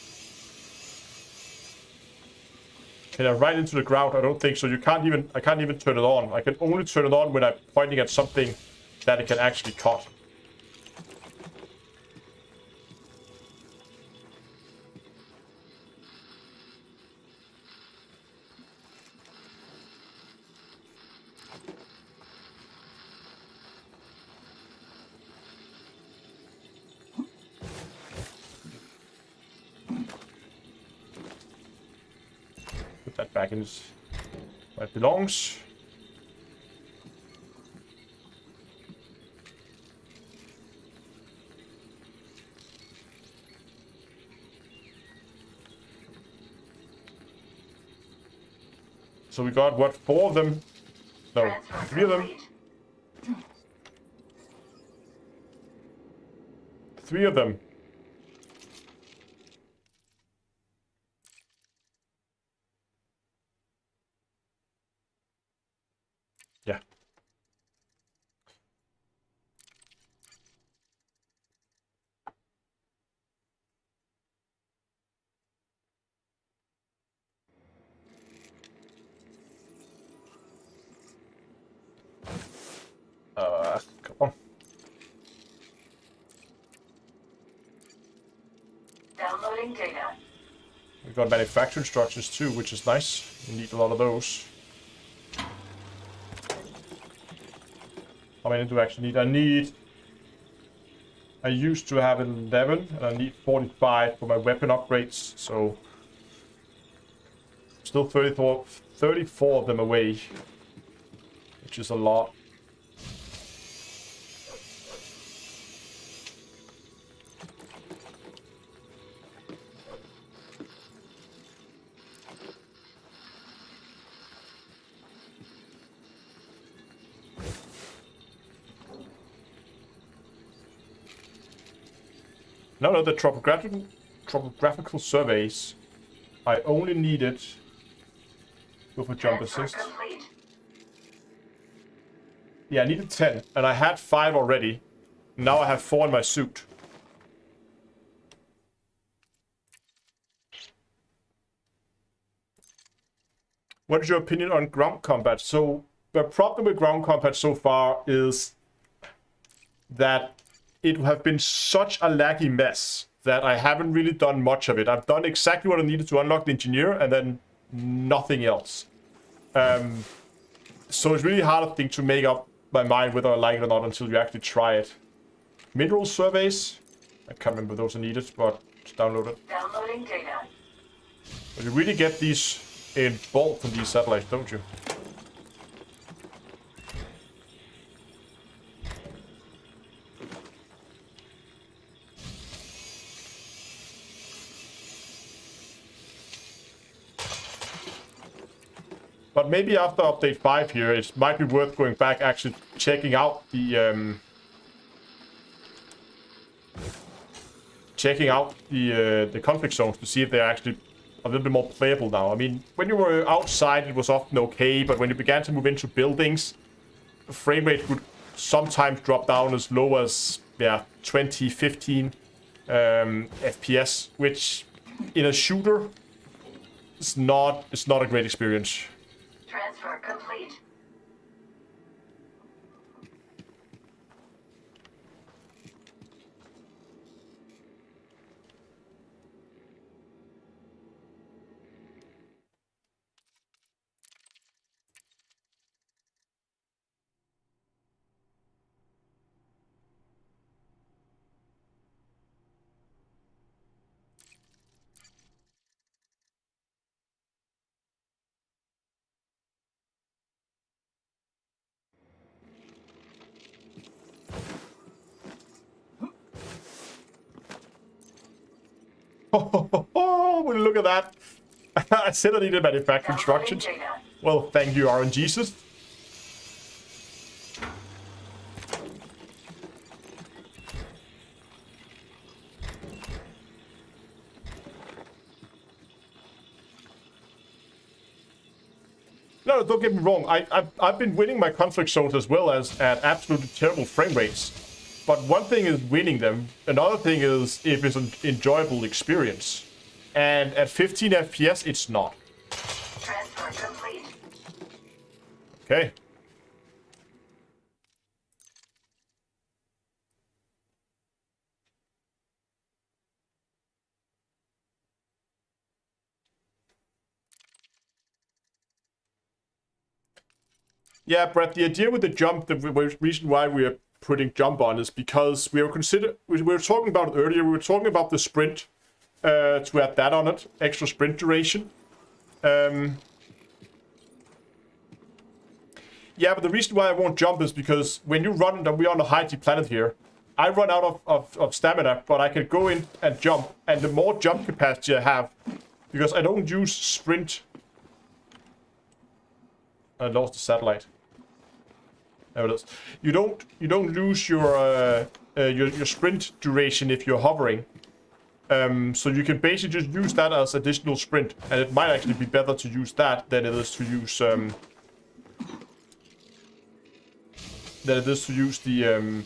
Can I ride into the ground? I don't think so. I can't even turn it on. I can only turn it on when I'm pointing at something that it can actually cut. Put that back in where it belongs. So we got, what, 4 of them? No, 3 of them. 3 of them. Yeah. Come on. Downloading data. We got manufacturing structures too, which is nice. You need a lot of those. How many do I actually need? I used to have 11, and I need 45 for my weapon upgrades, so... Still 34 of them away, which is a lot. No, the topographical surveys. I only needed with a jump assist. Yeah, I needed 10, and I had 5 already. Now I have 4 in my suit. What is your opinion on ground combat? So the problem with ground combat so far is that it would have been such a laggy mess that I haven't really done much of it. I've done exactly what I needed to unlock the engineer and then nothing else. So it's really hard, I think, to make up my mind whether I like it or not until you actually try it. Mineral surveys. I can't remember if those are needed, but just download it. Downloading data. But you really get these in bulk from these satellites, don't you? But maybe after update 5 here, it might be worth going back, actually checking out the checking out the conflict zones to see if they're actually a little bit more playable now. I mean, when you were outside, it was often okay, but when you began to move into buildings, the frame rate would sometimes drop down as low as 20, 15 FPS, which in a shooter is not a great experience. Transfer complete. Oh, well, look at that. I said I needed manufacturing instructions. Well, thank you, RNGesus. No, don't get me wrong. I've been winning my conflict zones as well as at absolutely terrible frame rates. But one thing is winning them. Another thing is if it's an enjoyable experience. And at 15 FPS, it's not. Transfer complete. Okay. Yeah, Brett, the idea with the jump, the reason why we are putting jump on is because we were talking about it earlier, we were talking about the sprint, to add that on it, extra sprint duration. Yeah, but the reason why I won't jump is because when you run, and we're on a high-T planet here, I run out of stamina, but I can go in and jump, and the more jump capacity I have, because I don't use sprint. I lost the satellite. There it is. You don't lose your sprint duration if you're hovering. So you can basically just use that as additional sprint, and it might actually be better to use that than it is to use the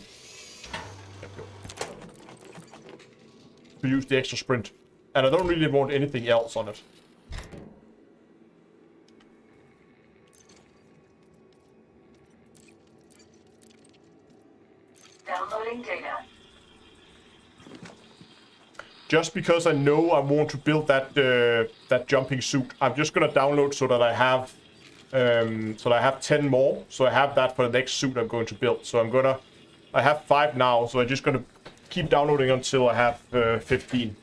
extra sprint. And I don't really want anything else on it. Downloading data. Just because I know I want to build that jumping suit, I'm just gonna download so that I have 10 more. So I have that for the next suit I'm going to build. So I have 5 now. So I'm just gonna keep downloading until I have 15.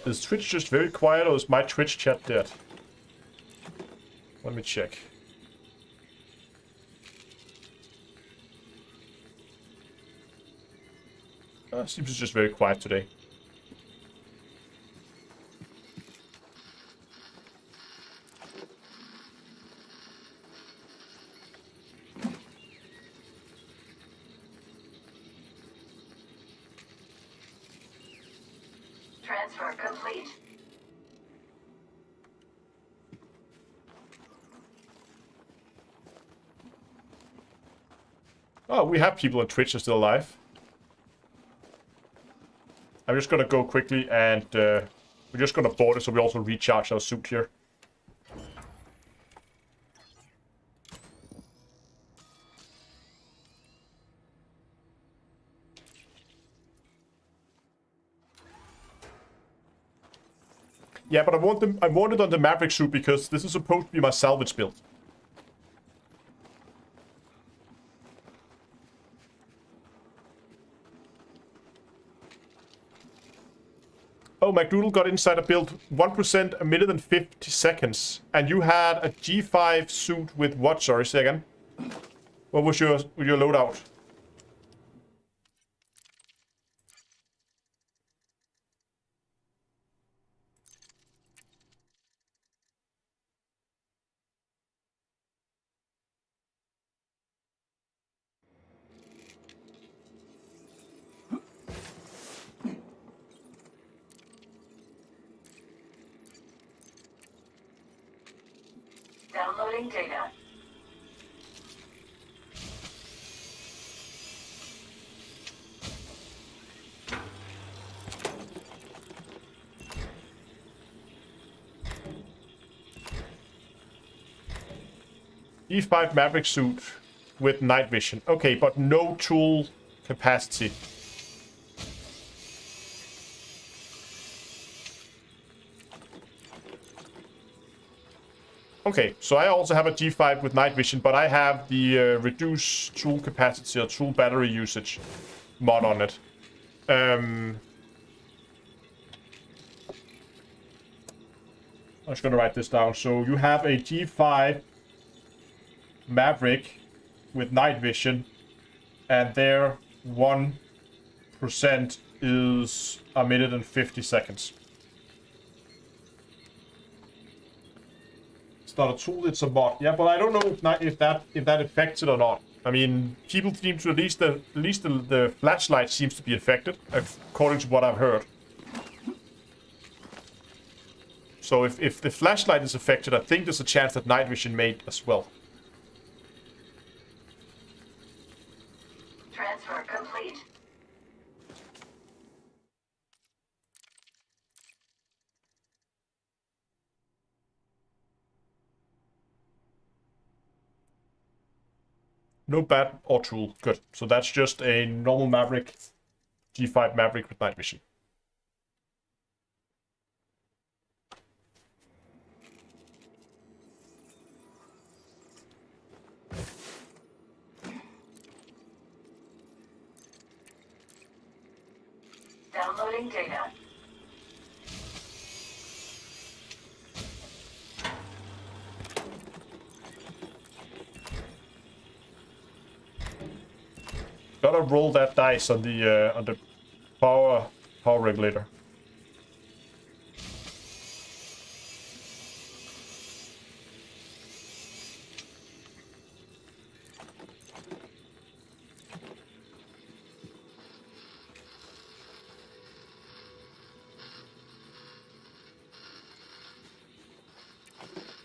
Is Twitch just very quiet, or is my Twitch chat dead? Let me check. Seems it's just very quiet today. Transfer complete. Oh, we have people on Twitch are still alive. I'm just gonna go quickly and we're just gonna board it so we also recharge our suit here. Yeah, but I want it on the Maverick suit because this is supposed to be my salvage build. Oh, McDoodle got inside a build 1% a minute and 50 seconds. And you had a G5 suit with what? Sorry, say again. What was your loadout? Downloading data. E5 Maverick suit with night vision. Okay, but no tool capacity. Okay, so I also have a G5 with night vision, but I have the reduce tool capacity or tool battery usage mod on it. I'm just gonna write this down. So you have a G5 Maverick with night vision, and their 1% is 1 minute and 50 seconds. It's not a tool, it's a mod. Yeah, but I don't know if that affects it or not. I mean, people seem to at least the flashlight seems to be affected, according to what I've heard. So if the flashlight is affected, I think there's a chance that night vision may as well. Transfer complete. No bat or tool. Good. So that's just a normal Maverick, G5 Maverick with night vision. Downloading data. Gotta roll that dice on the power regulator.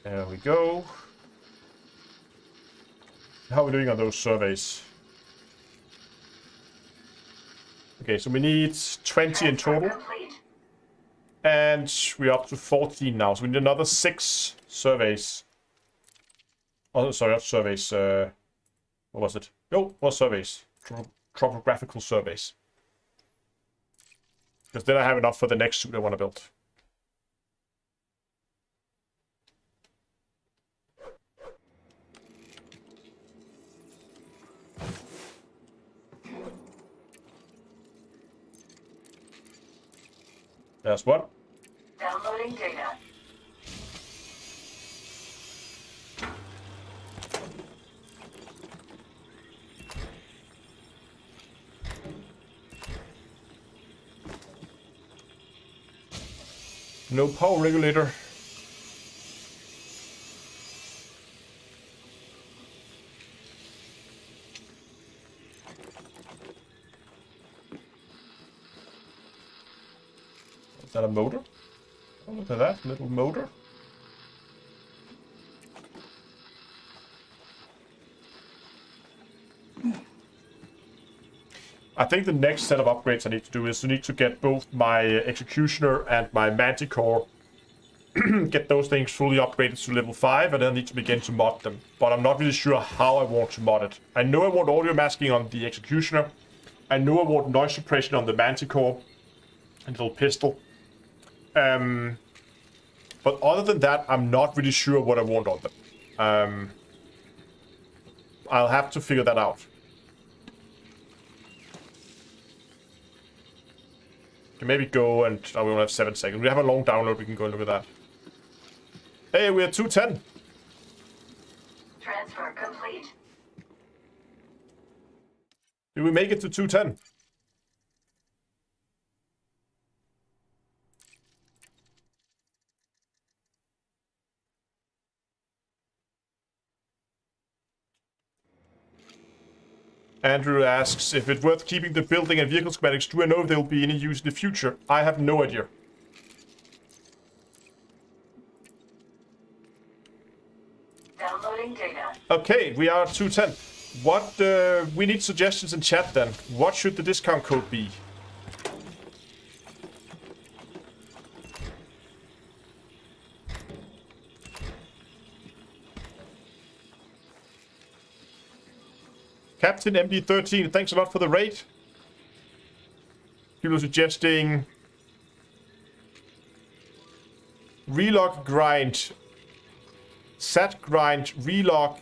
There we go. How are we doing on those surveys? Okay, so we need 20 in total. And we're up to 14 now. So we need another 6 surveys. Oh, sorry, not surveys. What was it? No, what surveys? Topographical surveys. Because then I have enough for the next suit I want to build. There's one. Downloading data. No power regulator. Is that a motor? Oh, look at that little motor. I think the next set of upgrades I need to do is I need to get both my Executioner and my Manticore, get those things fully upgraded to level 5, and then I need to begin to mod them. But I'm not really sure how I want to mod it. I know I want audio masking on the Executioner. I know I want noise suppression on the Manticore and little pistol. But other than that, I'm not really sure what I want on them. I'll have to figure that out. Can maybe go and... Oh, we only have 7 seconds. We have a long download. We can go and look at that. Hey, we're 210. Transfer complete. Do we make it to 210? Andrew asks if it's worth keeping the building and vehicle schematics. Do I know if they will be any use in the future? I have no idea. Downloading data. Okay, we are at 210. What, we need suggestions in chat then. What should the discount code be? Captain MD13, thanks a lot for the raid. People are suggesting relog grind, sat grind, relog,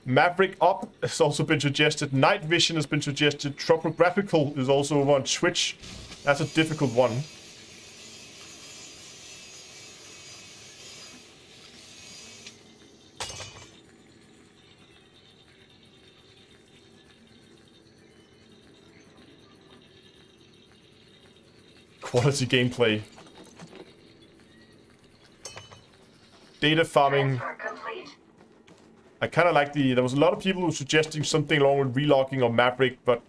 Maverick up has also been suggested, night vision has been suggested, topographical is also on Twitch. That's a difficult one. Quality gameplay. Data farming. Transfer complete. I kind of like there was a lot of people who were suggesting something along with relogging or Maverick, but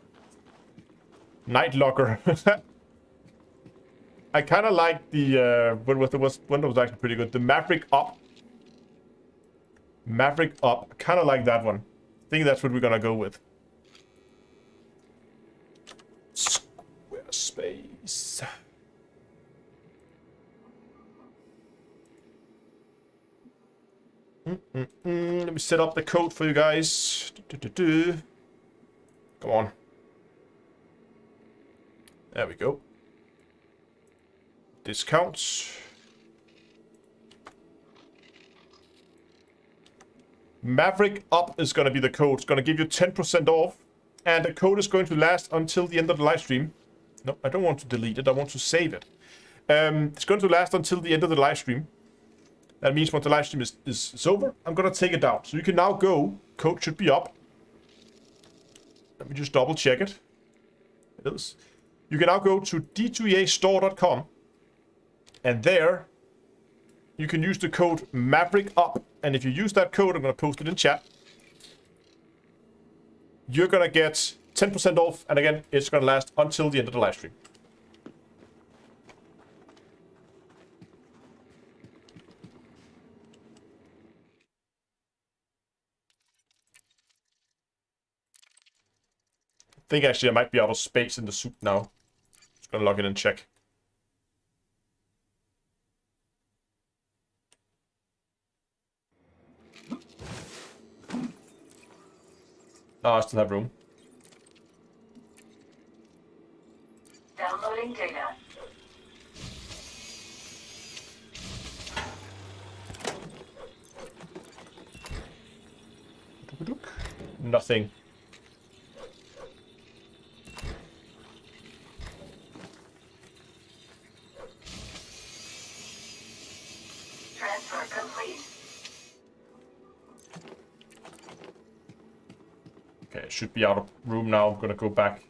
Night Logger. I kind of like the, one that was actually pretty good. The Maverick up. Maverick up. I kind of like that one. I think that's what we're gonna go with. Squarespace. Let me set up the code for you guys. Come on. There we go. Discounts. Maverick up is going to be the code. It's going to give you 10% off. And the code is going to last until the end of the live stream. No, I don't want to delete it. I want to save it. It's going to last until the end of the live stream. That means when the live stream is over, I'm going to take it down. So you can now go. Code should be up. Let me just double check it. It is. You can now go to d2eastore.com. And there, you can use the code MAVERICKUP. And if you use that code, I'm going to post it in chat. You're going to get 10% off. And again, it's going to last until the end of the live stream. I think actually I might be out of space in the suit now. Just gonna log in and check. Oh, I still have room. Downloading data. Nothing. Transfer complete. Okay, it should be out of room now. I'm gonna go back.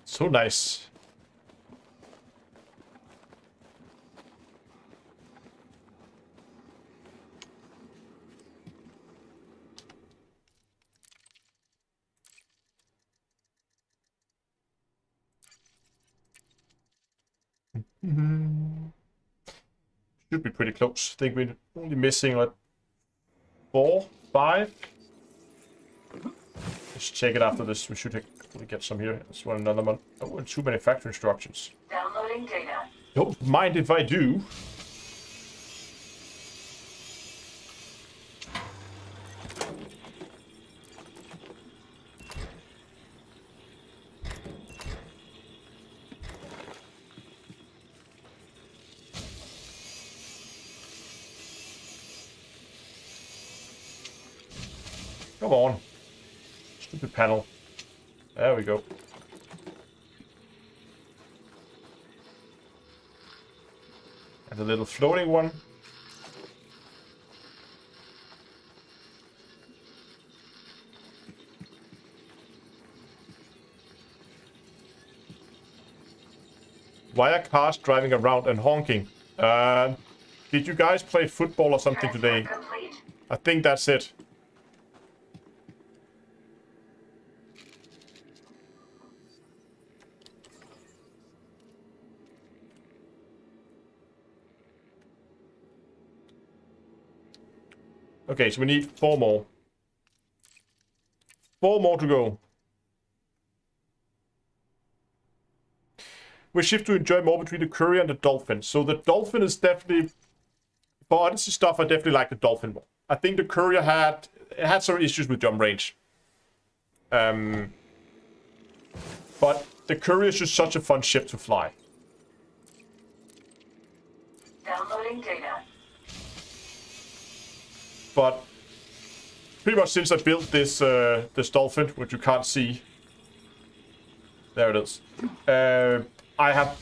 So nice. Should be pretty close. I think we're only missing like 4, 5. Let's check it after this. We should get some here. Let's run another one. Oh, and 2 manufacturing instructions. Downloading data. Don't mind if I do. Come on. Stupid panel. There we go. And a little floating one. Why are cars driving around and honking? Did you guys play football or something today? I think that's it. Okay, so we need 4 more. 4 more to go. We shift to enjoy more between the Courier and the Dolphin. So the Dolphin is definitely... For Odyssey stuff, I definitely like the Dolphin more. I think the Courier had some issues with jump range. But the Courier is just such a fun ship to fly. Downloading data. But pretty much since I built this Dolphin, which you can't see, there it is. I have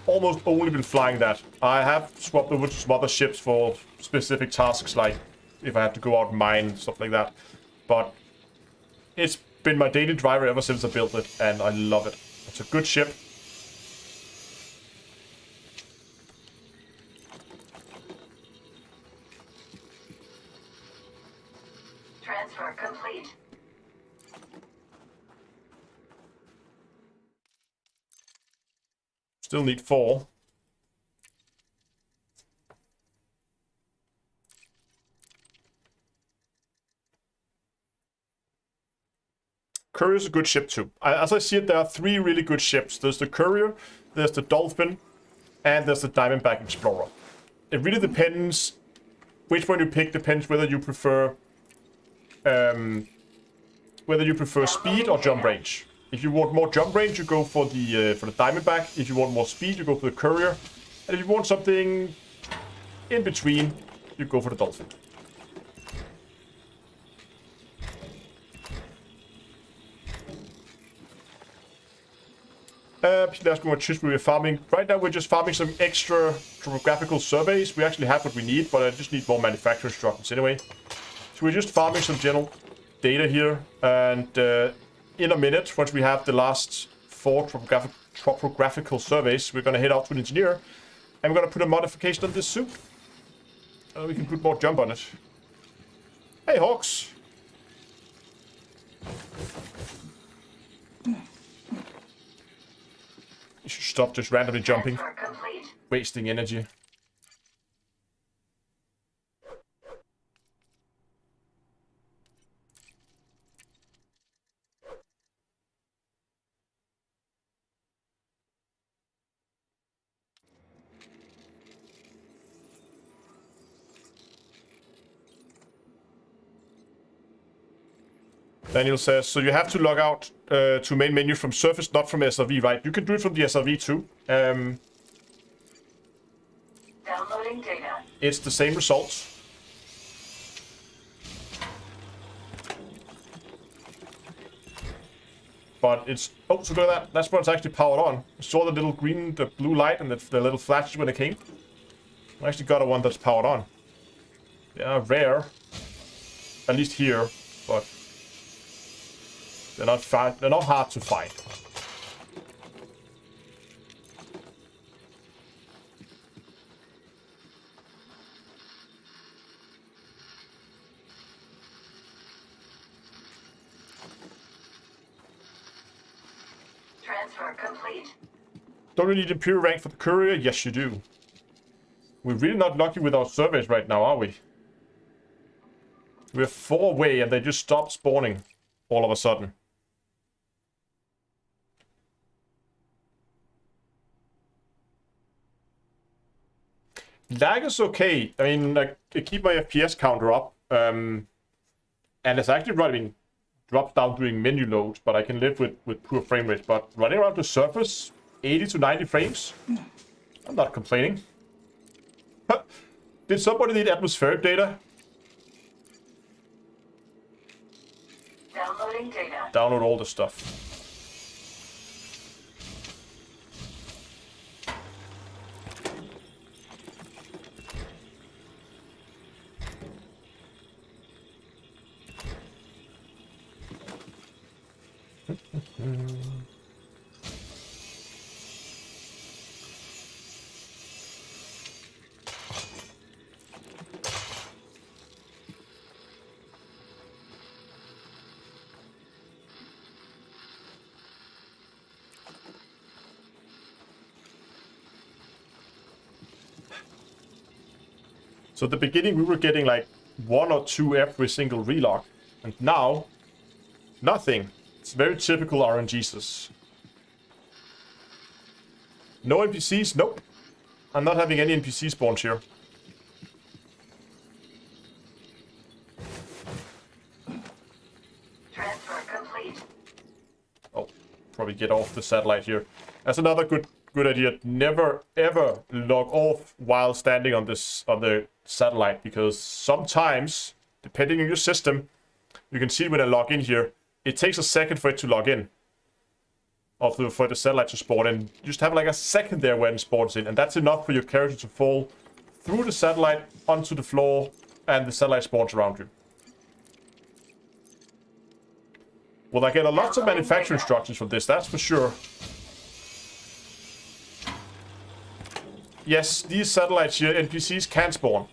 almost only been flying that. I have swapped over to some other ships for specific tasks, like if I had to go out and mine, stuff like that. But it's been my daily driver ever since I built it, and I love it. It's a good ship. Transfer complete. Still need 4. Courier is a good ship too. As I see it, there are 3 really good ships. There's the Courier, there's the Dolphin, and there's the Diamondback Explorer. It really depends which one you pick. Depends whether you prefer speed or jump range. If you want more jump range, you go for the Diamondback. If you want more speed, you go for the Courier. And if you want something in between, you go for the Dolphin. People asking what ships we are farming. Right now, we're just farming some extra topographical surveys. We actually have what we need, but I just need more manufacturing instructions anyway. So we're just farming some general data here, and in a minute, once we have the last 4 topographical surveys, we're going to head out to an engineer, and we're going to put a modification on this suit. We can put more jump on it. Hey, Hawks! You should stop just randomly jumping, wasting energy. Daniel says, so you have to log out to main menu from Surface, not from SRV, right? You can do it from the SRV too. Downloading data. It's the same results. But it's... Oh, so look at that. That's when it's actually powered on. I saw the little green, the blue light, and the little flashes when it came. I actually got a one that's powered on. They are rare. At least here, but... They're not hard to find. Transfer complete. Don't we need a pure rank for the Courier? Yes, you do. We're really not lucky with our surveys right now, are we? We're 4 away and they just stopped spawning all of a sudden. Lag is okay. I mean, I keep my FPS counter up. And it's actually running, drops down during menu loads, but I can live with poor frame rate. But running around the surface, 80 to 90 frames, I'm not complaining. Did somebody need atmospheric data? Download all the stuff. So at the beginning we were getting like 1 or 2 every single relog, and now nothing. It's very typical RNGesus. No NPCs? Nope. I'm not having any NPC spawns here. Transfer complete. Oh, probably get off the satellite here. That's another good idea. Never ever log off while standing on the satellite, because sometimes, depending on your system, you can see when I log in here, it takes a second for it to log in. For the satellite to spawn, and you just have like a second there when it spawns in, and that's enough for your character to fall through the satellite onto the floor, and the satellite spawns around you. Well, I get a lot of manufacturing instructions from this, that's for sure. Yes, these satellites here, NPCs can spawn.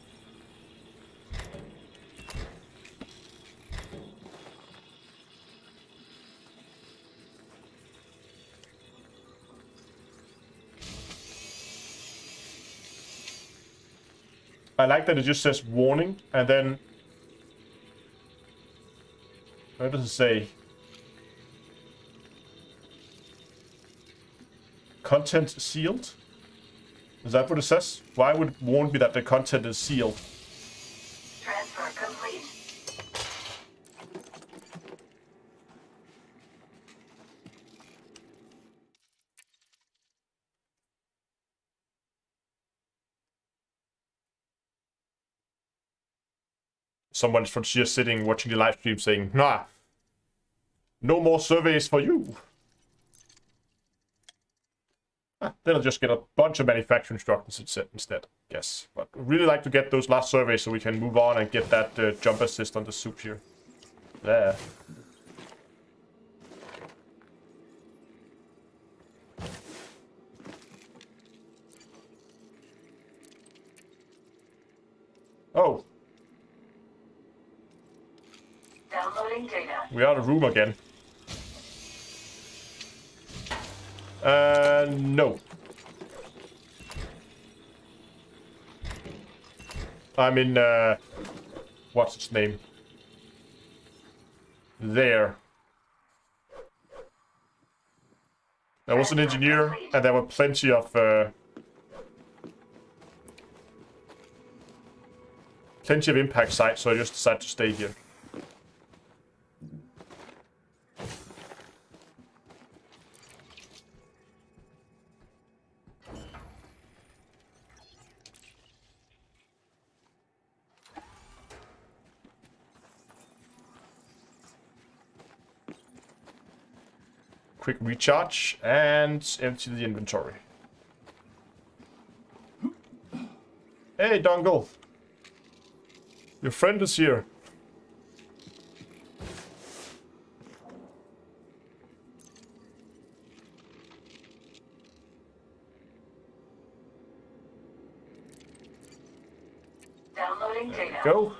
I like that it just says warning, and then... What does it say? Content sealed? Is that what it says? Why would it warn me that the content is sealed? Transfer complete. Someone's from here sitting, watching the live stream saying, nah, no more surveys for you. Then I'll just get a bunch of manufacturing instructions instead, yes. But I'd really like to get those last surveys so we can move on and get that jump assist on the suit here. There. Oh. Downloading data. We are in a room again. No. I'm in, what's its name? There. I was an engineer, and there were plenty of, impact sites, so I just decided to stay here. Quick recharge and empty the inventory. Hey, Dongle. Your friend is here. Downloading data. Go.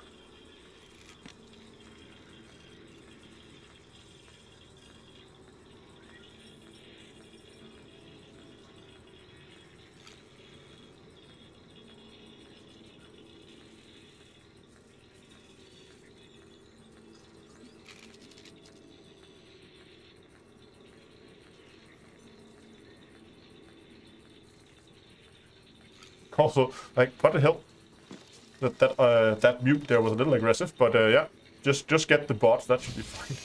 Also, like, what the hell? That mute there was a little aggressive, but yeah, just get the bot. That should be fine.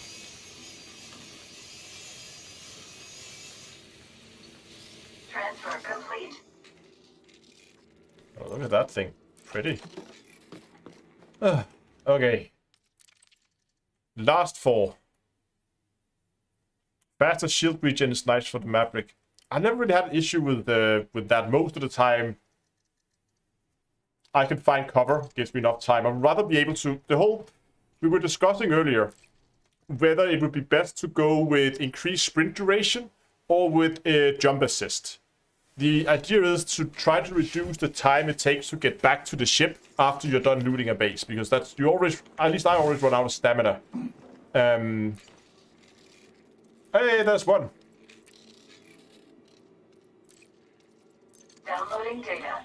Transfer complete. Oh, look at that thing. Pretty. Okay. Last 4. Faster shield regen is nice for the Maverick. I never really had an issue with that. Most of the time, I can find cover. Gives me enough time. I'd rather be able to... We were discussing earlier whether it would be best to go with increased sprint duration or with a jump assist. The idea is to try to reduce the time it takes to get back to the ship after you're done looting a base, because that's at least I always run out of stamina. Hey, there's one. Downloading data.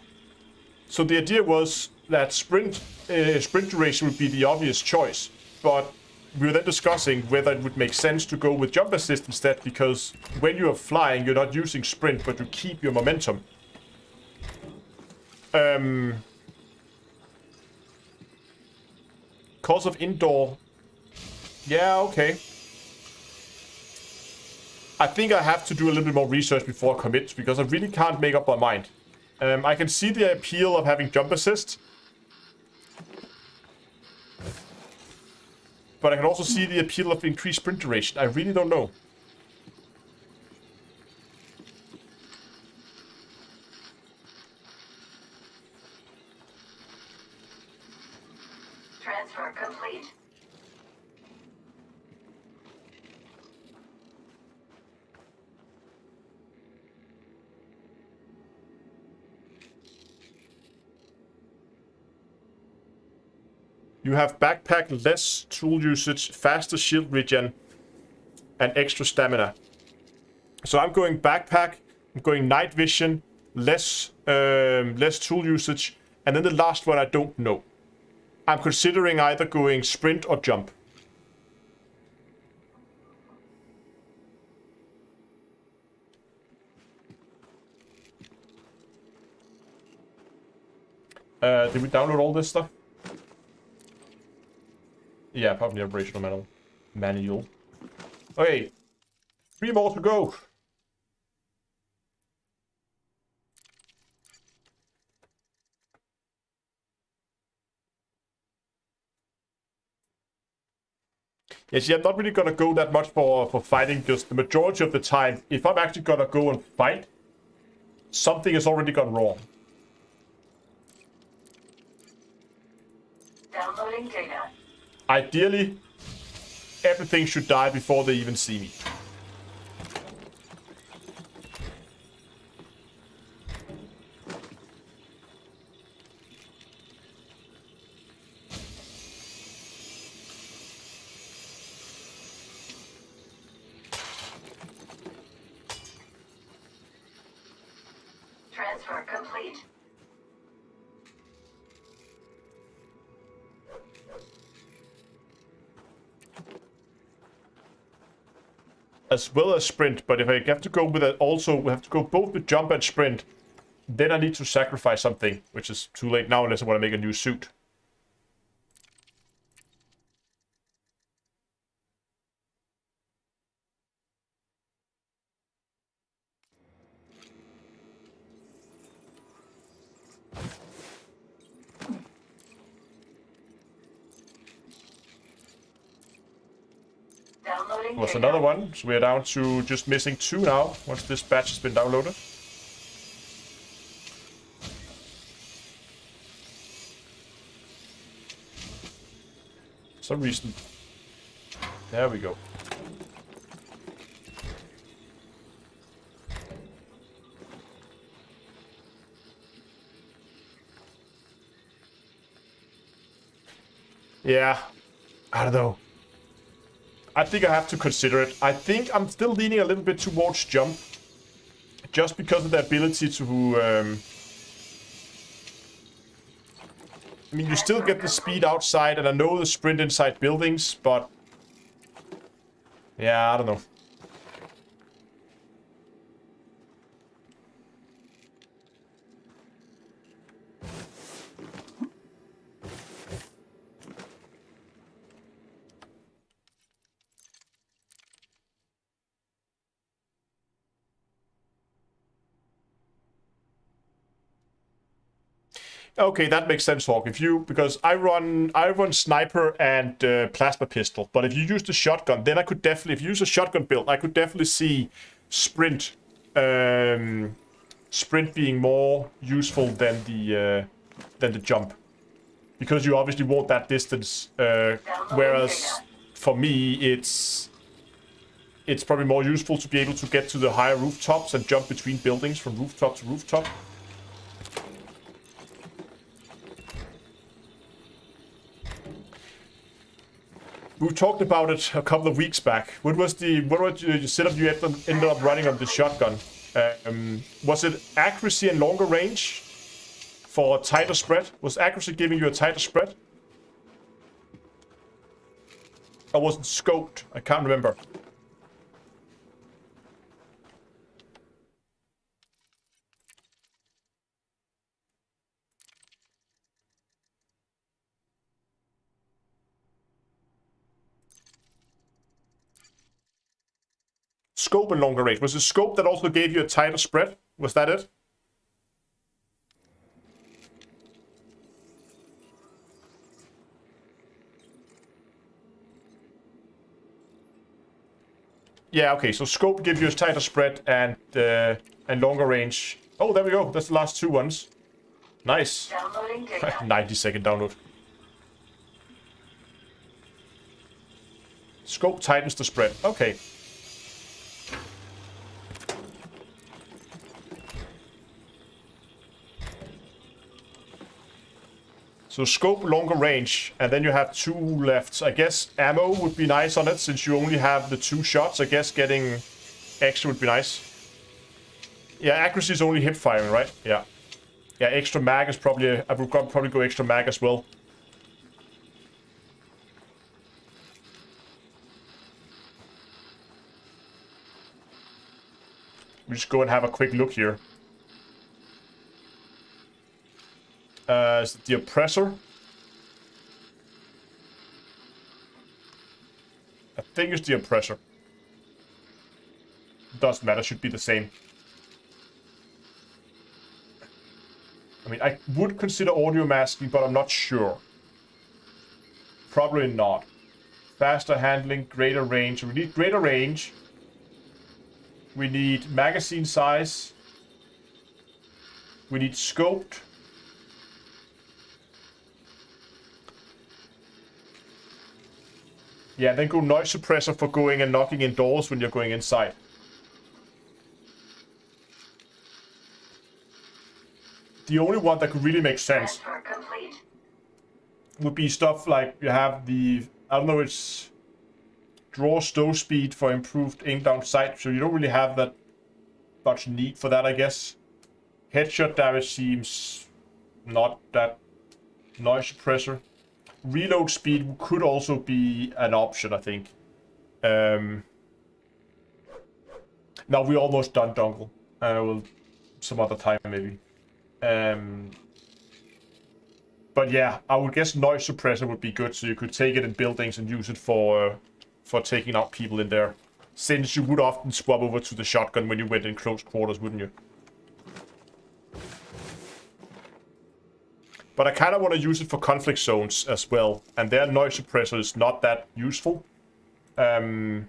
So the idea was that sprint duration would be the obvious choice, but we were then discussing whether it would make sense to go with jump assist instead, because when you are flying, you're not using sprint, but you keep your momentum. Cause of indoor. Yeah, okay. I think I have to do a little bit more research before I commit, because I really can't make up my mind. I can see the appeal of having jump assist, but I can also see the appeal of increased sprint duration. I really don't know. Transfer complete. You have backpack, less tool usage, faster shield regen, and extra stamina. So I'm going backpack, I'm going night vision, less tool usage, and then the last one I don't know. I'm considering either going sprint or jump. Did we download all this stuff? Yeah, probably operational manual. Okay, 3 more to go. Yeah, see, I'm not really gonna go that much for fighting, just the majority of the time. If I'm actually gonna go and fight, something has already gone wrong. Downloading data. Ideally, everything should die before they even see me. Transfer complete. As well as sprint, but if I have to go with it, also we have to go both with jump and sprint, then I need to sacrifice something, which is too late now unless I want to make a new suit. Downloading Was data. another one, so we're down to just missing 2 now, once this batch has been downloaded. For some reason. There we go. Yeah, I don't know. I think I have to consider it. I think I'm still leaning a little bit towards jump. Just because of the ability to... I mean, you still get the speed outside, and I know the sprint inside buildings, but... Yeah, I don't know. Okay, that makes sense, Hawk. Because I run sniper and plasma pistol, but if you use the shotgun, then I could definitely, if you use a shotgun build, I could definitely see sprint being more useful than the jump, because you obviously want that distance. Whereas for me, it's probably more useful to be able to get to the higher rooftops and jump between buildings from rooftop to rooftop. We talked about it a couple of weeks back. What was the setup you ended up running on the shotgun? Was it accuracy and longer range for a tighter spread? Was accuracy giving you a tighter spread? Or was it scoped? I can't remember. Scope and longer range. Was it scope that also gave you a tighter spread? Was that it? Yeah, okay, so scope gives you a tighter spread and longer range. Oh, there we go. That's the last two ones. Nice. 90-second download. Scope tightens the spread. Okay. So scope, longer range, and then you have two left. I guess ammo would be nice on it, since you only have the 2 shots. I guess getting extra would be nice. Yeah, accuracy is only hip firing, right? Yeah. Yeah, extra mag is probably... I would probably go extra mag as well. We just go and have a quick look here. Is it the oppressor? I think it's the oppressor. Doesn't matter, should be the same. I mean, I would consider audio masking, but I'm not sure. Probably not. Faster handling, greater range. We need greater range. We need magazine size. We need scoped. Yeah, then go noise suppressor for going and knocking indoors when you're going inside. The only one that could really make sense would be stuff like you have the, I don't know, it's draw stow speed for improved aim down sight, so you don't really have that much need for that, I guess. Headshot damage seems not that. Noise suppressor. Reload speed could also be an option, I think. Now we're almost done, Dongle. We'll some other time maybe. But yeah, I would guess noise suppressor would be good, so you could take it in buildings and use it for taking out people in there. Since you would often swap over to the shotgun when you went in close quarters, wouldn't you? But I kind of want to use it for conflict zones as well. And their noise suppressor is not that useful. So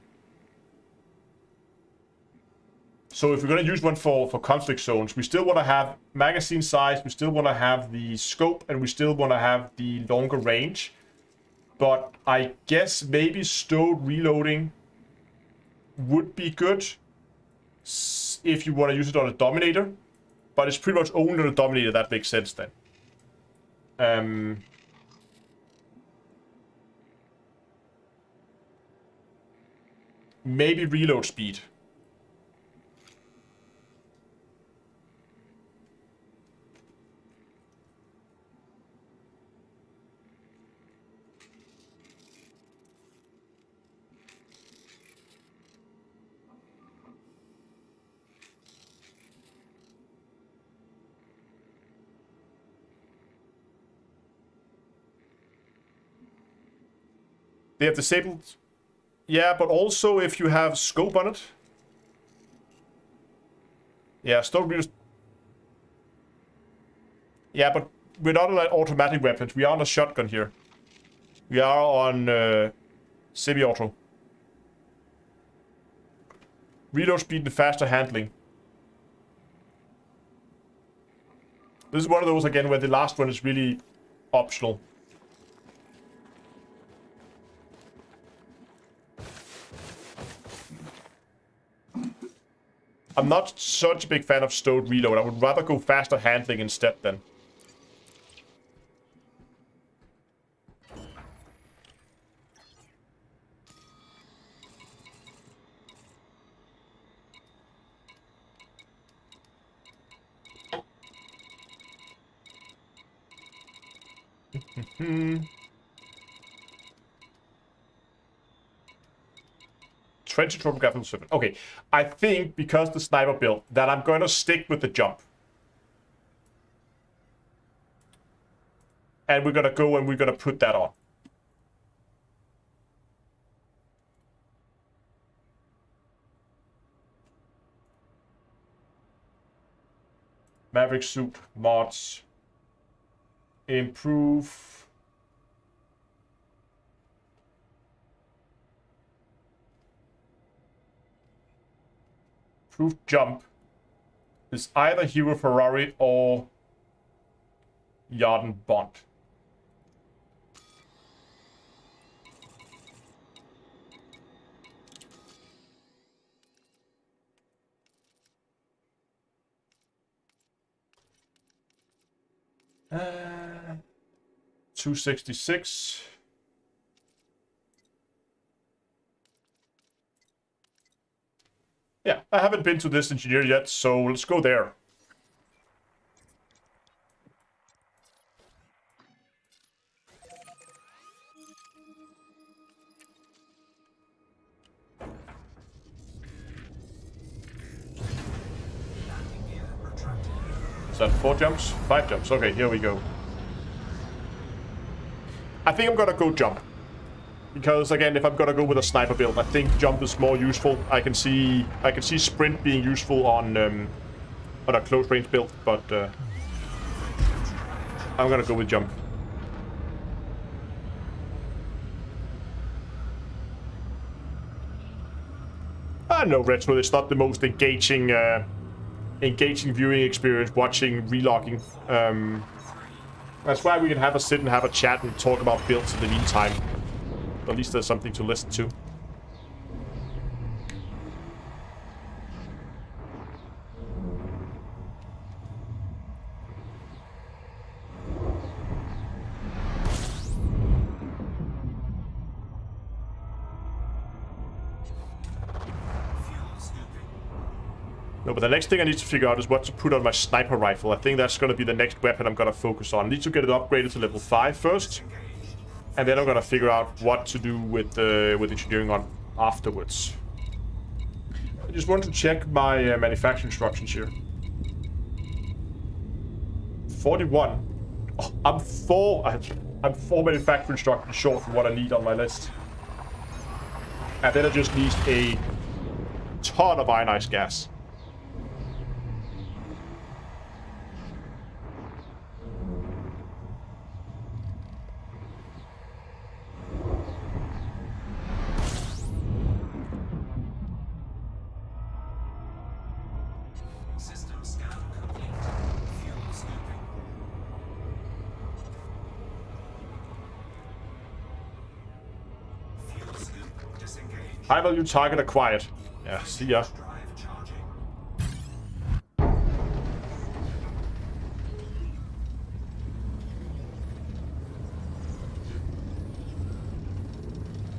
if we're going to use one for conflict zones, we still want to have magazine size, we still want to have the scope, and we still want to have the longer range. But I guess maybe stowed reloading would be good if you want to use it on a Dominator. But it's pretty much only on a Dominator that makes sense then. Maybe reload speed. They have disabled... Yeah, but also if you have scope on it. Yeah, still... Yeah, but we're not on like automatic weapons. We are on a shotgun here. We are on semi-auto. Reload speed and faster handling. This is one of those again where the last one is really optional. I'm not such a big fan of stowed reload. I would rather go faster handling instead then. Hmm. 20 tropographical surface. Okay, I think because the sniper build that I'm going to stick with the jump. And we're going to go and we're going to put that on. Maverick suit mods. Improve. Improved jump is either Hero Ferrari or Yarden Bond. Uh, 266. Yeah, I haven't been to this engineer yet, so let's go there. Is that 4 jumps? 5 jumps. Okay, here we go. I think I'm gonna go jump. Because again, if I'm gonna go with a sniper build, I think jump is more useful. I can see sprint being useful on a close range build, but I'm gonna go with jump. I know retro is not the most engaging viewing experience watching relogging. That's why we can have a sit and have a chat and talk about builds in the meantime. At least there's something to listen to. No, but the next thing I need to figure out is what to put on my sniper rifle. I think that's going to be the next weapon I'm going to focus on. I need to get it upgraded to level 5 first. And then I'm going to figure out what to do with engineering on afterwards. I just want to check my manufacturing instructions here. 41. Oh, I'm 4 manufacturing instructions short from what I need on my list. And then I just need a ton of ionized gas. High value target acquired. Yeah, see ya.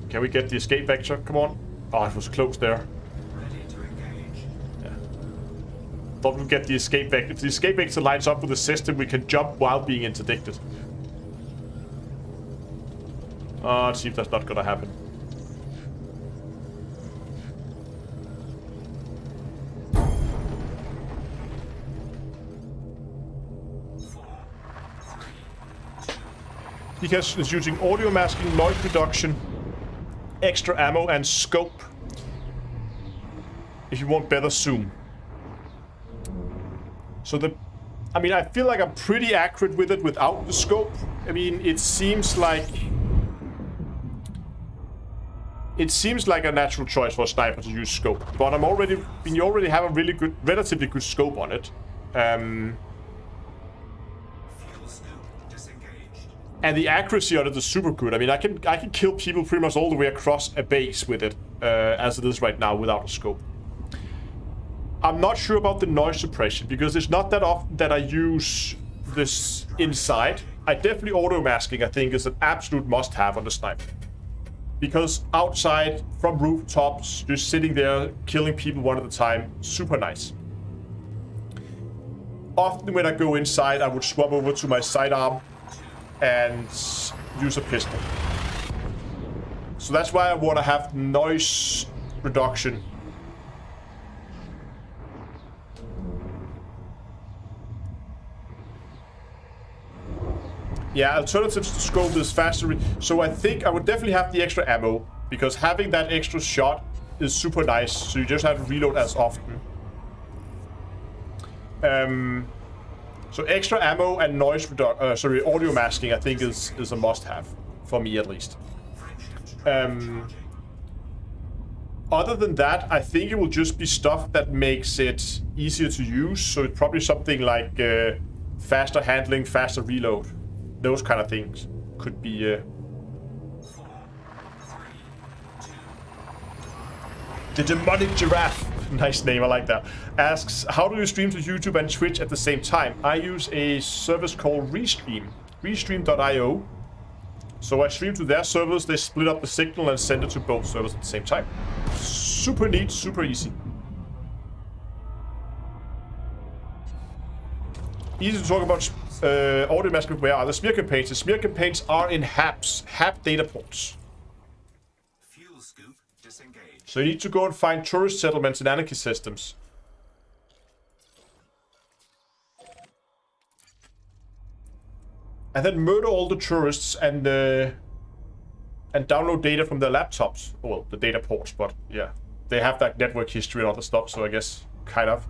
Can we get the escape vector? Come on. Oh, it was close there. Yeah. Thought we'd get the escape vector. If the escape vector lines up with the system, we can jump while being interdicted. Let's see if that's not gonna happen. Because it's using audio masking, noise reduction, extra ammo, and scope. If you want better zoom. So the I mean, I feel like I'm pretty accurate with it without the scope. I mean, it seems like a natural choice for a sniper to use scope, but you already have a really good, relatively good scope on it. And the accuracy on it is super good. I mean, I can kill people pretty much all the way across a base with it, as it is right now without a scope. I'm not sure about the noise suppression, because it's not that often that I use this inside. I definitely auto-masking, I think, is an absolute must-have on the sniper. Because outside, from rooftops, just sitting there, killing people one at a time, super nice. Often when I go inside, I would swap over to my sidearm and use a pistol. So that's why I want to have noise reduction. Yeah, alternatives to scope is faster. So I think I would definitely have the extra ammo, because having that extra shot is super nice. So you just have to reload as often. So extra ammo and noise audio masking, I think is a must-have for me at least. Other than that, I think it will just be stuff that makes it easier to use. So it's probably something like faster handling, faster reload. Those kind of things could be... The Demonic Giraffe, nice name, I like that, asks, how do you stream to YouTube and Twitch at the same time? I use a service called Restream, restream.io. So I stream to their servers, they split up the signal and send it to both servers at the same time. Super neat, super easy. Easy to talk about audio masking. Where are the smear campaigns? The smear campaigns are in HAPs, HAP data ports. Fuel scoop disengaged. So you need to go and find tourist settlements and anarchy systems. And then murder all the tourists and download data from their laptops. Well, the data ports, but yeah. They have that network history and all the stuff, so I guess kind of.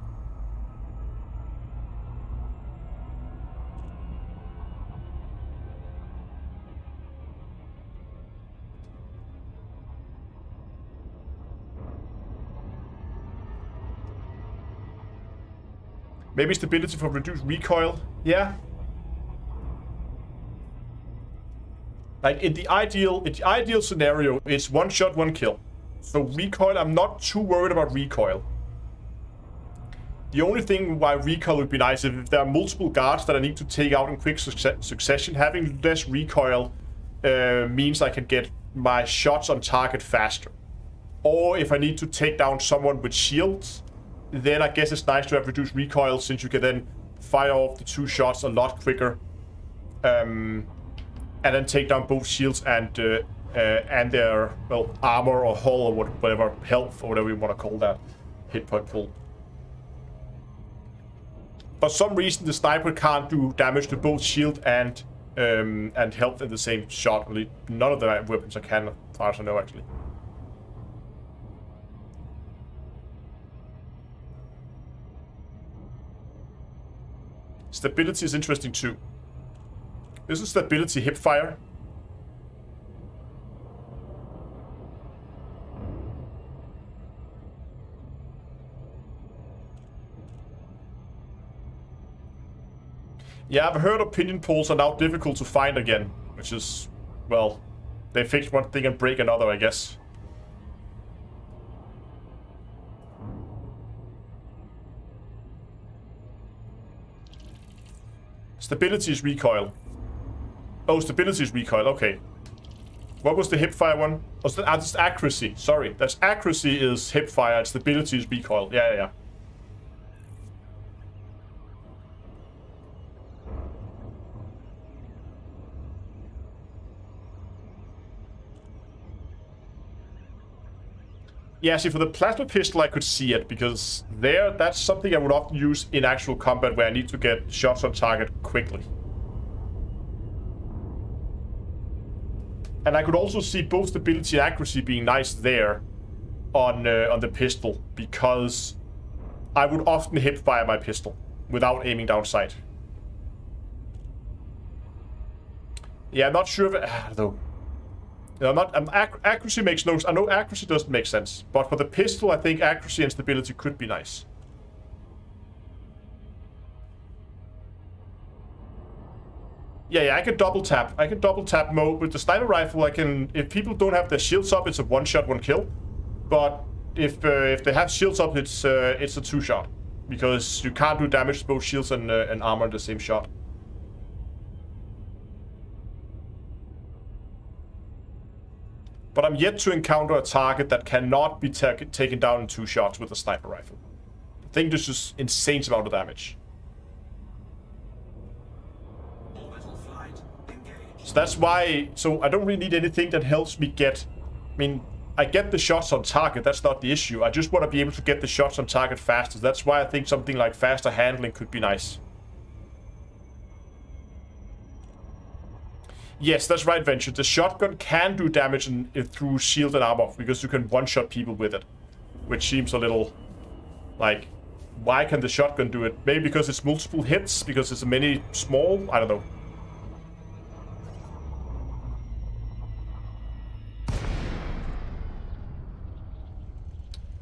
Maybe stability for reduced recoil. Yeah. Like in the ideal scenario, it's one shot, one kill. So recoil, I'm not too worried about recoil. The only thing why recoil would be nice if there are multiple guards that I need to take out in quick succession. Having less recoil means I can get my shots on target faster. Or if I need to take down someone with shields, then I guess it's nice to have reduced recoil, since you can then fire off the two shots a lot quicker, and then take down both shields and their, well, armor or hull or whatever, health or whatever you want to call that, hit point pool. For some reason, the sniper can't do damage to both shield and health in the same shot. Really, none of the weapons can, as far as I know, actually. Stability is interesting too. This is stability hipfire. Yeah, I've heard opinion polls are now difficult to find again, which is, well, they fix one thing and break another, I guess. Stability is recoil. Oh, stability is recoil, okay. What was the hipfire one? Oh, that's accuracy, sorry. That's accuracy is hipfire and stability is recoil. Yeah. Yeah, see, for the plasma pistol, I could see it, because that's something I would often use in actual combat where I need to get shots on target quickly. And I could also see both stability and accuracy being nice there on the pistol, because I would often hipfire my pistol without aiming down sight. Yeah, I'm not sure if though. No, I'm not. Accuracy makes no. I know accuracy doesn't make sense, but for the pistol, I think accuracy and stability could be nice. Yeah, I can double tap. I can double tap mode with the sniper rifle. I can. If people don't have their shields up, it's a one shot, one kill. But if they have shields up, it's a two shot, because you can't do damage to both shields and armor in the same shot. But I'm yet to encounter a target that cannot be taken down in two shots with a sniper rifle. I think this is insane amount of damage. So that's why, so I don't really need anything that helps me get, I mean, I get the shots on target, that's not the issue. I just want to be able to get the shots on target faster. That's why I think something like faster handling could be nice. Yes, that's right, Venture. The shotgun can do damage through shield and armor, because you can one-shot people with it. Which seems a little, like, why can the shotgun do it? Maybe because it's multiple hits, because it's many small, I don't know.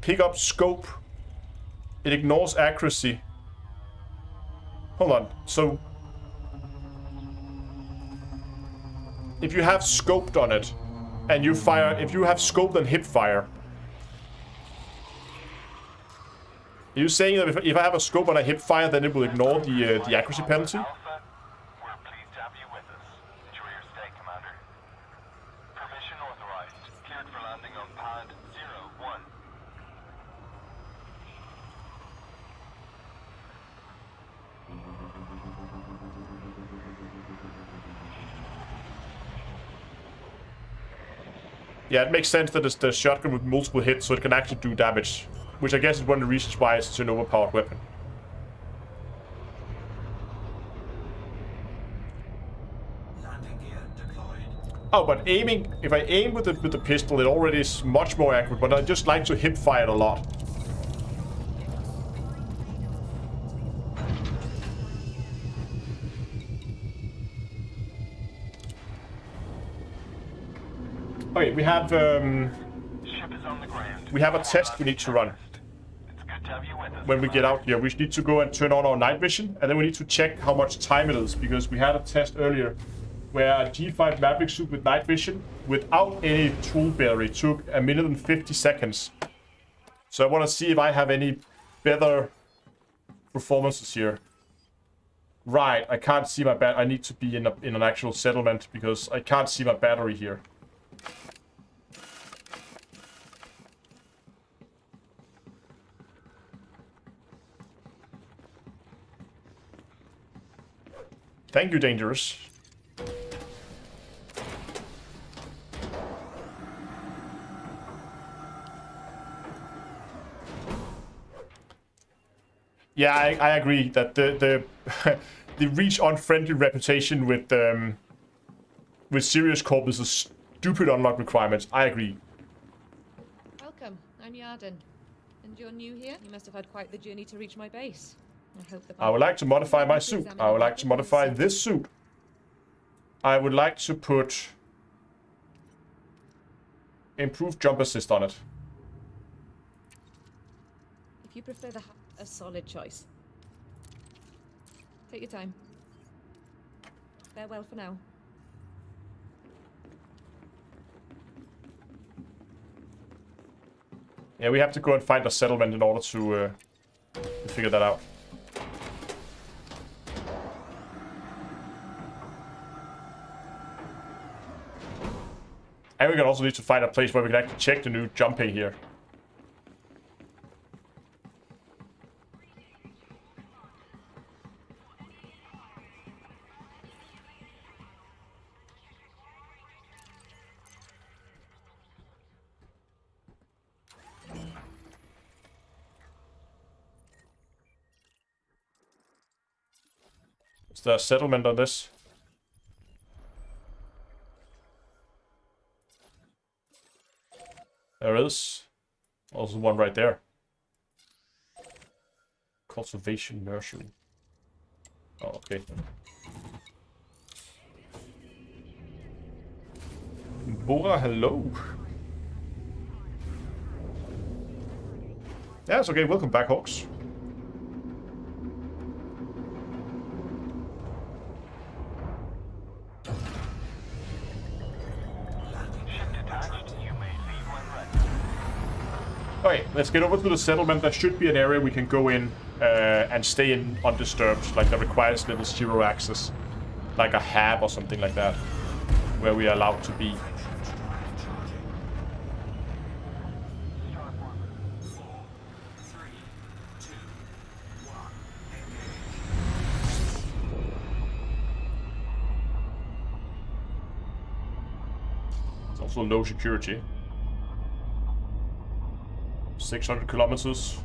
Pick up scope. It ignores accuracy. Hold on. So if you have scoped on it and you fire, if you have scoped and hip fire, are you saying that if I have a scope and I hip fire, then it will ignore the accuracy penalty? Yeah, it makes sense that it's the shotgun with multiple hits, so it can actually do damage. Which I guess is one of the reasons why it's an overpowered weapon. Landing gear deployed. Oh, but aiming, if I aim with the pistol, it already is much more accurate, but I just like to hip fire it a lot. Okay, we have Ship is on the ground. we have a test we need to run. It's good to have you with us. When we get out here, we need to go and turn on our night vision, and then we need to check how much time it is, because we had a test earlier where a G5 Maverick suit with night vision without any tool battery took 1 minute and 50 seconds. So I want to see if I have any better performances here. Right, I can't see my battery. I need to be in an actual settlement because I can't see my battery here. Thank you, Dangerous. Yeah, I agree that the the Reach unfriendly reputation with Sirius Corp is a stupid unlock requirement. I agree. Welcome, I'm Yarden. And you're new here? You must have had quite the journey to reach my base. I hope the I would like to modify my suit. I would like to modify this suit. I would like to put improved jump assist on it. If you prefer a solid choice. Take your time. Farewell for now. Yeah, we have to go and find a settlement in order to figure that out. And we can also need to find a place where we can actually check the new jumping here. Is there a settlement on this? There is. Also one right there. Cultivation nursery. Oh, okay. Bora, hello. Yes, okay, welcome back, Hawks. Okay, let's get over to the settlement. There should be an area we can go in and stay in undisturbed, like that requires level 0 access. Like a hab or something like that, where we are allowed to be. It's also low security. 600 kilometers.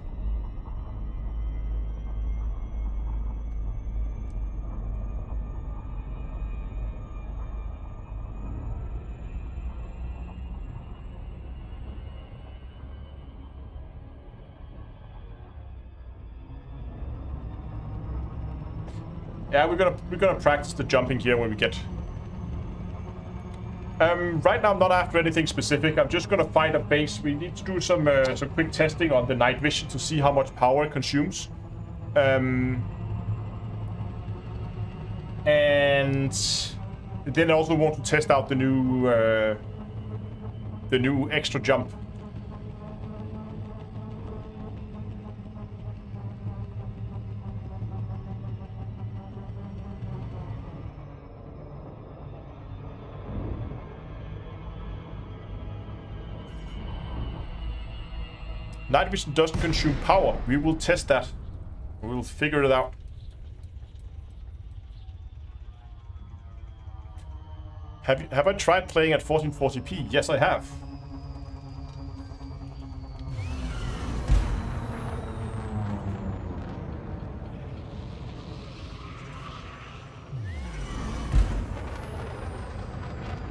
Yeah, we're gonna practice the jumping here when we get. Right now I'm not after anything specific. I'm just gonna find a base. We need to do some quick testing on the night vision to see how much power it consumes. And then I also want to test out the new extra jump. Night vision doesn't consume power. We will test that. We will figure it out. Have I tried playing at 1440p? Yes, I have.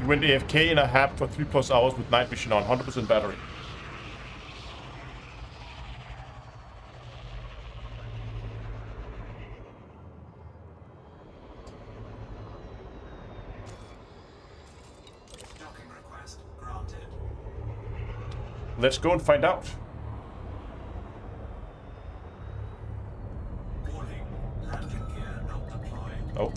You went AFK in a hab for 3+ hours with night vision on, 100% battery. Let's go and find out. Warning, landing gear not deployed. Oh.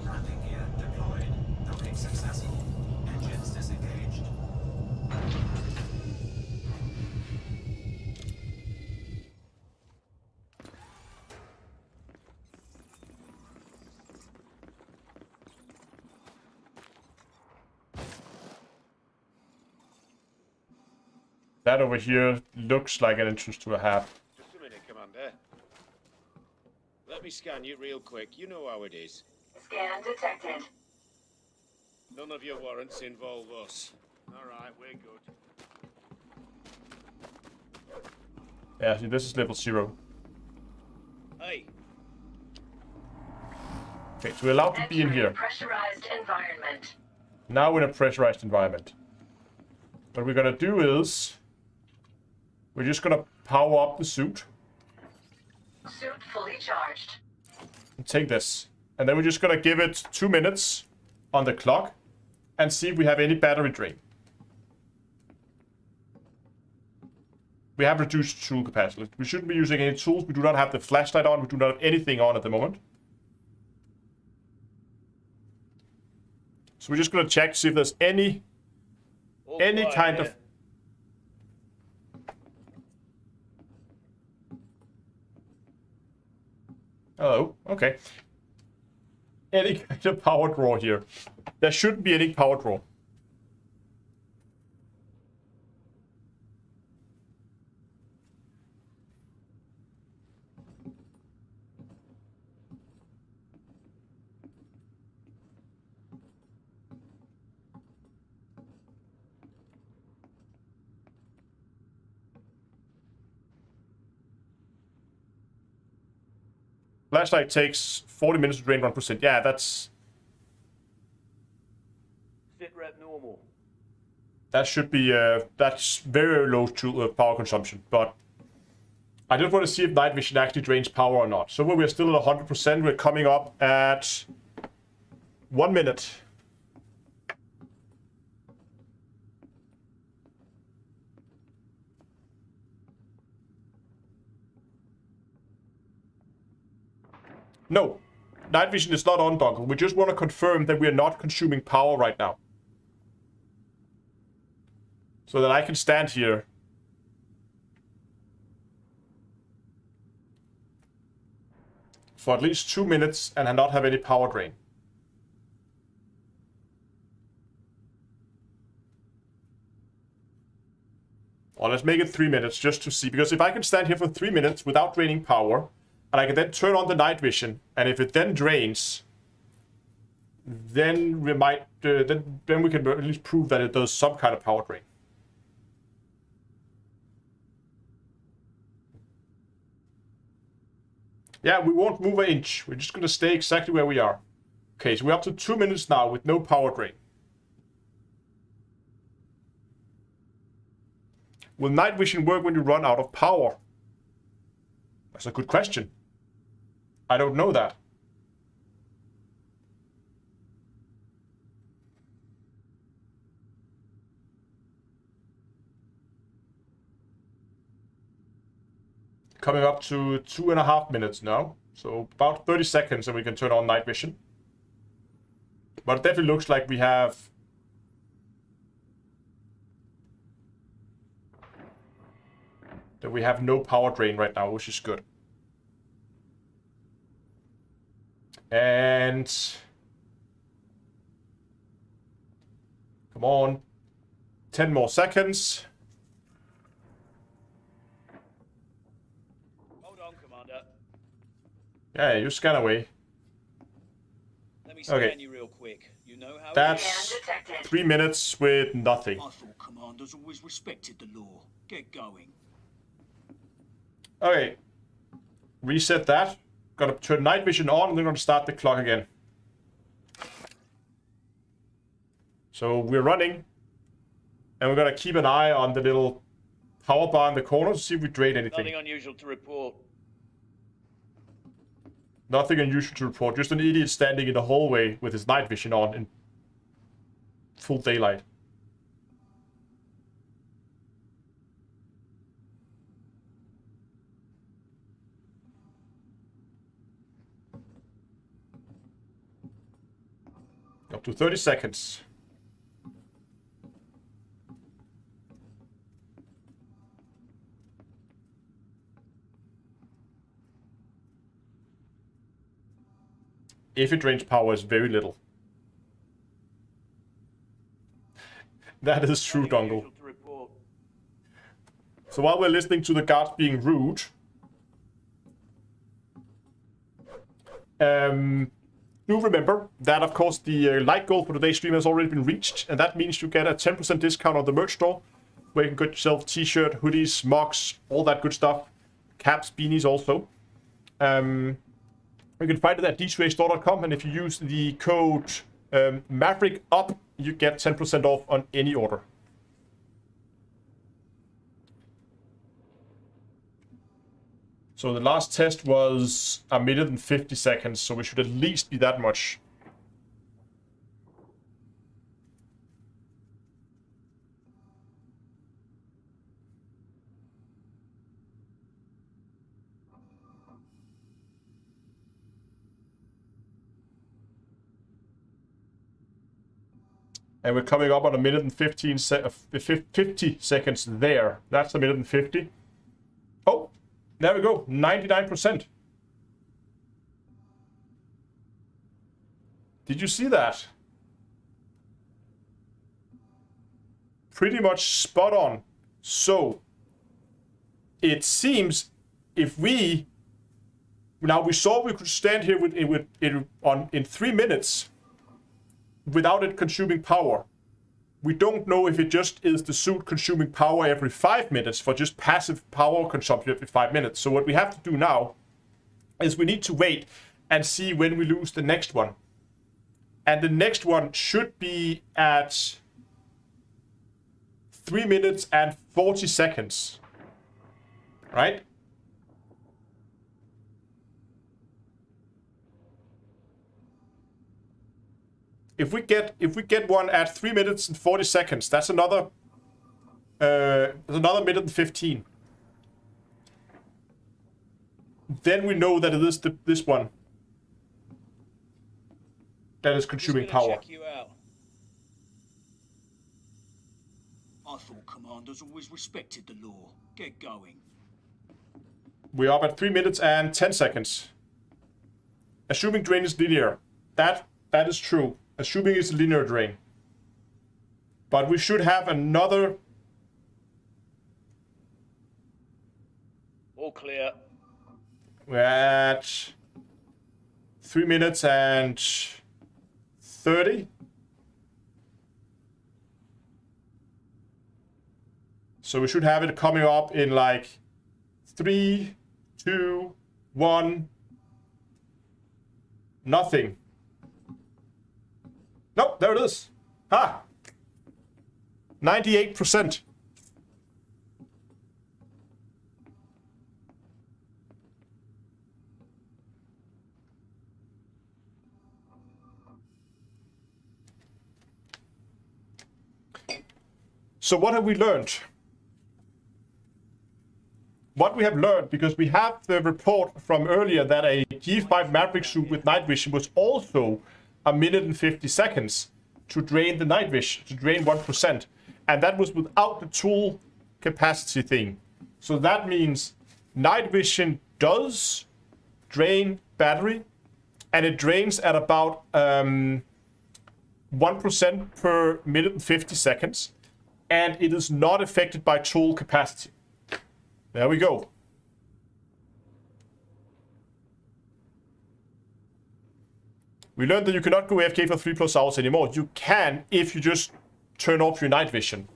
Landing gear deployed. Docking successful. Engines disengaged. That over here looks like an entrance to a hab. Just a minute, Commander. Let me scan you real quick. You know how it is. Scan detected. None of your warrants involve us. All right, we're good. Yeah, see, this is level 0. Hey, Okay, so we're allowed to be in here. Pressurized environment. Now we're in a pressurized environment. What we're gonna do is we're just gonna power up the suit Suit fully charged. and take this. And then we're just gonna give it 2 minutes on the clock and see if we have any battery drain. We have reduced tool capacity. We shouldn't be using any tools. We do not have the flashlight on. We do not have anything on at the moment. So we're just gonna check to see if there's any kind of. Oh, okay. Any kind of power draw here. There shouldn't be any power draw. Flashlight takes 40 minutes to drain 1%. Yeah, that's... Sit rep normal. That should be... that's very low to, power consumption, but... I just want to see if night vision actually drains power or not. So when we're still at 100%, we're coming up at 1 minute. No, night vision is not on, Dongle. We just want to confirm that we are not consuming power right now. So that I can stand here for at least 2 minutes and not have any power drain. Or let's make it 3 minutes just to see. Because if I can stand here for 3 minutes without draining power, and I can then turn on the night vision, and if it then drains, then we might then we can at least prove that it does some kind of power drain. Yeah, we won't move an inch. We're just going to stay exactly where we are. Okay, so we're up to 2 minutes now with no power drain. Will night vision work when you run out of power? That's a good question. I don't know that. Coming up to 2.5 minutes now. So about 30 seconds and we can turn on night vision. But it definitely looks like we have... that we have no power drain right now, which is good. And... come on. 10 more seconds. Hold on, Commander. Yeah, you scan away. Let me scan Okay. you real quick. You know how That's 3 minutes with nothing. I thought commanders always respected the law. Get going. Okay. Reset that. Gotta turn night vision on and then gonna start the clock again. So we're running. And we're gonna keep an eye on the little power bar in the corner to see if we drain anything. nothing unusual to report. Nothing unusual to report. Just an idiot standing in the hallway with his night vision on in full daylight. Up to 30 seconds. If it drains power, is very little. That is true, Dongle. So while we're listening to the guards being rude, do remember that, of course, the light goal for today's stream has already been reached, and that means you get a 10% discount on the merch store, where you can get yourself t-shirt, hoodies, mugs, all that good stuff, caps, beanies also. You can find it at d2astore.com, and if you use the code Maverick up, you get 10% off on any order. So the last test was 1 minute and 50 seconds, so we should at least be that much. And we're coming up on 1 minute and 50 seconds there. That's 1 minute and 50. Oh, there we go, 99%. Did you see that? Pretty much spot on. So, it seems if we... Now, we saw we could stand here in 3 minutes without it consuming power. We don't know if it just is the suit consuming power every 5 minutes for just passive power consumption every 5 minutes. So what we have to do now is we need to wait and see when we lose the next one. And the next one should be at 3 minutes and 40 seconds. Right? if we get one at 3 minutes and 40 seconds, that's another minute and 15. Then we know that it is this one that is consuming power. Check you out. I thought commanders always respected the law. Get going. We're up at 3 minutes and 10 seconds. Assuming drain is linear. That is true. Assuming it's a linear drain. But we should have another... All clear. We're at 3 minutes and 30. So we should have it coming up in like 3, 2, 1. Nothing. Nope, there it is. Ha! 98%. So what have we learned? What we have learned, because we have the report from earlier that a G5 Maverick suit with night vision was also 1 minute and 50 seconds to drain the night vision, to drain 1%. And that was without the tool capacity thing. So that means night vision does drain battery, and it drains at about 1% per minute and 50 seconds. And it is not affected by tool capacity. There we go. We learned that you cannot go AFK for 3+ hours anymore. You can if you just turn off your night vision.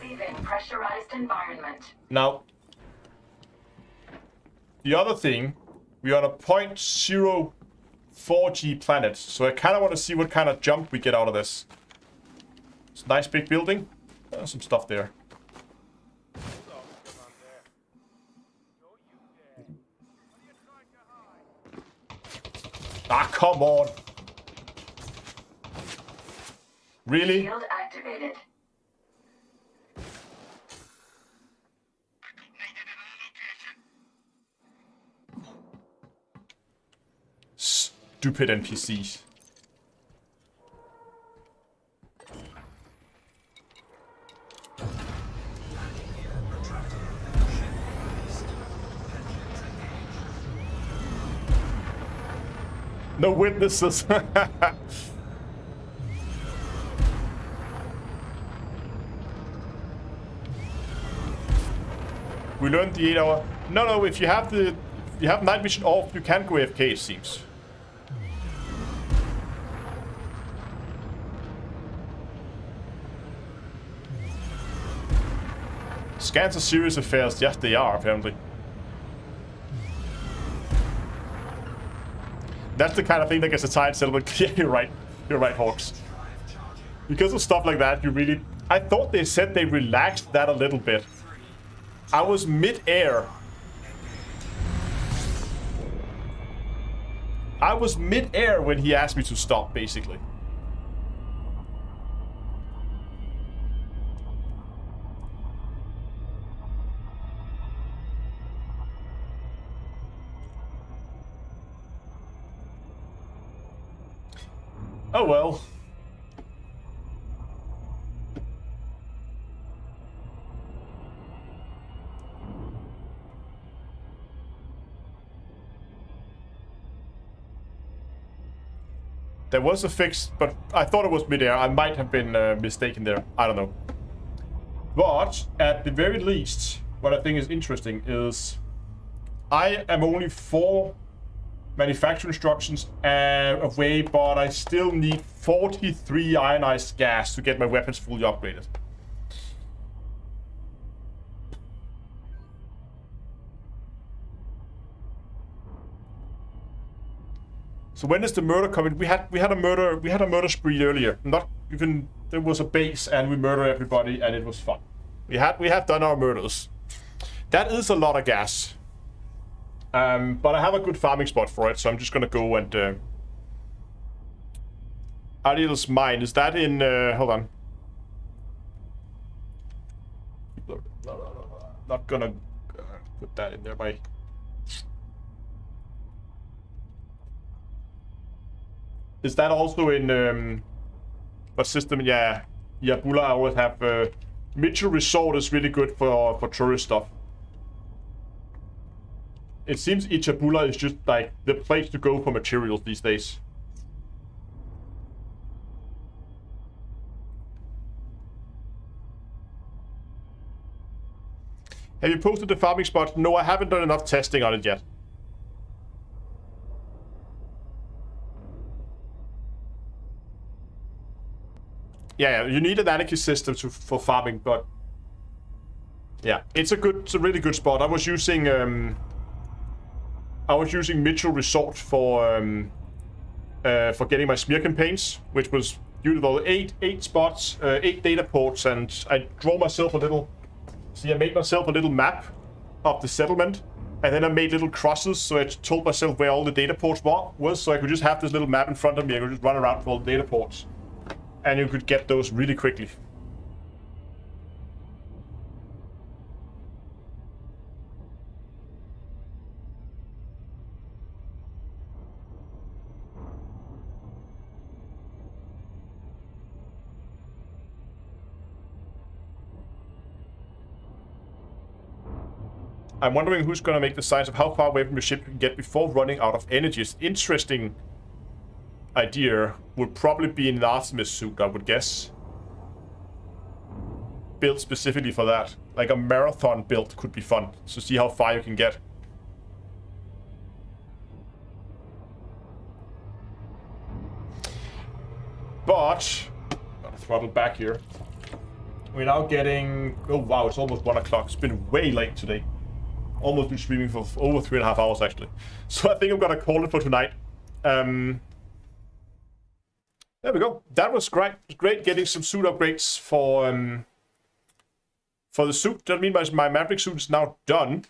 Leaving pressurized environment. Now, the other thing, we're on a 0.04G planet, so I kind of want to see what kind of jump we get out of this. It's a nice big building. Some stuff there. Ah, come on. Really? Shield activated. Stupid NPCs. No witnesses. We learned the 8-hour. No, if you have night vision off, you can go AFK, it seems. Scans are serious affairs. Yes, they are, apparently. That's the kind of thing that gets a tired settlement. Yeah, you're right. You're right, Hawks. Because of stuff like that, you really... I thought they said they relaxed that a little bit. I was mid-air. I was mid-air when he asked me to stop, basically. Oh well. There was a fix, but I thought it was mid-air. I might have been mistaken there. I don't know. But at the very least, what I think is interesting is I am only 4 manufacturing instructions away, but I still need 43 ionized gas to get my weapons fully upgraded. So when is the murder coming? We had a murder spree earlier. Not even there was a base and we murdered everybody and it was fun. We have done our murders. That is a lot of gas. But I have a good farming spot for it, so I'm just gonna go and... Ariel's mine, is that in... hold on. Not gonna put that in there by... Is that also in... what system? Yeah. Yabula, I always have... Mitchell Resort is really good for tourist stuff. It seems Ichabula is just like the place to go for materials these days. Have you posted the farming spot? No, I haven't done enough testing on it yet. Yeah, you need an anarchy system for farming, but yeah, it's a really good spot. I was using Mitchell Resort for getting my smear campaigns, which was beautiful. 8 spots, 8 data ports, and I draw myself a little. See, I made myself a little map of the settlement, and then I made little crosses, so I told myself where all the data ports was, so I could just have this little map in front of me. I could just run around with all the data ports, and you could get those really quickly. I'm wondering who's going to make the science of how far away from your ship you can get before running out of energy. It's an interesting idea. Would probably be an Artemis suit, I would guess. Built specifically for that. Like a marathon build could be fun. So see how far you can get. But, gotta throttle back here. We're now getting... Oh wow, it's almost 1 o'clock. It's been way late today. Almost been streaming for over 3.5 hours actually. So I think I'm gonna call it for tonight. There we go. That was great. It was great getting some suit upgrades for the suit. That means my Maverick suit is now done.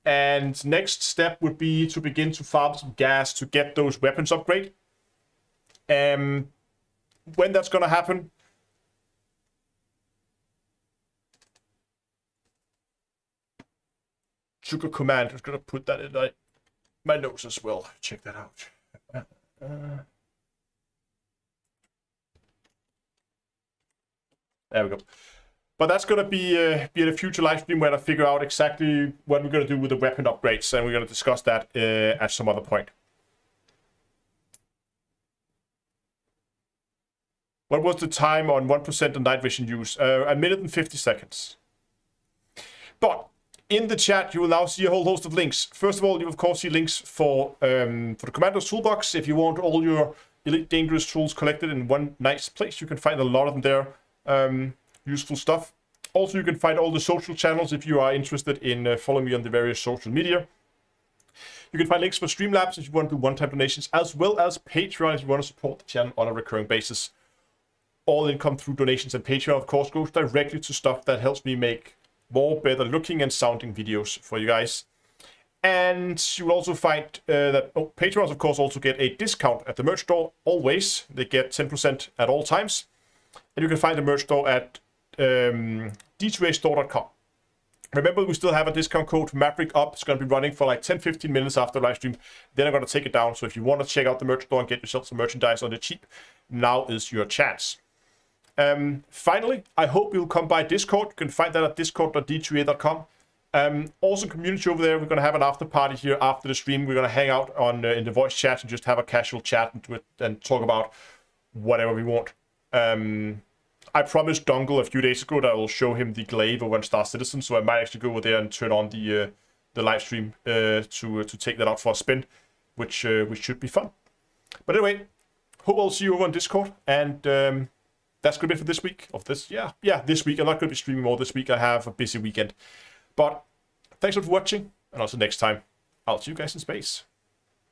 And next step would be to begin to farm some gas to get those weapons upgrade. When that's gonna happen, Sugar Command. I'm gonna put that in my notes as well. Check that out. There we go. But that's gonna be in a future live stream where I figure out exactly what we're gonna do with the weapon upgrades, and we're gonna discuss that at some other point. What was the time on 1% of night vision use? 1 minute and 50 seconds. But in the chat, you will now see a whole host of links. First of all, you of course see links for the Commander's Toolbox. If you want all your Elite Dangerous tools collected in one nice place, you can find a lot of them there. Useful stuff. Also, you can find all the social channels if you are interested in following me on the various social media. You can find links for Streamlabs if you want to do one-time donations, as well as Patreon if you want to support the channel on a recurring basis. All income through donations and Patreon, of course, goes directly to stuff that helps me make more better looking and sounding videos for you guys. And you will also find that Patrons, of course, also get a discount at the merch store. Always. They get 10% at all times. And you can find the merch store at d2astore.com. Remember, we still have a discount code, Maverick up. It's going to be running for like 10-15 minutes after the live stream. Then I'm going to take it down. So if you want to check out the merch store and get yourself some merchandise on the cheap, now is your chance. Finally, I hope you'll come by Discord. You can find that at discord.d2a.com. Awesome community over there. We're going to have an after party here after the stream. We're going to hang out on in the voice chat and just have a casual chat and talk about whatever we want. I promised Dongle a few days ago that I will show him the glaive over on Star Citizen, so I might actually go over there and turn on the live stream to take that out for a spin, which should be fun. But anyway, hope I'll see you over on Discord, and that's gonna be it for this week. This week. I'm not gonna be streaming more this week. I have a busy weekend. But thanks a lot for watching, and also next time, I'll see you guys in space.